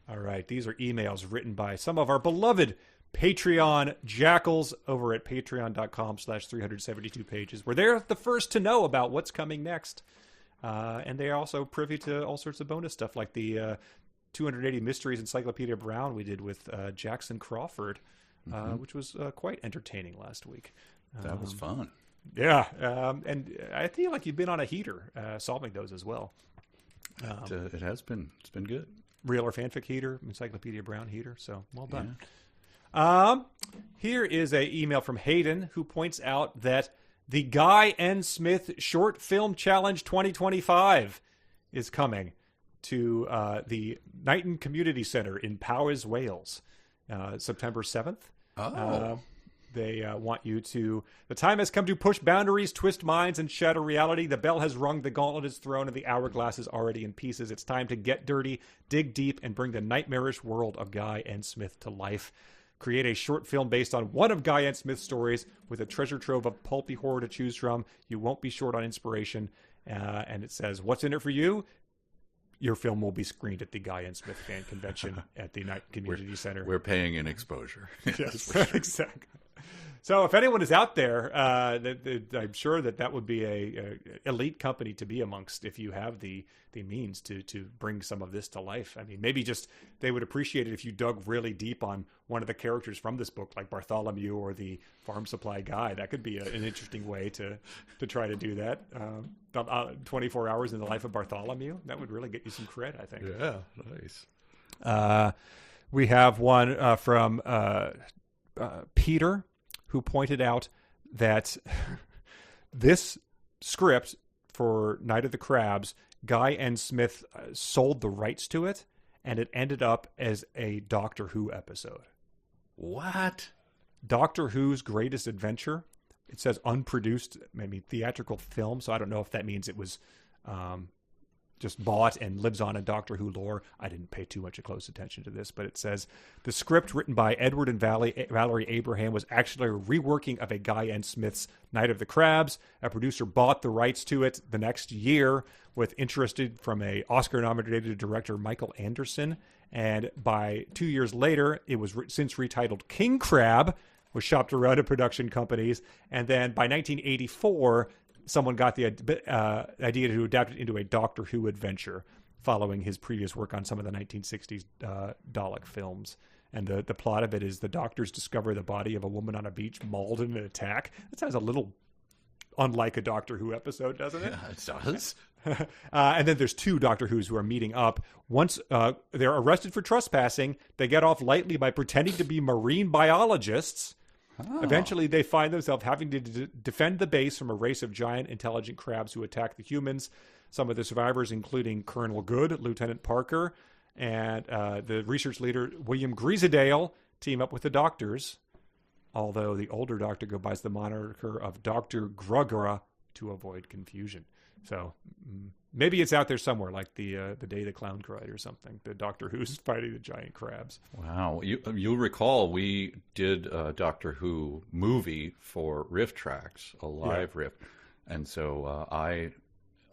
All right. These are emails written by some of our beloved Patreon jackals over at patreon.com/372 pages, where they're the first to know about what's coming next. And they are also privy to all sorts of bonus stuff like the 280 Mysteries Encyclopedia Brown we did with Jackson Crawford, which was quite entertaining last week. That was fun. Yeah. And I feel like you've been on a heater solving those as well. It has been. It's been good. Real or fanfic heater, Encyclopedia Brown heater. So well done. Yeah. Here is an email from Hayden who points out that the Guy N. Smith Short Film Challenge 2025 is coming to the Knighton Community Centre in Powys, Wales, September 7th. They want you to... The time has come to push boundaries, twist minds, and shatter reality. The bell has rung, the gauntlet is thrown, and the hourglass is already in pieces. It's time to get dirty, dig deep, and bring the nightmarish world of Guy N. Smith to life. Create a short film based on one of Guy N. Smith's stories with a treasure trove of pulpy horror to choose from. You won't be short on inspiration. And it says, what's in it for you? Your film will be screened at the Guy N. Smith fan convention at the Knighton Community Center. We're paying in exposure. Yes, exactly. So if anyone is out there, I'm sure that would be a elite company to be amongst if you have the means to bring some of this to life. I mean, maybe just they would appreciate it if you dug really deep on one of the characters from this book, like Bartholomew or the farm supply guy. That could be an interesting way to try to do that. 24 hours in the life of Bartholomew. That would really get you some cred, I think. Yeah, nice. We have one from Peter, who pointed out that this script for Night of the Crabs, Guy N. Smith sold the rights to it, and it ended up as a Doctor Who episode. What? Doctor Who's Greatest Adventure. It says unproduced, maybe theatrical film, so I don't know if that means it was just bought and lives on in Doctor Who lore. I didn't pay too much close attention to this, but it says the script written by Edward and Valerie Abraham was actually a reworking of a Guy N. Smith's Night of the Crabs. A producer bought the rights to it the next year with interest from a Oscar-nominated director, Michael Anderson. And by 2 years later, it was since retitled King Crab, was shopped around to production companies. And then by 1984, someone got the idea to adapt it into a Doctor Who adventure following his previous work on some of the 1960s Dalek films. And the plot of it is the doctors discover the body of a woman on a beach mauled in an attack. That sounds a little unlike a Doctor Who episode, doesn't it? Yeah, it does. And then there's two Doctor Who's who are meeting up. Once they're arrested for trespassing, they get off lightly by pretending to be marine biologists. Oh. Eventually, they find themselves having to defend the base from a race of giant intelligent crabs who attack the humans. Some of the survivors, including Colonel Good, Lieutenant Parker, and the research leader, William Greasedale, team up with the doctors, although the older doctor goes by the moniker of Dr. Grugra to avoid confusion. So maybe it's out there somewhere, like the Day the Clown Cried or something. The Doctor Who's fighting the giant crabs. Wow. You'll recall we did a Doctor Who movie for Riff Tracks, a live riff. And so I,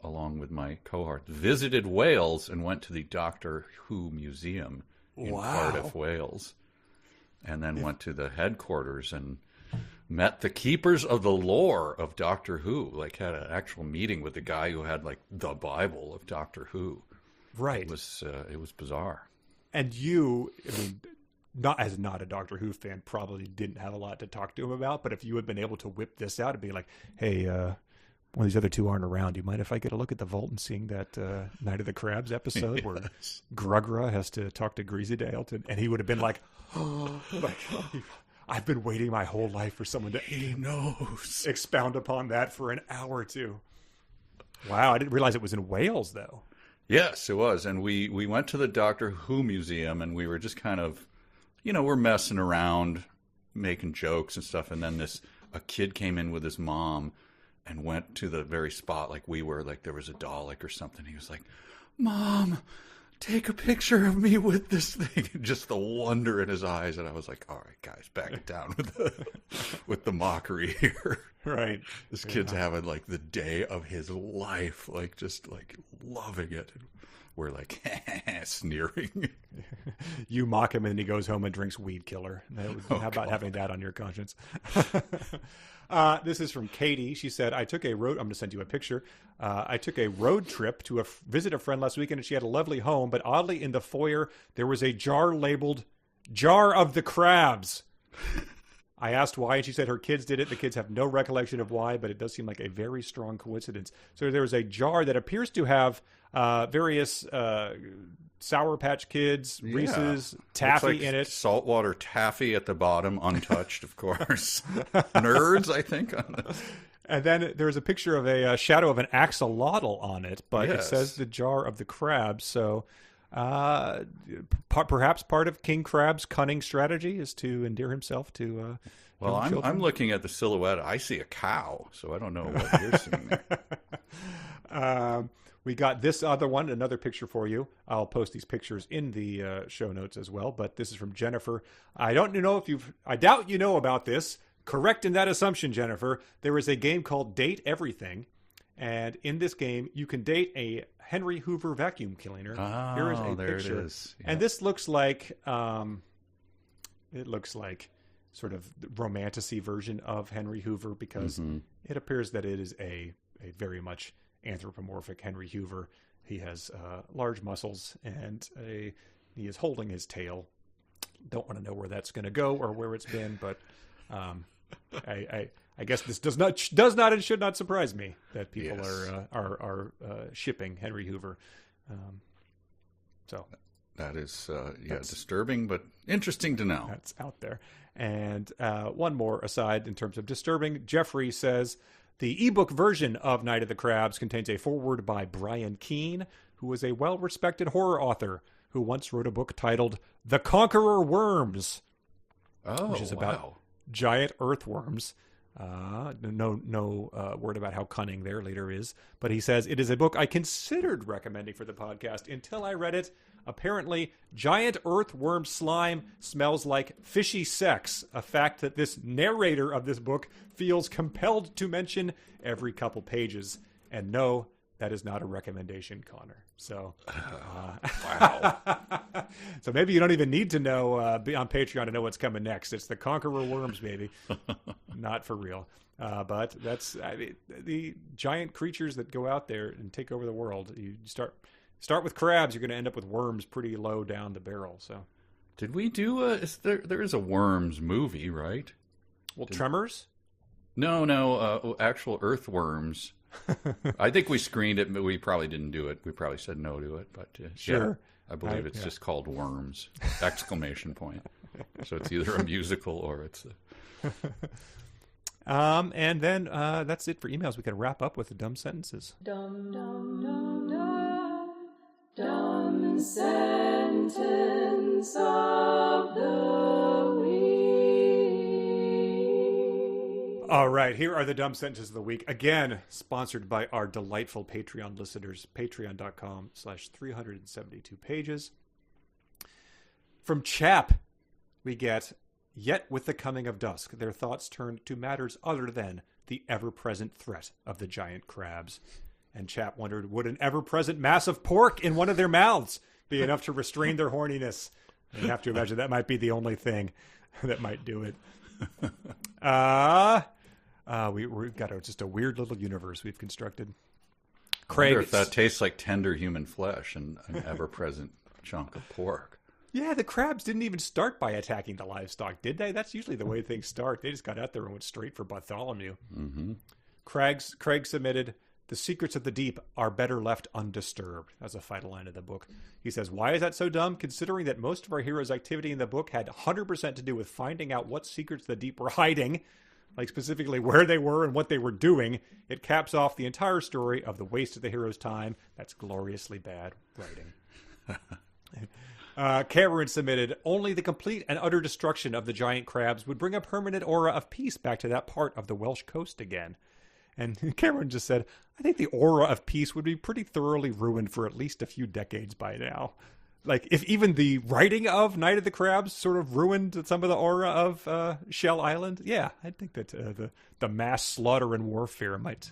along with my cohort, visited Wales and went to the Doctor Who Museum in Cardiff, Wales. And then went to the headquarters and met the keepers of the lore of Doctor Who. Like, had an actual meeting with the guy who had, like, the Bible of Doctor Who. Right. It was bizarre. And you, I mean, not a Doctor Who fan, probably didn't have a lot to talk to him about. But if you had been able to whip this out and be like, hey, one of these other two aren't around. Do you mind if I get a look at the vault and seeing that Night of the Crabs episode where Grugra has to talk to Greasedale? And he would have been like, oh, like, I've been waiting my whole life for someone to expound upon that for an hour or two. Wow, I didn't realize it was in Wales, though. Yes, it was. And we went to the Doctor Who Museum, and we were just kind of, we're messing around, making jokes and stuff. And then a kid came in with his mom and went to the very spot like we were, like there was a Dalek or something. He was like, Mom, take a picture of me with this thing. Just the wonder in his eyes. And I was like, all right, guys, back it down with the mockery here. Right. This kid's having like the day of his life, like just like loving it. We're like sneering. You mock him and then he goes home and drinks Weed Killer. How about having that on your conscience? This is from Katie. She said, I'm going to send you a picture. I took a road trip to visit a friend last weekend, and she had a lovely home, but oddly in the foyer, there was a jar labeled Jar of the Crabs. I asked why, and she said her kids did it. The kids have no recollection of why, but it does seem like a very strong coincidence. So there was a jar that appears to have various Sour Patch Kids, Reese's, taffy in it. Saltwater taffy at the bottom, untouched, of course. Nerds, I think, on this. And then there's a picture of a shadow of an axolotl on it, but it says the Jar of the Crabs. So perhaps part of King Crab's cunning strategy is to endear himself to well, I'm looking at the silhouette. I see a cow, so I don't know what you're seeing there. We got this other one, another picture for you. I'll post these pictures in the show notes as well, but this is from Jennifer. I doubt you know about this. Correct in that assumption, Jennifer. There is a game called Date Everything, and in this game, you can date a Henry Hoover vacuum cleaner. Oh, here is a there picture. it is. Yep. And this looks like sort of the romantasy version of Henry Hoover, because it appears that it is a very much anthropomorphic Henry Hoover. He has large muscles and he is holding his tail. Don't want to know where that's going to go or where it's been, but I guess this does not and should not surprise me that people are shipping Henry Hoover. So that is disturbing, but interesting to know. That's out there. And one more aside in terms of disturbing. Jeffrey says the ebook version of Night of the Crabs contains a foreword by Brian Keene, who is a well-respected horror author who once wrote a book titled The Conqueror Worms, which is about giant earthworms. No word about how cunning their leader is, but he says it is a book I considered recommending for the podcast until I read it. Apparently, giant earthworm slime smells like fishy sex, a fact that this narrator of this book feels compelled to mention every couple pages. And no, that is not a recommendation, Connor. So, wow. So maybe you don't even need to know, be on Patreon to know what's coming next. It's the Conqueror Worms, baby. Not for real. But that's the giant creatures that go out there and take over the world. You start with crabs, you're going to end up with worms pretty low down the barrel. So, did we do there is a Worms movie, right? Well, Tremors? No, actual earthworms. I think we screened it, but we probably didn't do it. We probably said no to it, but sure. I believe it's just called Worms! ! So it's either a musical or it's And then that's it for emails. We can wrap up with the dumb sentences. Dumb, dumb, dumb, dumb, dumb sentence of the week. All right, here are the dumb sentences of the week. Again, sponsored by our delightful Patreon listeners, patreon.com/372 pages. From Chap, we get, yet with the coming of dusk, their thoughts turned to matters other than the ever-present threat of the giant crabs. And Chap wondered, would an ever-present mass of pork in one of their mouths be enough to restrain their horniness? You have to imagine that might be the only thing that might do it. We've got just a weird little universe we've constructed. Craig, I wonder if that tastes like tender human flesh and an ever-present chunk of pork. Yeah, the crabs didn't even start by attacking the livestock, did they? That's usually the way things start. They just got out there and went straight for Bartholomew. Mm-hmm. Craig submitted, the secrets of the deep are better left undisturbed. That's a final line of the book. He says, why is that so dumb? Considering that most of our heroes' activity in the book had 100% to do with finding out what secrets the deep were hiding, like specifically where they were and what they were doing, it caps off the entire story of the waste of the hero's time. That's gloriously bad writing. Cameron submitted, only the complete and utter destruction of the giant crabs would bring a permanent aura of peace back to that part of the Welsh coast again. And Cameron just said, I think the aura of peace would be pretty thoroughly ruined for at least a few decades by now. Like, if even the writing of Night of the Crabs sort of ruined some of the aura of Shell Island, yeah, I think that the mass slaughter and warfare might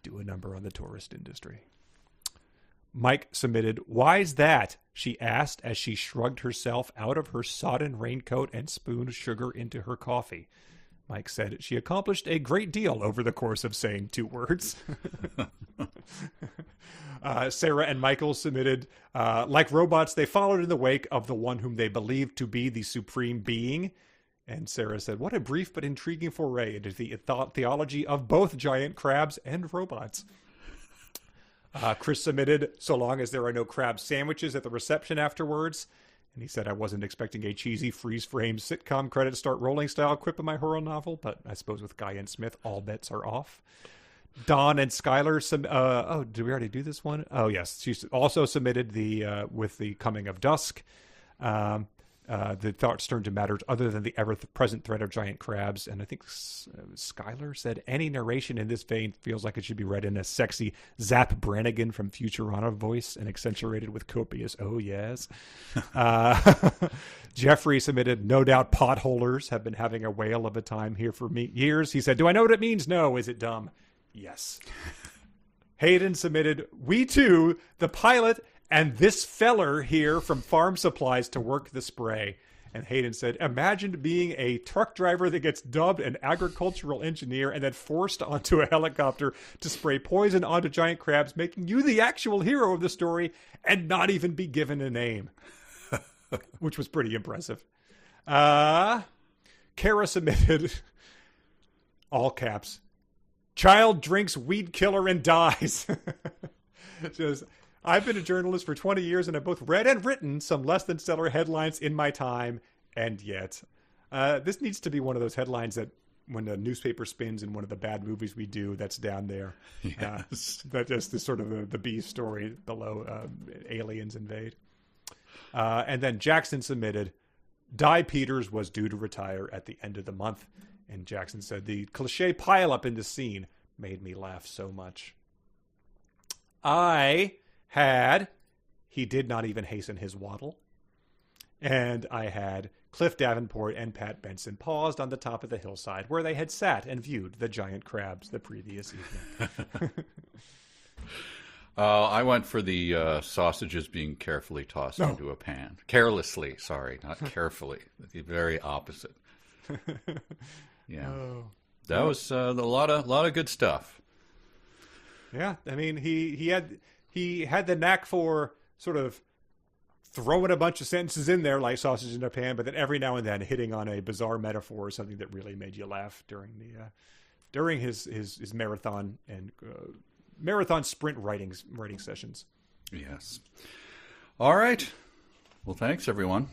do a number on the tourist industry. Mike submitted, why's that? She asked as she shrugged herself out of her sodden raincoat and spooned sugar into her coffee. Mike said she accomplished a great deal over the course of saying 2 words. Sarah and Michael submitted, like robots, they followed in the wake of the one whom they believed to be the supreme being. And Sarah said, what a brief but intriguing foray into the theology of both giant crabs and robots. Chris submitted, so long as there are no crab sandwiches at the reception afterwards. And he said, I wasn't expecting a cheesy freeze-frame sitcom credits start rolling style quip in my horror novel, but I suppose with Guy and Smith, all bets are off. Dawn and Skylar, did we already do this one? Oh, yes. She also submitted the with the coming of dusk. The thoughts turned to matters other than the ever-present threat of giant crabs. And I think Skylar said, any narration in this vein feels like it should be read in a sexy Zap Brannigan from Futurama voice and accentuated with copious oh yes. Jeffrey submitted, no doubt potholers have been having a whale of a time here for years. He said, do I know what it means? No. Is it dumb? Yes. Hayden submitted, we too, the pilot and this feller here from Farm Supplies to work the spray. And Hayden said, imagine being a truck driver that gets dubbed an agricultural engineer and then forced onto a helicopter to spray poison onto giant crabs, making you the actual hero of the story and not even be given a name. Which was pretty impressive. Kara submitted, all caps, child drinks weed killer and dies. Just, I've been a journalist for 20 years and I've both read and written some less than stellar headlines in my time. And yet, this needs to be one of those headlines that when the newspaper spins in one of the bad movies we do, that's down there. Yes. That just is sort of the B story below aliens invade. And then Jackson submitted, Di Peters was due to retire at the end of the month. And Jackson said, the cliche pileup in the scene made me laugh so much. He did not even hasten his waddle. And I had Cliff Davenport and Pat Benson paused on the top of the hillside where they had sat and viewed the giant crabs the previous evening. I went for the sausages being carefully tossed into a pan. Carelessly, sorry, not carefully. The very opposite. Yeah. That was a lot of good stuff. Yeah, I mean, he had the knack for sort of throwing a bunch of sentences in there like sausage in a pan, but then every now and then hitting on a bizarre metaphor or something that really made you laugh during his marathon and marathon sprint writing sessions. Yes. All right. Well, thanks everyone.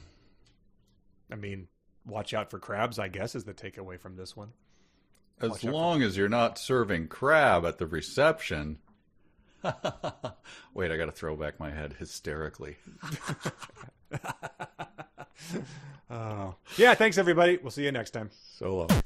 I mean, watch out for crabs, I guess, is the takeaway from this one. As long as you're not serving crab at the reception. Wait, I got to throw back my head hysterically. Yeah, thanks, everybody. We'll see you next time. So long.